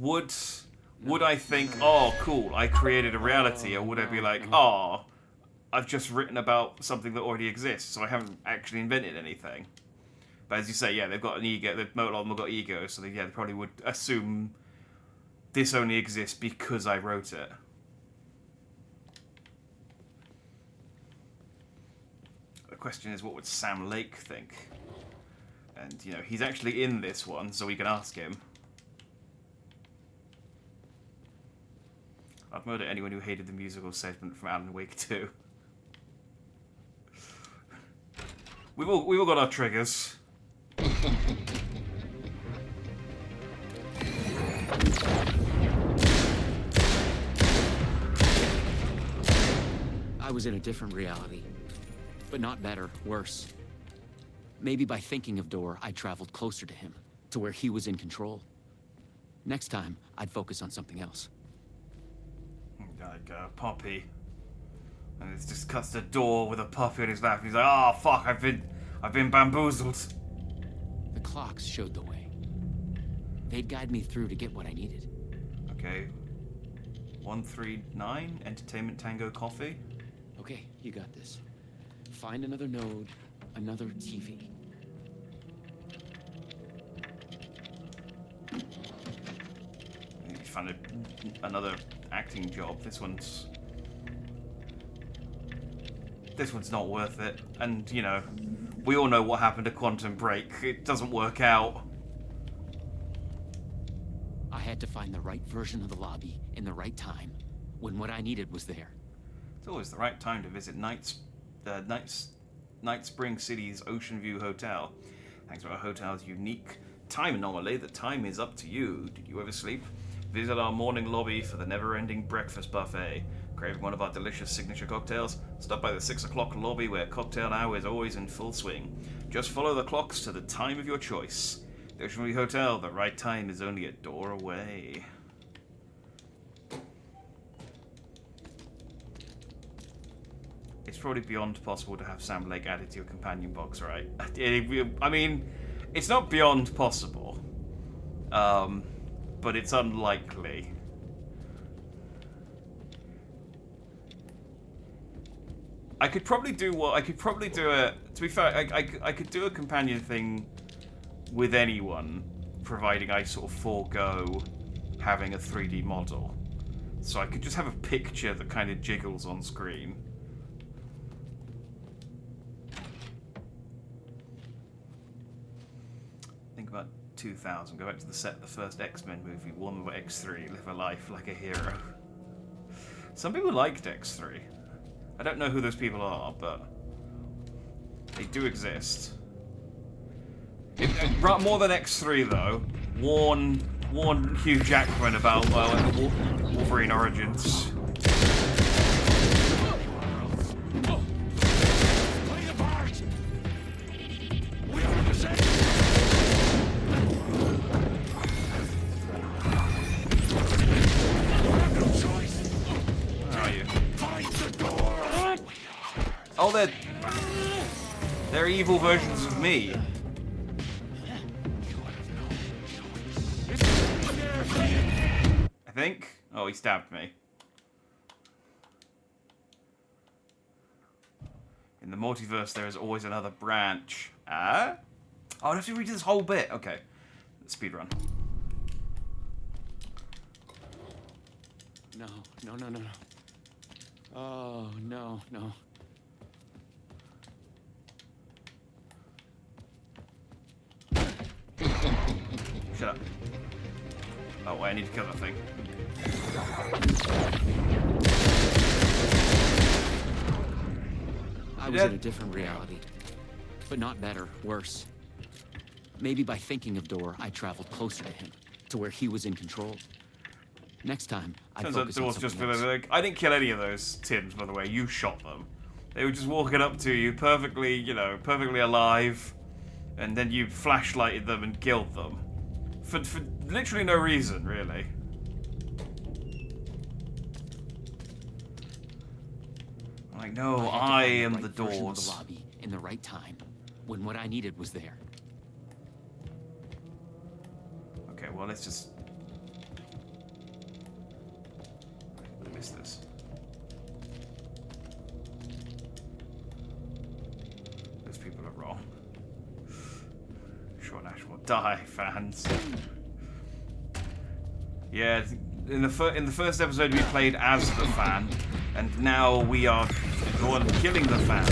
Would I think, oh cool, I created a reality, or would I be like, oh, I've just written about something that already exists, so I haven't actually invented anything? But as you say, yeah, they've got an ego. A lot of them have got egos, so they probably would assume this only exists because I wrote it. The question is, what would Sam Lake think? And, you know, he's actually in this one, so we can ask him. I'd murder anyone who hated the musical segment from Alan Wake 2. We've all got our triggers. I was in a different reality, but not better, worse. Maybe by thinking of Door, I traveled closer to him, to where he was in control. Next time, I'd focus on something else. Like Poppy. And it's just cuts the Door with a puppy on his lap. He's like, oh fuck, I've been bamboozled. The clocks showed the way. They'd guide me through to get what I needed. Okay. 139, Entertainment Tango Coffee. Okay, you got this. Find another node, another TV. You found another acting job. This one's not worth it. And, you know, we all know what happened to Quantum Break. It doesn't work out. I had to find the right version of the lobby in the right time, when what I needed was there. It's always the right time to visit Night Spring City's Ocean View Hotel. Thanks to our hotel's unique time anomaly, the time is up to you. Did you oversleep? Visit our morning lobby for the never-ending breakfast buffet. Craving one of our delicious signature cocktails? Stop by the 6 o'clock lobby where cocktail hour is always in full swing. Just follow the clocks to the time of your choice. The Ocean View Hotel, the right time is only a door away. It's probably beyond possible to have Sam Lake added to your companion box, right? I mean, it's not beyond possible, but it's unlikely. I could probably do to be fair, I could do a companion thing with anyone, providing I sort of forego having a 3D model. So I could just have a picture that kind of jiggles on screen. Think about 2000. Go back to the set of the first X-Men movie, One by X3, live a life like a hero. Some people liked X3. I don't know who those people are, but they do exist. More than X3 though. Warn Hugh Jackman about Wolverine Origins. Oh, they're evil versions of me. I think. Oh, he stabbed me. In the multiverse, there is always another branch. Ah? Oh, I have to read this whole bit. Okay. Speedrun. No. Oh, no. Shut up. Oh, wait, I need to kill that thing. I was in a different reality. But not better, worse. Maybe by thinking of Door, I traveled closer to him, to where he was in control. Next time, I'd focus on something else. Like, I didn't kill any of those Tims, by the way. You shot them. They were just walking up to you, perfectly alive, and then you flashlighted them and killed them. For literally no reason, really. Like, no, I am the doors. The lobby in the right time, when what I needed was there. Okay, well, let's just... I missed this. Those people are wrong. Sean Ash will die, fans. Yeah, in the first episode we played as the fan, and now we are the one killing the fans.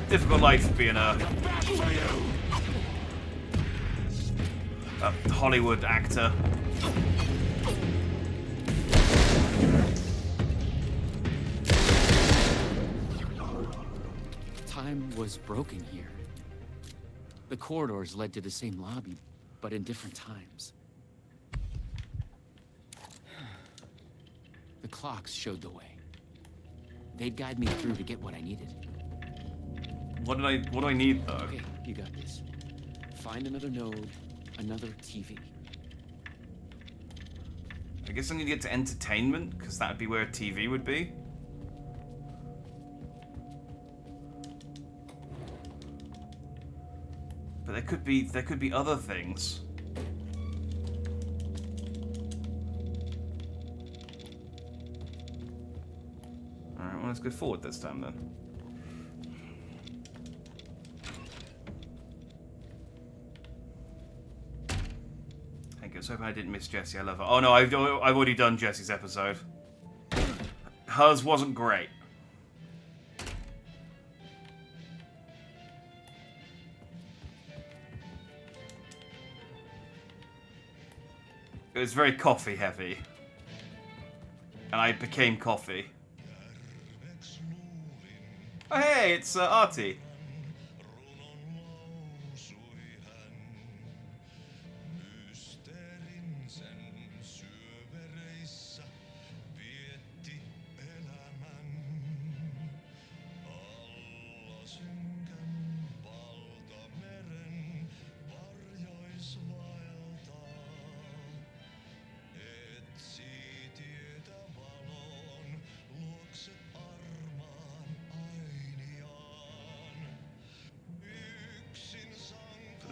Difficult life being a Hollywood actor. Time was broken here. The corridors led to the same lobby, but in different times. The clocks showed the way. They'd guide me through to get what I needed. What do I need, though? Okay, you got this. Find another node, another TV. I guess I need to get to entertainment, because that would be where a TV would be. But there could be other things. Alright, well let's go forward this time then. Thank you. I was hoping I didn't miss Jessie. I love her. Oh no, I've already done Jessie's episode. Hers wasn't great. It was very coffee heavy. And I became coffee. Oh hey, it's Artie.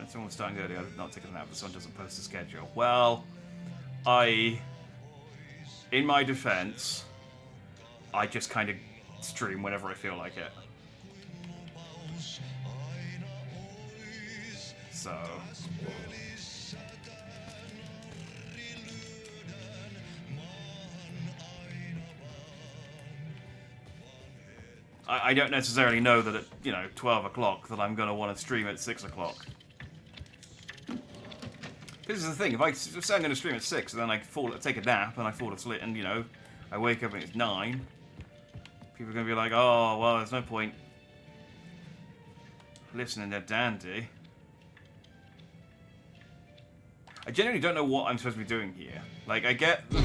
Someone was starting early. I'm not taking a nap. This one doesn't post a schedule. Well, in my defense, I just kind of stream whenever I feel like it. So. I don't necessarily know that at, 12 o'clock that I'm going to want to stream at 6 o'clock. This is the thing, if I say I'm going to stream at 6 and then I take a nap and I fall asleep and, I wake up and it's 9, people are going to be like, oh, well, there's no point listening to Dandy. I genuinely don't know what I'm supposed to be doing here. Like, I get that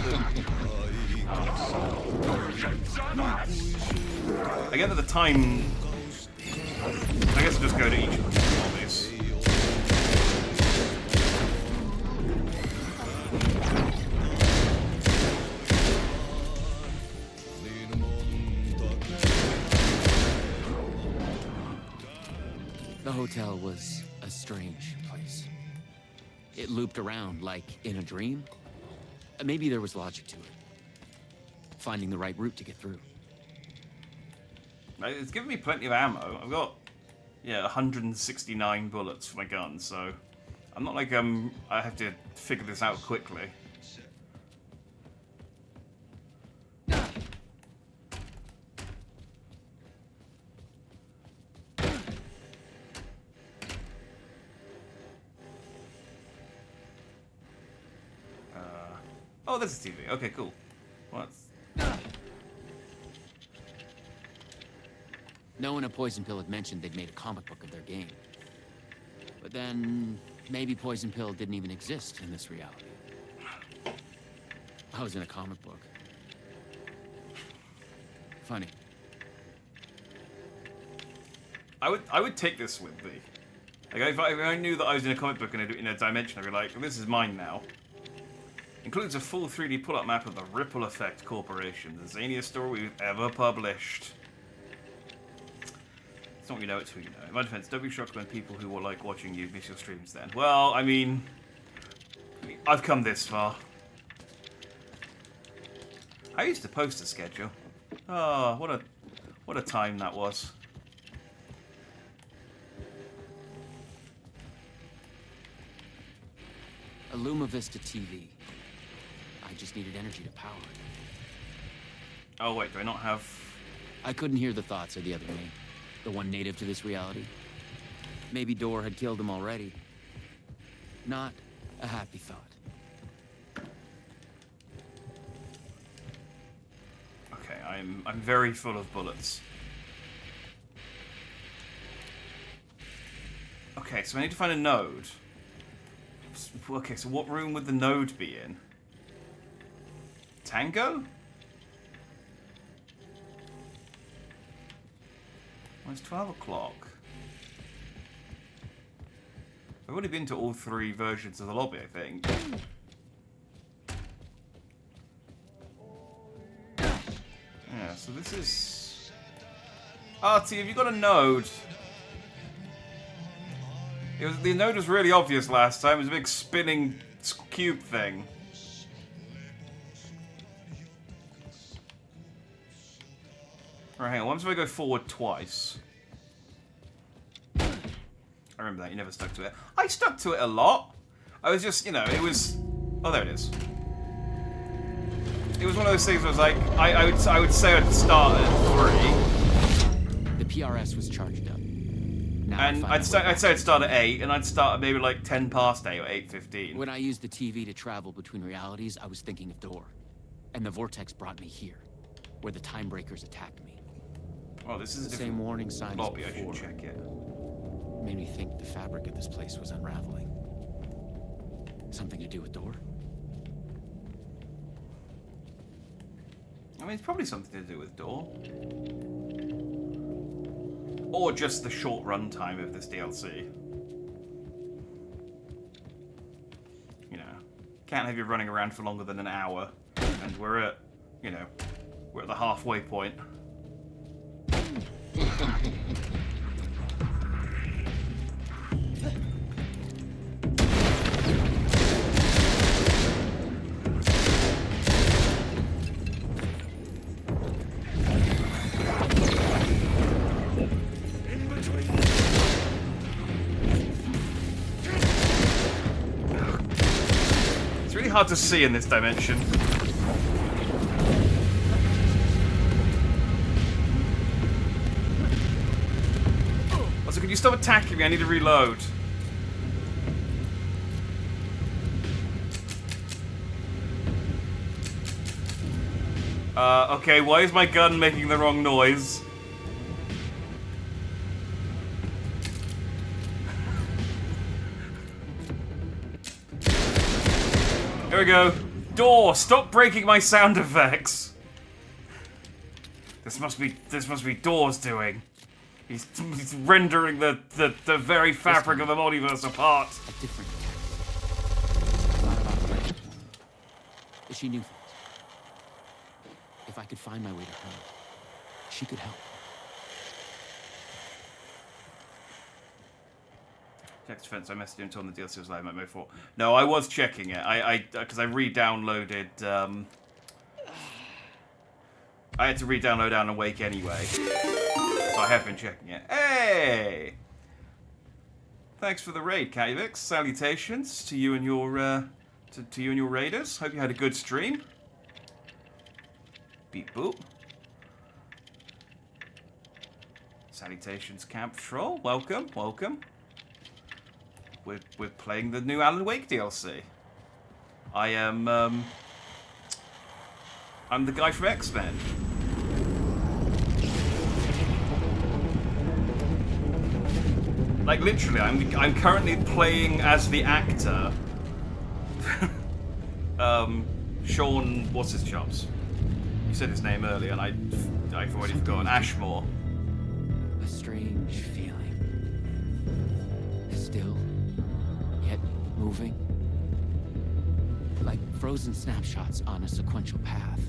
I get that the time... I guess I'll just go to each of this. The hotel was a strange place. It looped around like in a dream. Maybe there was logic to it. Finding the right route to get through. It's given me plenty of ammo. I've got, 169 bullets for my gun, so I'm not like I have to figure this out quickly. Oh, there's a TV. Okay, cool. What? No one at Poison Pill had mentioned they'd made a comic book of their game. But then, maybe Poison Pill didn't even exist in this reality. I was in a comic book. Funny. I would take this with me. Like, if I knew that I was in a comic book in a dimension, I'd be like, this is mine now. Includes a full 3D pull-up map of the Ripple Effect Corporation, the zaniest story we've ever published. It's not what you know, it's who you know. In my defense, don't be shocked when people who will like watching you miss your streams then. Well, I mean, I've come this far. I used to post a schedule. Oh, what a time that was. A Luma Vista TV. I just needed energy to power it. Oh wait, do I not have... I couldn't hear the thoughts of the other me. The one native to this reality. Maybe Door had killed him already. Not a happy thought. Okay, I'm very full of bullets. Okay, so I need to find a node. Okay, so what room would the node be in? Well, it's 12 o'clock. I've already been to all 3 versions of the lobby, I think. Yeah, so this is... Artie, have you got a node? The node was really obvious last time. It was a big spinning cube thing. Alright, hang on. Once I go forward twice. I remember that. You never stuck to it. I stuck to it a lot. I was just, you know, it was... Oh, there it is. It was one of those things where I was like, I would say I'd start at 3. The PRS was charged up. Now And I'd say I'd start at 8, and I'd start at maybe like 10 past 8 or 8:15. When I used the TV to travel between realities, I was thinking of Door. And the vortex brought me here, where the time breakers attacked me. Well, this is the same warning signs lobby. as I should before. check it. Made me think the fabric of this place was unraveling. Something to do with Door? I mean, it's probably something to do with Door. Or just the short run time of this DLC. You know, can't have you running around for longer than an hour. And we're at, you know, we're at the halfway point. It's really hard to see in this dimension. Also, could you stop attacking me? I need to reload. Okay, why is my gun making the wrong noise? Here we go. Door, stop breaking my sound effects. This must be Door's doing. He's rendering the very fabric of the multiverse apart. A different attack. Not about her. But she knew things. If I could find my way to her, she could help. Check defense. I messaged him until the DLC was live. At Mo 4. No, I was checking it. Because I re-downloaded. I had to re-download Alan Wake anyway, so I have been checking it. Hey! Thanks for the raid, Kavix. Salutations to you and your to you and your raiders. Hope you had a good stream. Beep boop. Salutations, Camp Troll. Welcome, welcome. We're playing the new Alan Wake DLC. I am I'm the guy from X-Men. Like literally, I'm currently playing as the actor. Sean, what's his chops? You said his name earlier, and I've already forgotten. Ashmore. A strange feeling. Still, yet moving. Like frozen snapshots on a sequential path.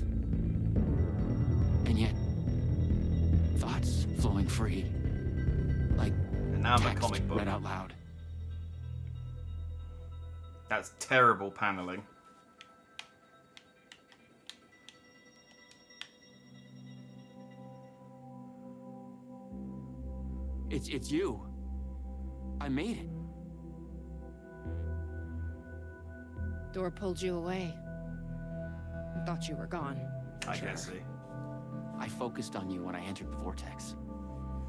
And yet, thoughts flowing free. Like and now I'm a text comic book. read out loud. That's terrible paneling. It's you. I made it. Door pulled you away. I thought you were gone. I guess see. I focused on you when I entered the vortex.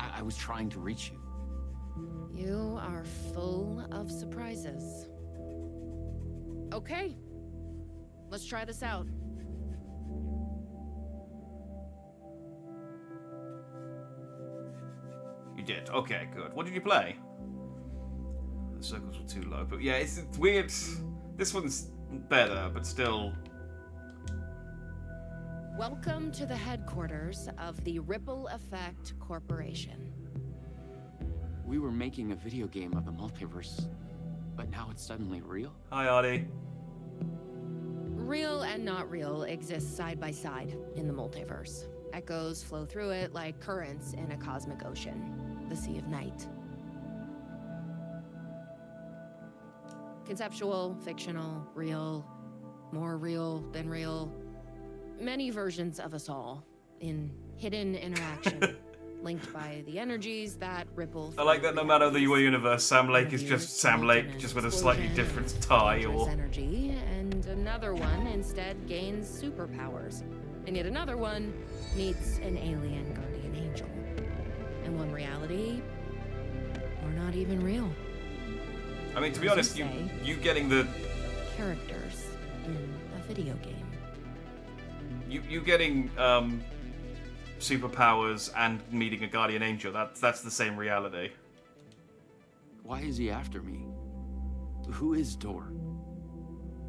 I was trying to reach you. You are full of surprises. Okay. Let's try this out. You did. Okay, good. What did you play? The circles were too low, but yeah, it's weird. This one's better, but still. Welcome to the headquarters of the Ripple Effect Corporation. We were making a video game of the multiverse, but now it's suddenly real? Hi, Artie. Real and not real exist side by side in the multiverse. Echoes flow through it like currents in a cosmic ocean, the Sea of Night. Conceptual, fictional, real, more real than real. Many versions of us all in hidden interaction, linked by the energies that ripple. I like that no matter the universe, Sam Lake is just Sam Lake, just with a slightly different tie or... energy, and another one instead gains superpowers. And yet another one meets an alien guardian angel. In one reality, we're not even real. I mean, to be honest, you getting the... Characters in a video game. You getting superpowers and meeting a guardian angel, that's the same reality. Why is he after me? Who is Dor?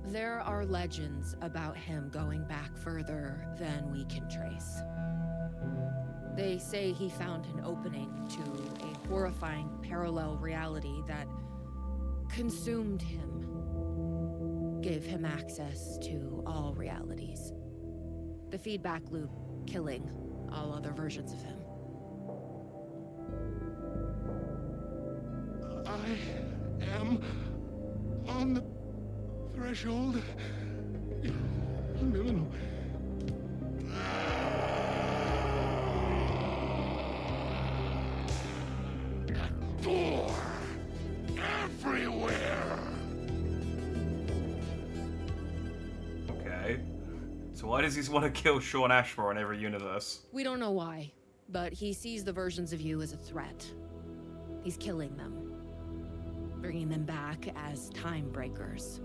There are legends about him going back further than we can trace. They say he found an opening to a horrifying parallel reality that consumed him, gave him access to all realities. The feedback loop killing all other versions of him. I am on the threshold. No. Door everywhere. Okay. So why does he want to kill Sean Ashmore in every universe? We don't know why, but he sees the versions of you as a threat. He's killing them, bringing them back as time breakers.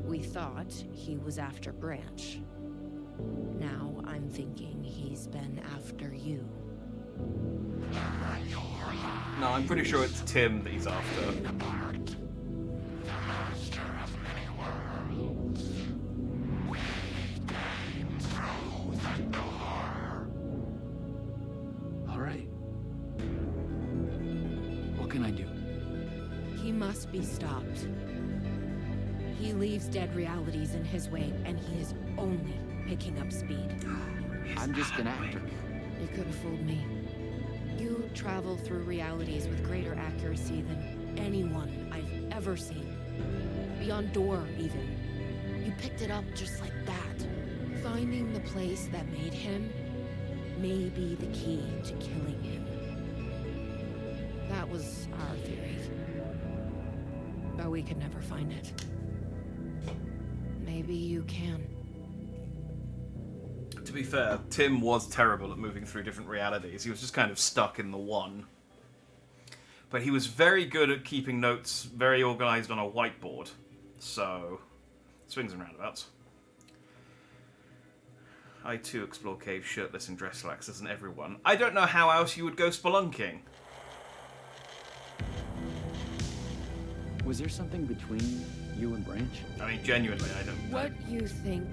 We thought he was after Branch. Now I'm thinking he's been after you. No, I'm pretty sure it's Tim that he's after. Alright. What can I do? He must be stopped. He leaves dead realities in his wake, and he is only picking up speed. I'm just an actor. You could have fooled me. You travel through realities with greater accuracy than anyone I've ever seen. Beyond Dor, even. You picked it up just like that. Finding the place that made him may be the key to killing him. That was our theory. But we could never find it. Maybe you can. To be fair, Tim was terrible at moving through different realities. He was just kind of stuck in the one. But he was very good at keeping notes very organized on a whiteboard. So, swings and roundabouts. I too explore caves shirtless and dressed like doesn't everyone. I don't know how else you would go spelunking. Was there something between you and Branch? I mean, genuinely, I don't know. What you think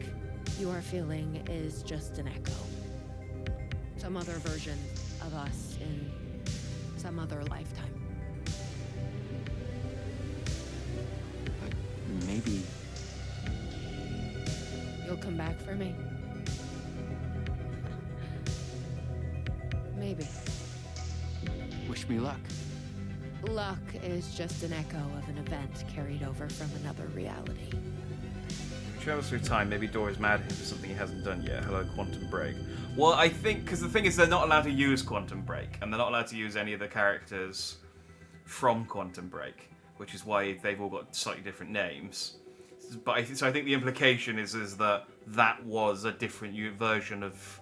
you are feeling is just an echo. Some other version of us in some other lifetime. Maybe. You'll come back for me? Maybe. Wish me luck. Luck is just an echo of an event carried over from another reality. If he travels through time, maybe Dor is mad at him for something he hasn't done yet. Hello, Quantum Break. Well, I think, because the thing is they're not allowed to use Quantum Break, and they're not allowed to use any of the characters from Quantum Break, which is why they've all got slightly different names. But so I think the implication is that that was a different version of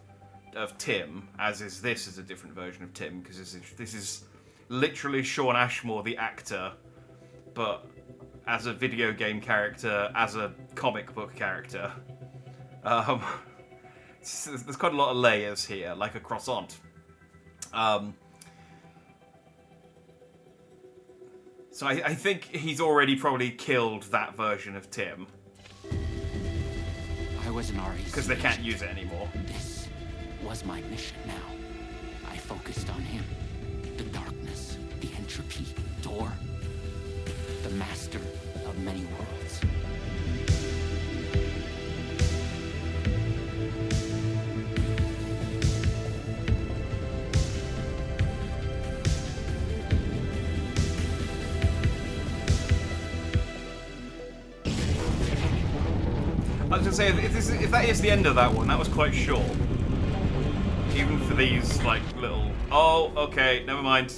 Tim, as is this is a different version of Tim, because this is literally Sean Ashmore, the actor, but as a video game character, as a comic book character. There's quite a lot of layers here, like a croissant. So I think he's already probably killed that version of Tim. I was an REC. Because they can't use it anymore. This was my mission now. I focused on him. The darkness, the entropy door. The master of many worlds. I was gonna say, if that is the end of that one, that was quite short. Even for these, like, little... Oh, okay, never mind.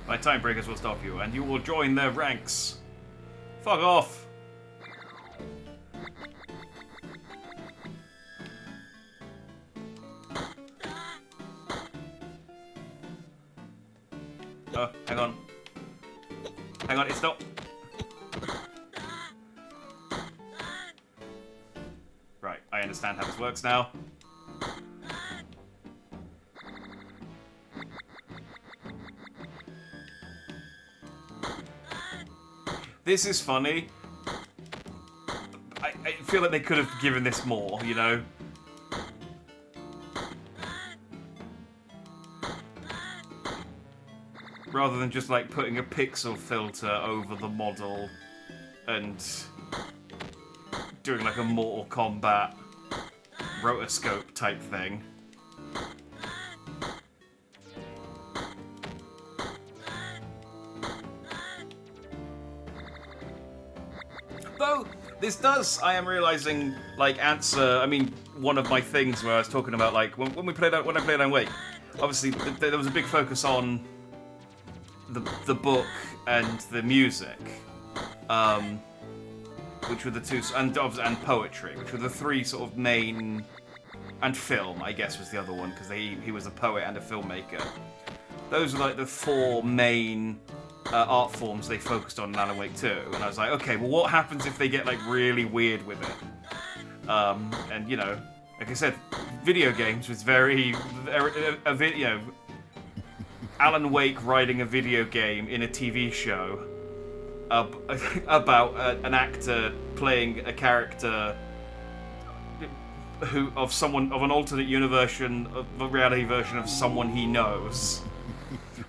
My time breakers will stop you, and you will join their ranks. Fuck off. Oh, hang on. Hang on, it's not. Right, I understand how this works now. This is funny. I feel like they could have given this more, you know? Rather than just like putting a pixel filter over the model and doing like a Mortal Kombat rotoscope type thing. Though this does, I am realizing, like answer. I mean, one of my things where I was talking about like when I played Alan Wake, obviously there was a big focus on the book and the music, which were the two, and poetry, which were the three sort of main, and film, I guess, was the other one because he was a poet and a filmmaker. Those were like the four main art forms they focused on in Alan Wake 2, and I was like, okay, well, what happens if they get like really weird with it? And you know, like I said, video games was very Alan Wake writing a video game in a TV show about an actor playing a character of an alternate universe of a reality version of someone he knows.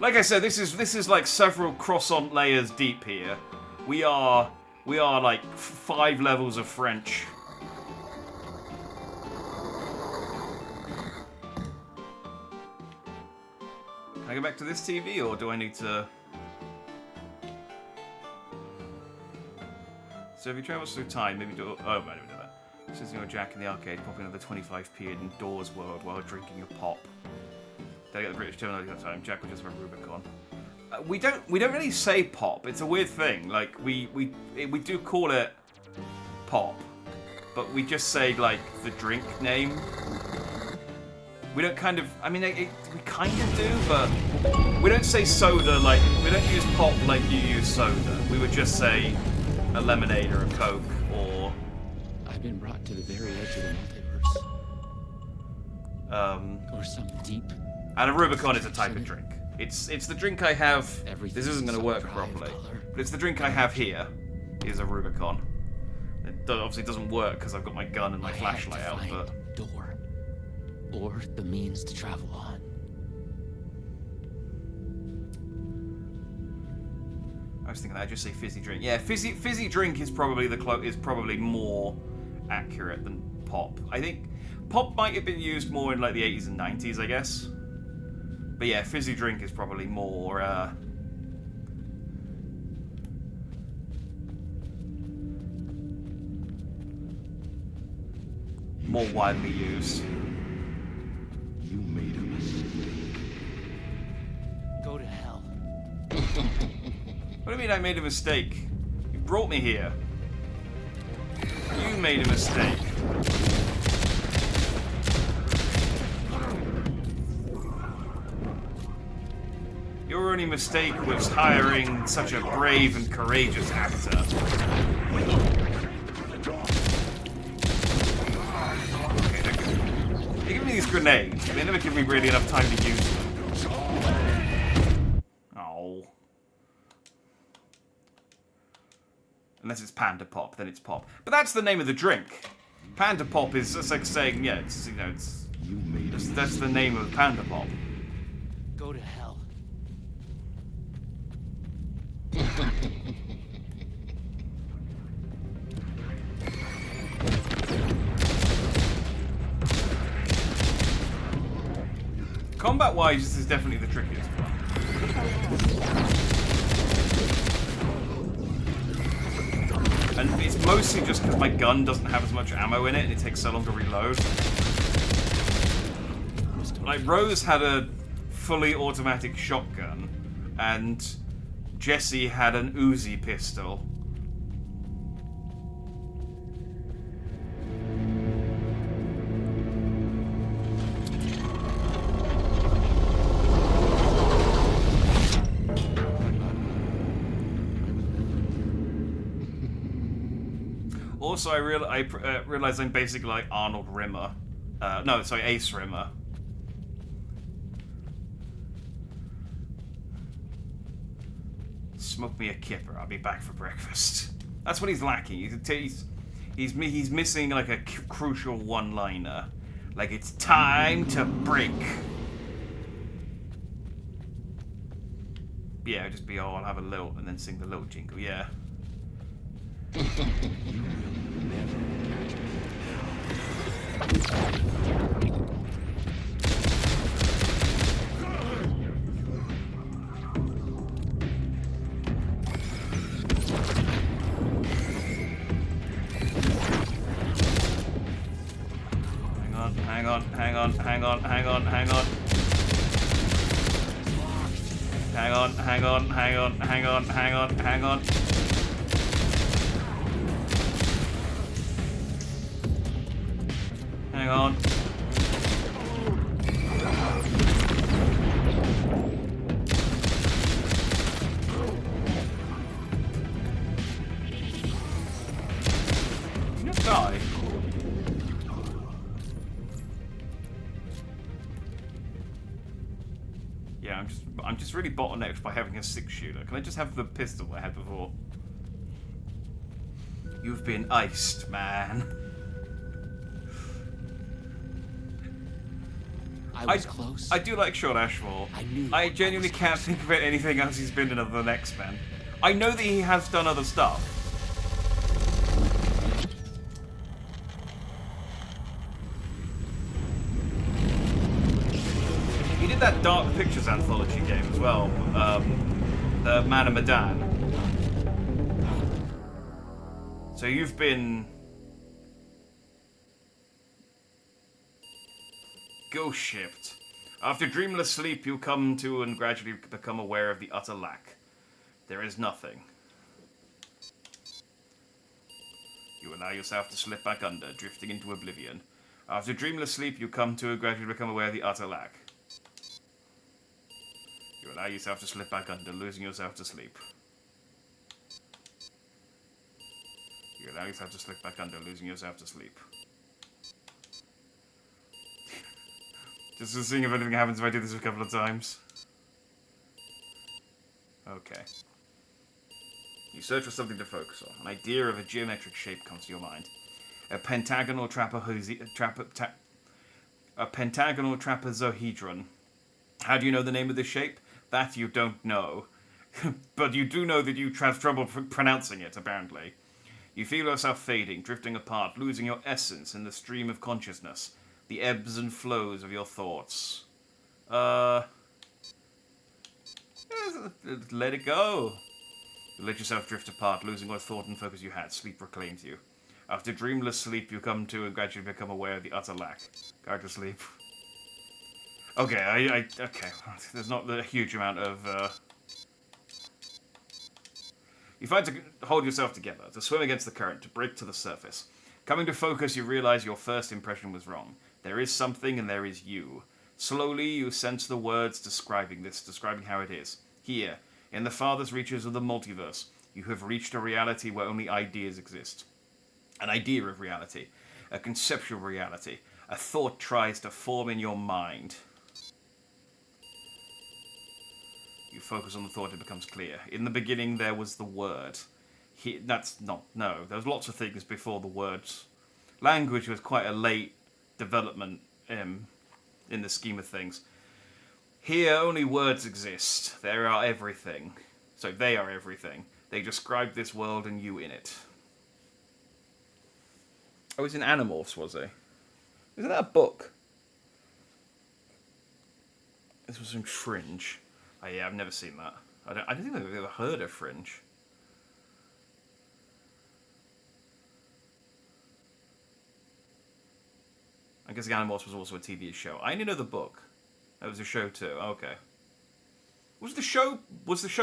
Like I said, this is like several croissant layers deep here. We are like 5 levels of French. Can I go back to this TV, or do I need to... So if he travels through time, maybe do... Oh, I don't know that. Sitting on Jack in the arcade, popping another 25p in Doors World while drinking a pop. Did I get the British terminology that time? Jack was just from Rubicon. We don't really say pop. It's a weird thing. Like we do call it pop, but we just say like the drink name. We don't kind of. I mean, we kind of do, but we don't say soda like we don't use pop like you use soda. We would just say a lemonade or a Coke or. I've been brought to the very edge of the multiverse. Or some deep. And a Rubicon is a type of drink. It's the drink I have. This isn't going to work properly, but it's the drink I have here. Is a Rubicon. It obviously doesn't work because I've got my gun and my flashlight out. But door, or the means to travel on. I was thinking I'd just say fizzy drink. Yeah, fizzy drink is probably probably more accurate than pop. I think pop might have been used more in like the 80s and 90s, I guess. But yeah, fizzy drink is probably more, more widely used. You made a mistake. Go to hell. What do you mean I made a mistake? You brought me here. You made a mistake. Your only mistake was hiring such a brave and courageous actor. Okay, they give me these grenades. They never give me really enough time to use them. Oh. Unless it's Panda Pop, then it's pop. But that's the name of the drink. Panda Pop is just like saying, yeah, it's, you know, it's... That's the name of Panda Pop. Go to hell. Combat-wise, this is definitely the trickiest one. And it's mostly just because my gun doesn't have as much ammo in it and it takes so long to reload. Like, Rose had a fully automatic shotgun, and Jesse had an Uzi pistol. Also, I realize I'm basically like Arnold Rimmer. No, sorry, Ace Rimmer. Smoke me a kipper. I'll be back for breakfast. That's what he's lacking. He's missing like a crucial one-liner. Like, it's time to break. Yeah, just be, oh, I'll have a lilt and then sing the lilt jingle. Yeah. You will never catch me. Hang on. Hang on. Hang on. You die. Yeah, I'm just really bottlenecked by having a 6-shooter. Can I just have the pistol I had before? You've been iced, man. I was close. I do like Sean Ashmore. I genuinely can't think of anything else he's been in other than X-Men. I know that he has done other stuff. He did that Dark Pictures anthology game as well, the Man of Medan. So you've been... Ghost shipped. After dreamless sleep, you come to and gradually become aware of the utter lack. There is nothing. You allow yourself to slip back under, drifting into oblivion. After dreamless sleep, you come to and gradually become aware of the utter lack. You allow yourself to slip back under, losing yourself to sleep. You allow yourself to slip back under, losing yourself to sleep. Just seeing if anything happens if I do this a couple of times. Okay. You search for something to focus on. An idea of a geometric shape comes to your mind. A pentagonal trapezohedron. How do you know the name of this shape? That you don't know. But you do know that you have trouble pronouncing it, apparently. You feel yourself fading, drifting apart, losing your essence in the stream of consciousness. The ebbs and flows of your thoughts. Let it go. You let yourself drift apart, losing what thought and focus you had. Sleep reclaims you. After dreamless sleep, you come to and gradually become aware of the utter lack. Go to sleep. Okay, okay. There's not a huge amount of, You find to hold yourself together, to swim against the current, to break to the surface. Coming to focus, you realize your first impression was wrong. There is something and there is you. Slowly, you sense the words describing this, describing how it is. Here, in the farthest reaches of the multiverse, you have reached a reality where only ideas exist. An idea of reality. A conceptual reality. A thought tries to form in your mind. You focus on the thought, it becomes clear. In the beginning, there was the Word. That's not... No, there was lots of things before the words. Language was quite a late development in the scheme of things. Here, only words exist. They are everything. So they are everything. They describe this world and you in it. Oh, it's in Animorphs, was he? Isn't that a book? This was in Fringe. Oh yeah, I've never seen that. I don't think I've ever heard of Fringe. I guess the Animorphs was also a TV show. I only know the book. That was a show too. Okay. Was the show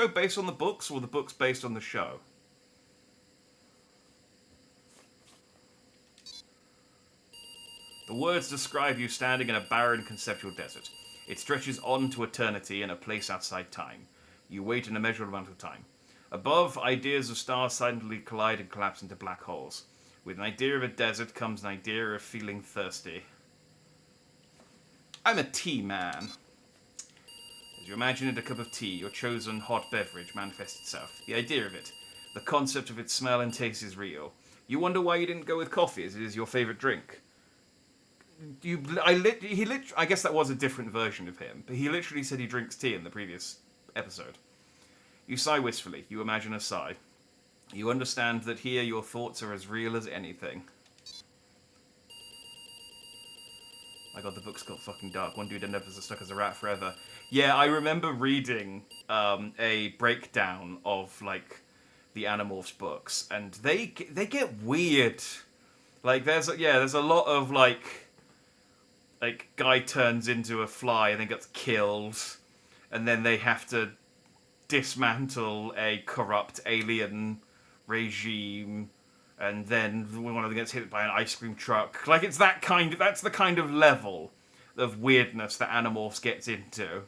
based on the books, or were the books based on the show? The words describe you standing in a barren conceptual desert. It stretches on to eternity in a place outside time. You wait an immeasurable amount of time. Above, ideas of stars silently collide and collapse into black holes. With an idea of a desert comes an idea of feeling thirsty. I'm a tea man. As you imagine it, a cup of tea, your chosen hot beverage, manifests itself. The idea of it, the concept of its smell and taste is real. You wonder why you didn't go with coffee, as it is your favorite drink. I guess that was a different version of him, but he literally said he drinks tea in the previous episode. You sigh wistfully. You imagine a sigh. You understand that here your thoughts are as real as anything. My god, the book's got fucking dark. One dude ended up stuck as a rat forever. Yeah, I remember reading a breakdown of, like, the Animorphs books, and they get weird. Like, there's a lot of, like, guy turns into a fly and then gets killed, and then they have to dismantle a corrupt alien regime, and then one of them gets hit by an ice cream truck. Like, it's that's the kind of level of weirdness that Animorphs gets into.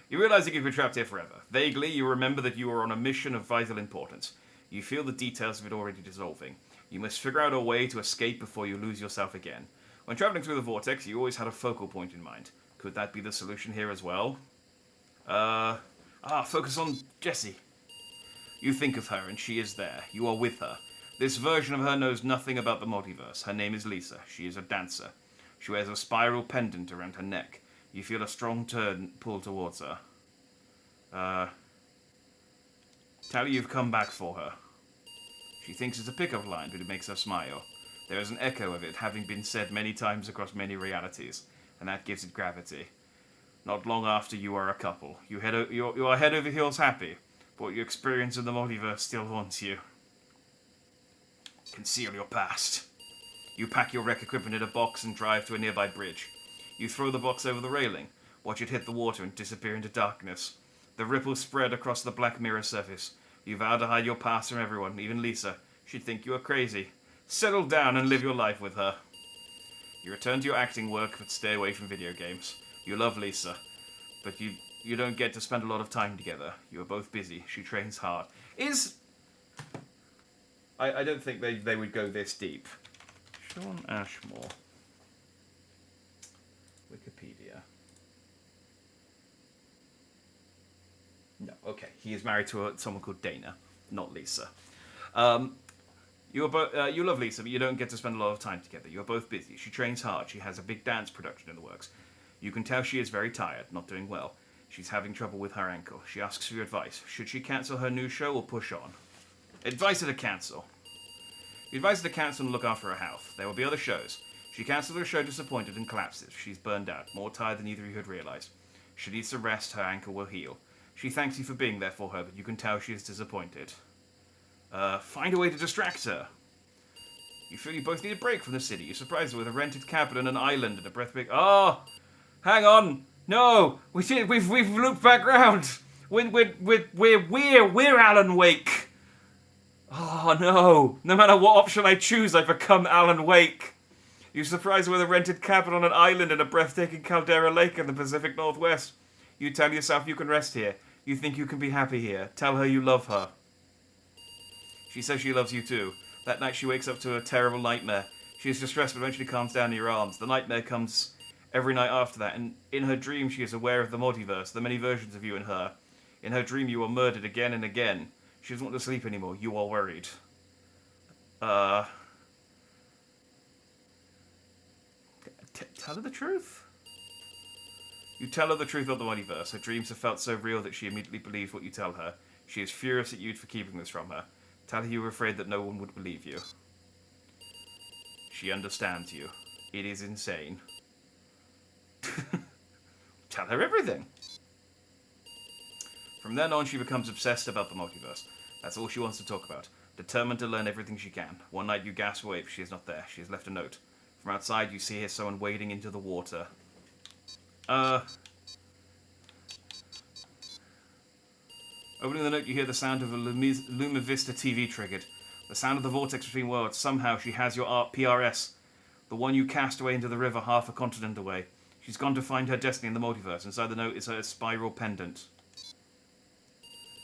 You realize that you've been trapped here forever. Vaguely, you remember that you are on a mission of vital importance. You feel the details of it already dissolving. You must figure out a way to escape before you lose yourself again. When traveling through the vortex, you always had a focal point in mind. Could that be the solution here as well? Focus on Jessie. You think of her, and she is there. You are with her. This version of her knows nothing about the multiverse. Her name is Lisa. She is a dancer. She wears a spiral pendant around her neck. You feel a strong pull towards her. Tell her you've come back for her. She thinks it's a pickup line, but it makes her smile. There is an echo of it, having been said many times across many realities, and that gives it gravity. Not long after, you are a couple. You are head over heels happy, but what you experience in the multiverse still haunts you. Conceal your past. You pack your wreck equipment in a box and drive to a nearby bridge. You throw the box over the railing, watch it hit the water and disappear into darkness. The ripples spread across the black mirror surface. You vow to hide your past from everyone, even Lisa. She'd think you are crazy. Settle down and live your life with her. You return to your acting work, but stay away from video games. You love Lisa, but you don't get to spend a lot of time together. You are both busy. She trains hard. I don't think they would go this deep. Shawn Ashmore. Wikipedia. No, okay. He is married to someone called Dana, not Lisa. You love Lisa, but you don't get to spend a lot of time together. You are both busy. She trains hard. She has a big dance production in the works. You can tell she is very tired, not doing well. She's having trouble with her ankle. She asks for your advice. Should she cancel her new show or push on? Advice her to cancel. You advise her to cancel and look after her health. There will be other shows. She cancels her show disappointed and collapses. She's burned out, more tired than either of you had realized. She needs to rest. Her ankle will heal. She thanks you for being there for her, but you can tell she is disappointed. Find a way to distract her. You feel you both need a break from the city. You surprise her with a rented cabin on an island and a breathtaking... Oh! Hang on! No! We've looped back round! We're Alan Wake! Oh no! No matter what option I choose, I become Alan Wake! You surprise her with a rented cabin on an island and a breathtaking caldera lake in the Pacific Northwest. You tell yourself you can rest here. You think you can be happy here. Tell her you love her. She says she loves you too. That night she wakes up to a terrible nightmare. She is distressed but eventually calms down in your arms. The nightmare comes every night after that, and in her dream she is aware of the multiverse, the many versions of you and her. In her dream you are murdered again and again. She doesn't want to sleep anymore. You are worried. Tell her the truth. You tell her the truth of the multiverse. Her dreams have felt so real that she immediately believes what you tell her. She is furious at you for keeping this from her. Tell her you were afraid that no one would believe you. She understands you. It is insane. Tell her everything. From then on, she becomes obsessed about the multiverse. That's all she wants to talk about. Determined to learn everything she can. One night you gasp away, but she is not there. She has left a note. From outside, you see someone wading into the water. Opening the note, you hear the sound of a Luma Vista TV triggered. The sound of the vortex between worlds. Somehow, she has your PRS. The one you cast away into the river half a continent away. She's gone to find her destiny in the multiverse. Inside the note is her spiral pendant.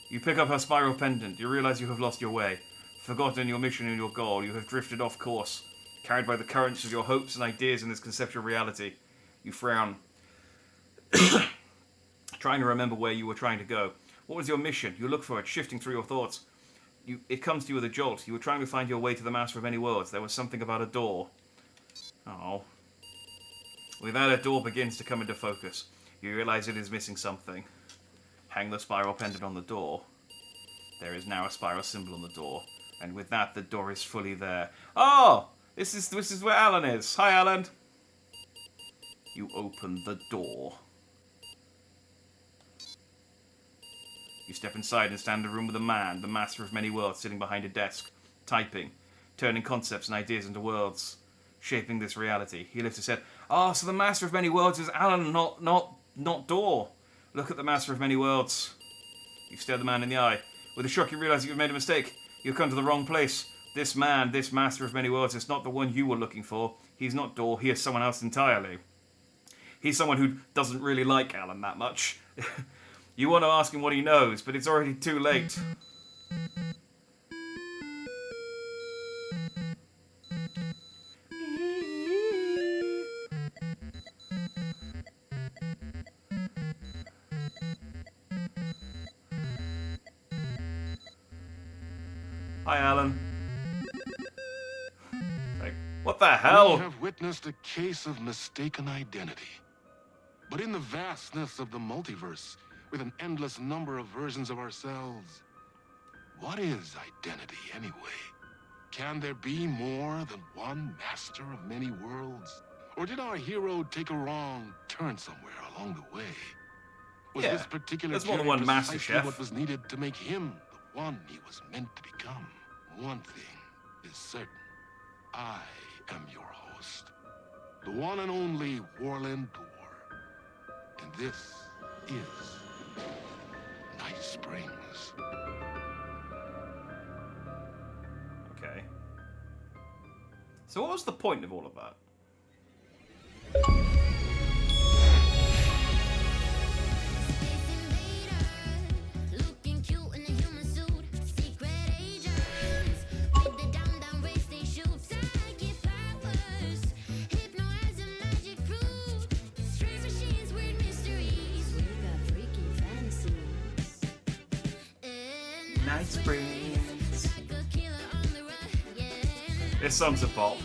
You pick up her spiral pendant. You realize you have lost your way. Forgotten your mission and your goal. You have drifted off course. Carried by the currents of your hopes and ideas in this conceptual reality. You frown. Trying to remember where you were trying to go. What was your mission? You look for it, shifting through your thoughts. It comes to you with a jolt. You were trying to find your way to the Master of Many Worlds. There was something about a door. Oh. With that, a door begins to come into focus. You realize it is missing something. Hang the spiral pendant on the door. There is now a spiral symbol on the door. And with that, the door is fully there. Oh! This is where Alan is. Hi, Alan. You open the door. You step inside and stand in a room with a man, the Master of Many Worlds, sitting behind a desk, typing, turning concepts and ideas into worlds, shaping this reality. He lifts his head. Oh, so the Master of Many Worlds is Alan, not Door. Look at the Master of Many Worlds. You stare the man in the eye. With a shock, you realize you've made a mistake. You've come to the wrong place. This man, this Master of Many Worlds, is not the one you were looking for. He's not Door. He is someone else entirely. He's someone who doesn't really like Alan that much. You want to ask him what he knows, but it's already too late. Hi, Alan. Like, what the hell? We have witnessed a case of mistaken identity. But in the vastness of the multiverse, with an endless number of versions of ourselves, what is identity anyway? Can there be more than one master of many worlds? Or did our hero take a wrong turn somewhere along the way? Was Yeah, this particular there's more than journey one master, precisely chef. what was needed to make him the one he was meant to become? One thing is certain. I am your host. The one and only Warland Door. And this is Night Springs. Okay. So what was the point of all of that? Night Springs. This song's a pop.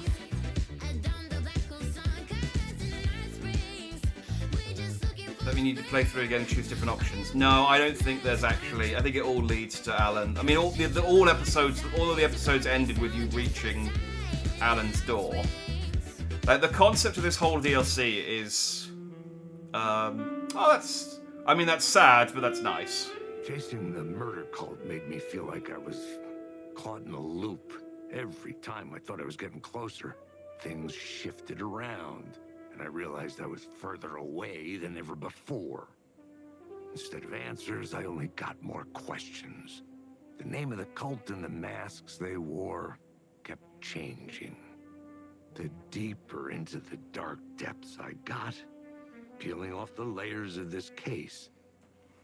That we need to play through again and choose different options. No, I don't think there's actually. I think it all leads to Alan. I mean, all of the episodes ended with you reaching Alan's door. Like, the concept of this whole DLC is, that's sad, but that's nice. Chasing the murder cult made me feel like I was caught in a loop. Every time I thought I was getting closer, things shifted around, and I realized I was further away than ever before. Instead of answers, I only got more questions. The name of the cult and the masks they wore kept changing. The deeper into the dark depths I got, peeling off the layers of this case,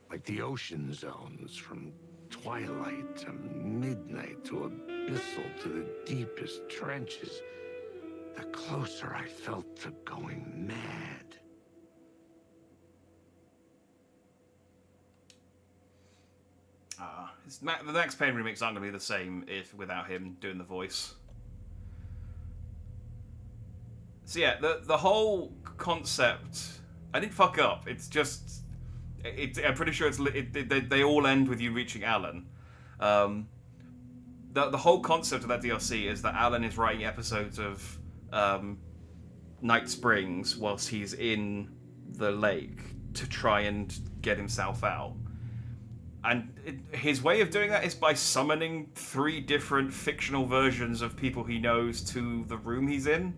like the ocean zones, from twilight to midnight to abyssal to the deepest trenches, the closer I felt to going mad. The Max Payne remakes aren't going to be the same without him doing the voice. So yeah, the whole concept, I didn't fuck up. It's just, I'm pretty sure they all end with you reaching Alan. The whole concept of that DLC is that Alan is writing episodes of Night Springs whilst he's in the lake to try and get himself out. And his way of doing that is by summoning 3 different fictional versions of people he knows to the room he's in.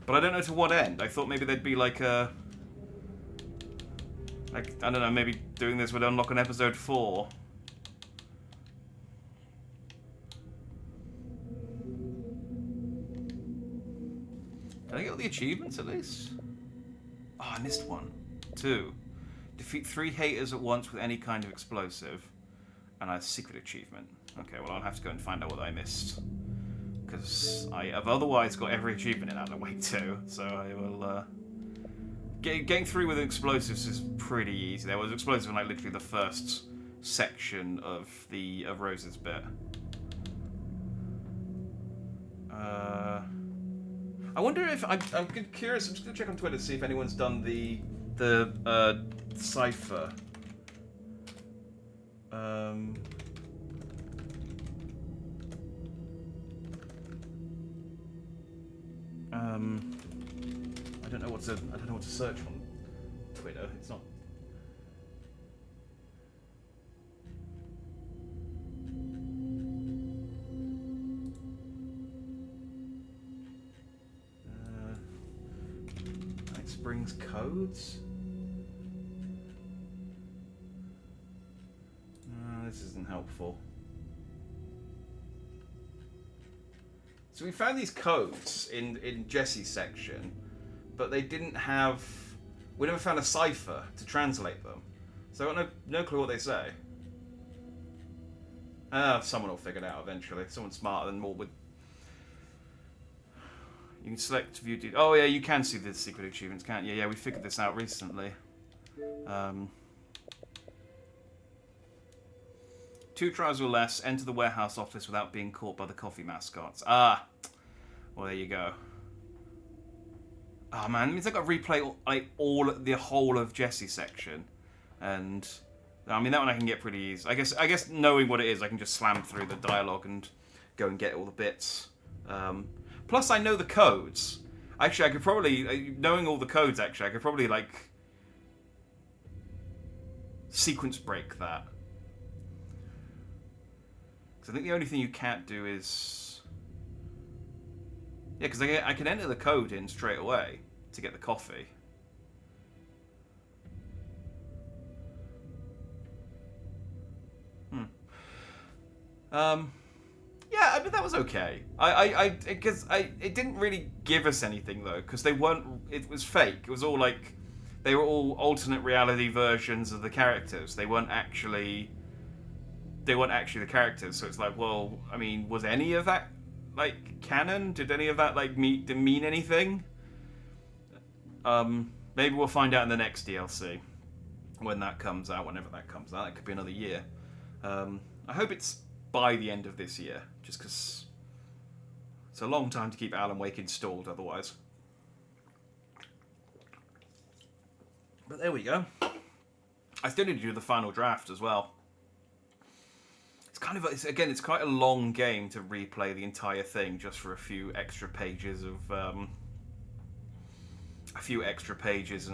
But I don't know to what end. I thought maybe there'd be like I don't know, maybe doing this would unlock an episode 4. Did I get all the achievements at least? Oh, I missed one. 2. Defeat 3 haters at once with any kind of explosive. And a secret achievement. Okay, well I'll have to go and find out what I missed. Because I have otherwise got every achievement in Alan Wake 2. So I will... Getting through with explosives is pretty easy. There was explosive in like literally the first section of Rose's bit. I wonder if... I'm curious, I'm just going to check on Twitter to see if anyone's done the cipher. I don't know what to search on Twitter. It's not. Night Springs codes. This isn't helpful. So we found these codes in Jesse's section, but they didn't have... We never found a cipher to translate them. So I got no clue what they say. Someone will figure it out eventually. Someone smarter than more would... You can select view... Oh yeah, you can see the secret achievements, can't you? Yeah, we figured this out recently. 2 tries or less, enter the warehouse office without being caught by the coffee mascots. Ah! Well, there you go. Oh man, it means I've got to replay the whole of Jesse's section. And, I mean, that one I can get pretty easy. I guess knowing what it is, I can just slam through the dialogue and go and get all the bits. Plus, I know the codes. Actually, I could probably, knowing all the codes, actually, I could probably, sequence break that. I think the only thing you can't do is... Yeah, because I can enter the code in straight away to get the coffee. Yeah, I mean, that was okay. It didn't really give us anything, though, because they weren't... It was fake. It was all, they were all alternate reality versions of the characters. They weren't actually the characters, so it's like, well, I mean, was any of that, canon? Did any of that, mean anything? Maybe we'll find out in the next DLC, when that comes out, whenever that comes out. It could be another year. I hope it's by the end of this year, just because it's a long time to keep Alan Wake installed otherwise. But there we go. I still need to do the final draft as well. It's quite a long game to replay the entire thing just for a few extra pages of and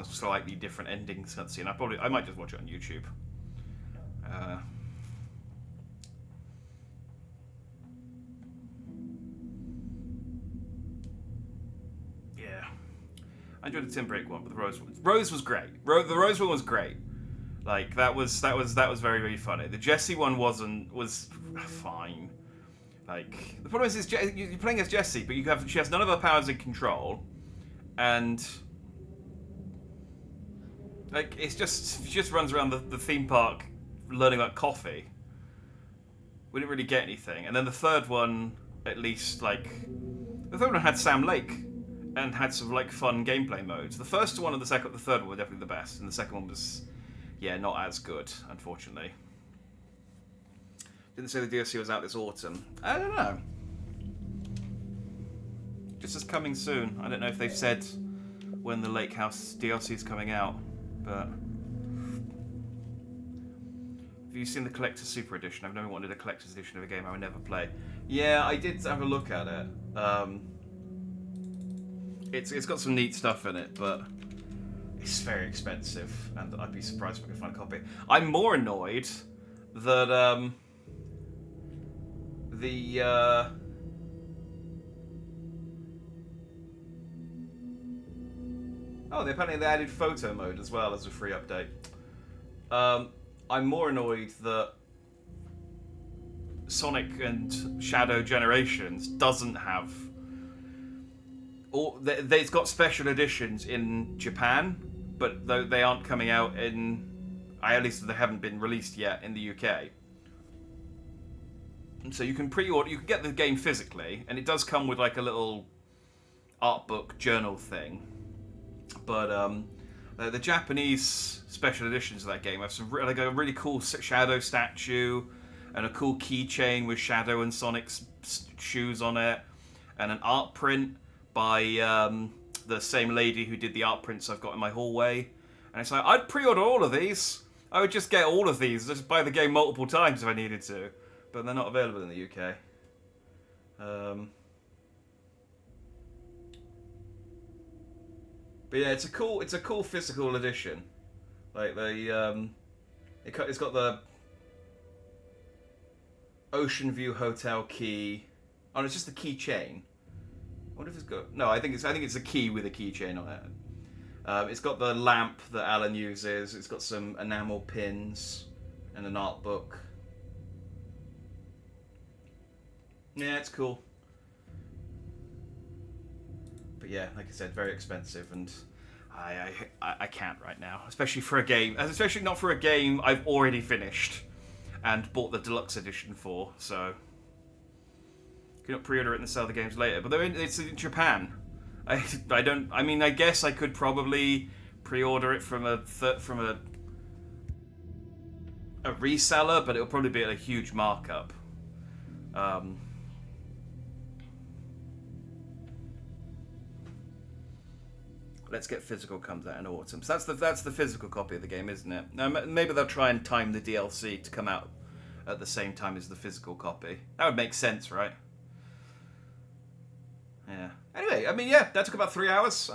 slightly different endings. And I might just watch it on YouTube. Yeah, I enjoyed the Tim Drake one, but the Rose was great. The Rose one was great. That was very, very funny. The Jesse one was fine. The problem is you're playing as Jesse, but she has none of her powers in control, and she just runs around the theme park learning about coffee. We didn't really get anything. And then the third one, at least, the third one had Sam Lake and had some fun gameplay modes. The first one and the third one were definitely the best, and the second one was, yeah, not as good, unfortunately. Didn't say the DLC was out this autumn. I don't know. Just as coming soon. I don't know if they've said when the Lake House DLC is coming out, but... Have you seen the Collector's Super Edition? I've never wanted a Collector's Edition of a game I would never play. Yeah, I did have a look at it. It's got some neat stuff in it, but it's very expensive, and I'd be surprised if I could find a copy. I'm more annoyed that oh, apparently they added photo mode as well as a free update. I'm more annoyed that Sonic and Shadow Generations doesn't have... It's got special editions in Japan, but they aren't coming out in... At least they haven't been released yet in the UK. And so you can pre-order... You can get the game physically, and it does come with like a little art book journal thing. But the Japanese special editions of that game have some like a really cool Shadow statue and a cool keychain with Shadow and Sonic's shoes on it, and an art print by the same lady who did the art prints I've got in my hallway. And it's like, I'd pre-order all of these. I would just get all of these, just buy the game multiple times if I needed to. But they're not available in the UK. But yeah, it's a cool physical edition. Like it's got the Ocean View Hotel key. Oh, it's just the keychain. I wonder if it's got... No, I think it's a key with a keychain on it. It's got the lamp that Alan uses. It's got some enamel pins and an art book. Yeah, it's cool. But yeah, like I said, very expensive, and I can't right now, especially for a game, especially not for a game I've already finished and bought the deluxe edition for. So you cannot pre-order it and sell the games later. But it's in Japan. I mean, I guess I could probably pre-order it from a reseller, but it'll probably be at a huge markup. Let's Get Physical comes out in autumn. So that's the physical copy of the game, isn't it? Now, maybe they'll try and time the DLC to come out at the same time as the physical copy. That would make sense, right? Yeah. Anyway, I mean, yeah, that took about 3 hours,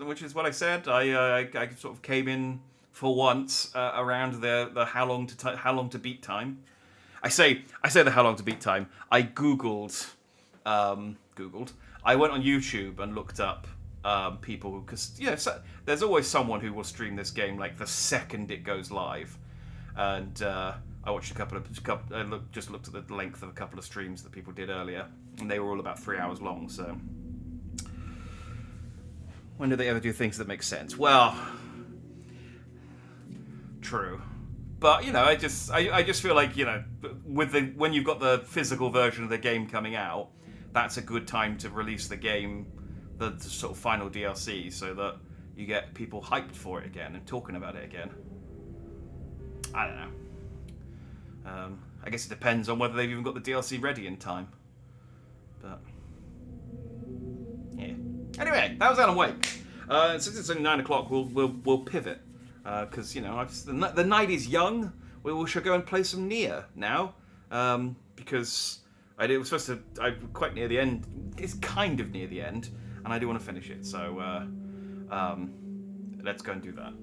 which is what I said. I sort of came in for once around the how long to beat time. I say the how long to beat time. I googled. I went on YouTube and looked up people, because there's always someone who will stream this game like the second it goes live, and I watched just looked at the length of a couple of streams that people did earlier, and they were all about 3 hours long. So when do they ever do things that make sense? Well, true, but I just feel like when you've got the physical version of the game coming out, that's a good time to release the game, the sort of final DLC, so that you get people hyped for it again and talking about it again. I don't know. I guess it depends on whether they've even got the DLC ready in time. But yeah. Anyway, that was Alan Wake. Since it's only 9 o'clock, we'll pivot because the night is young. We shall go and play some Nier now, because it was supposed to. I'm quite near the end. It's kind of near the end. And I do want to finish it, so let's go and do that.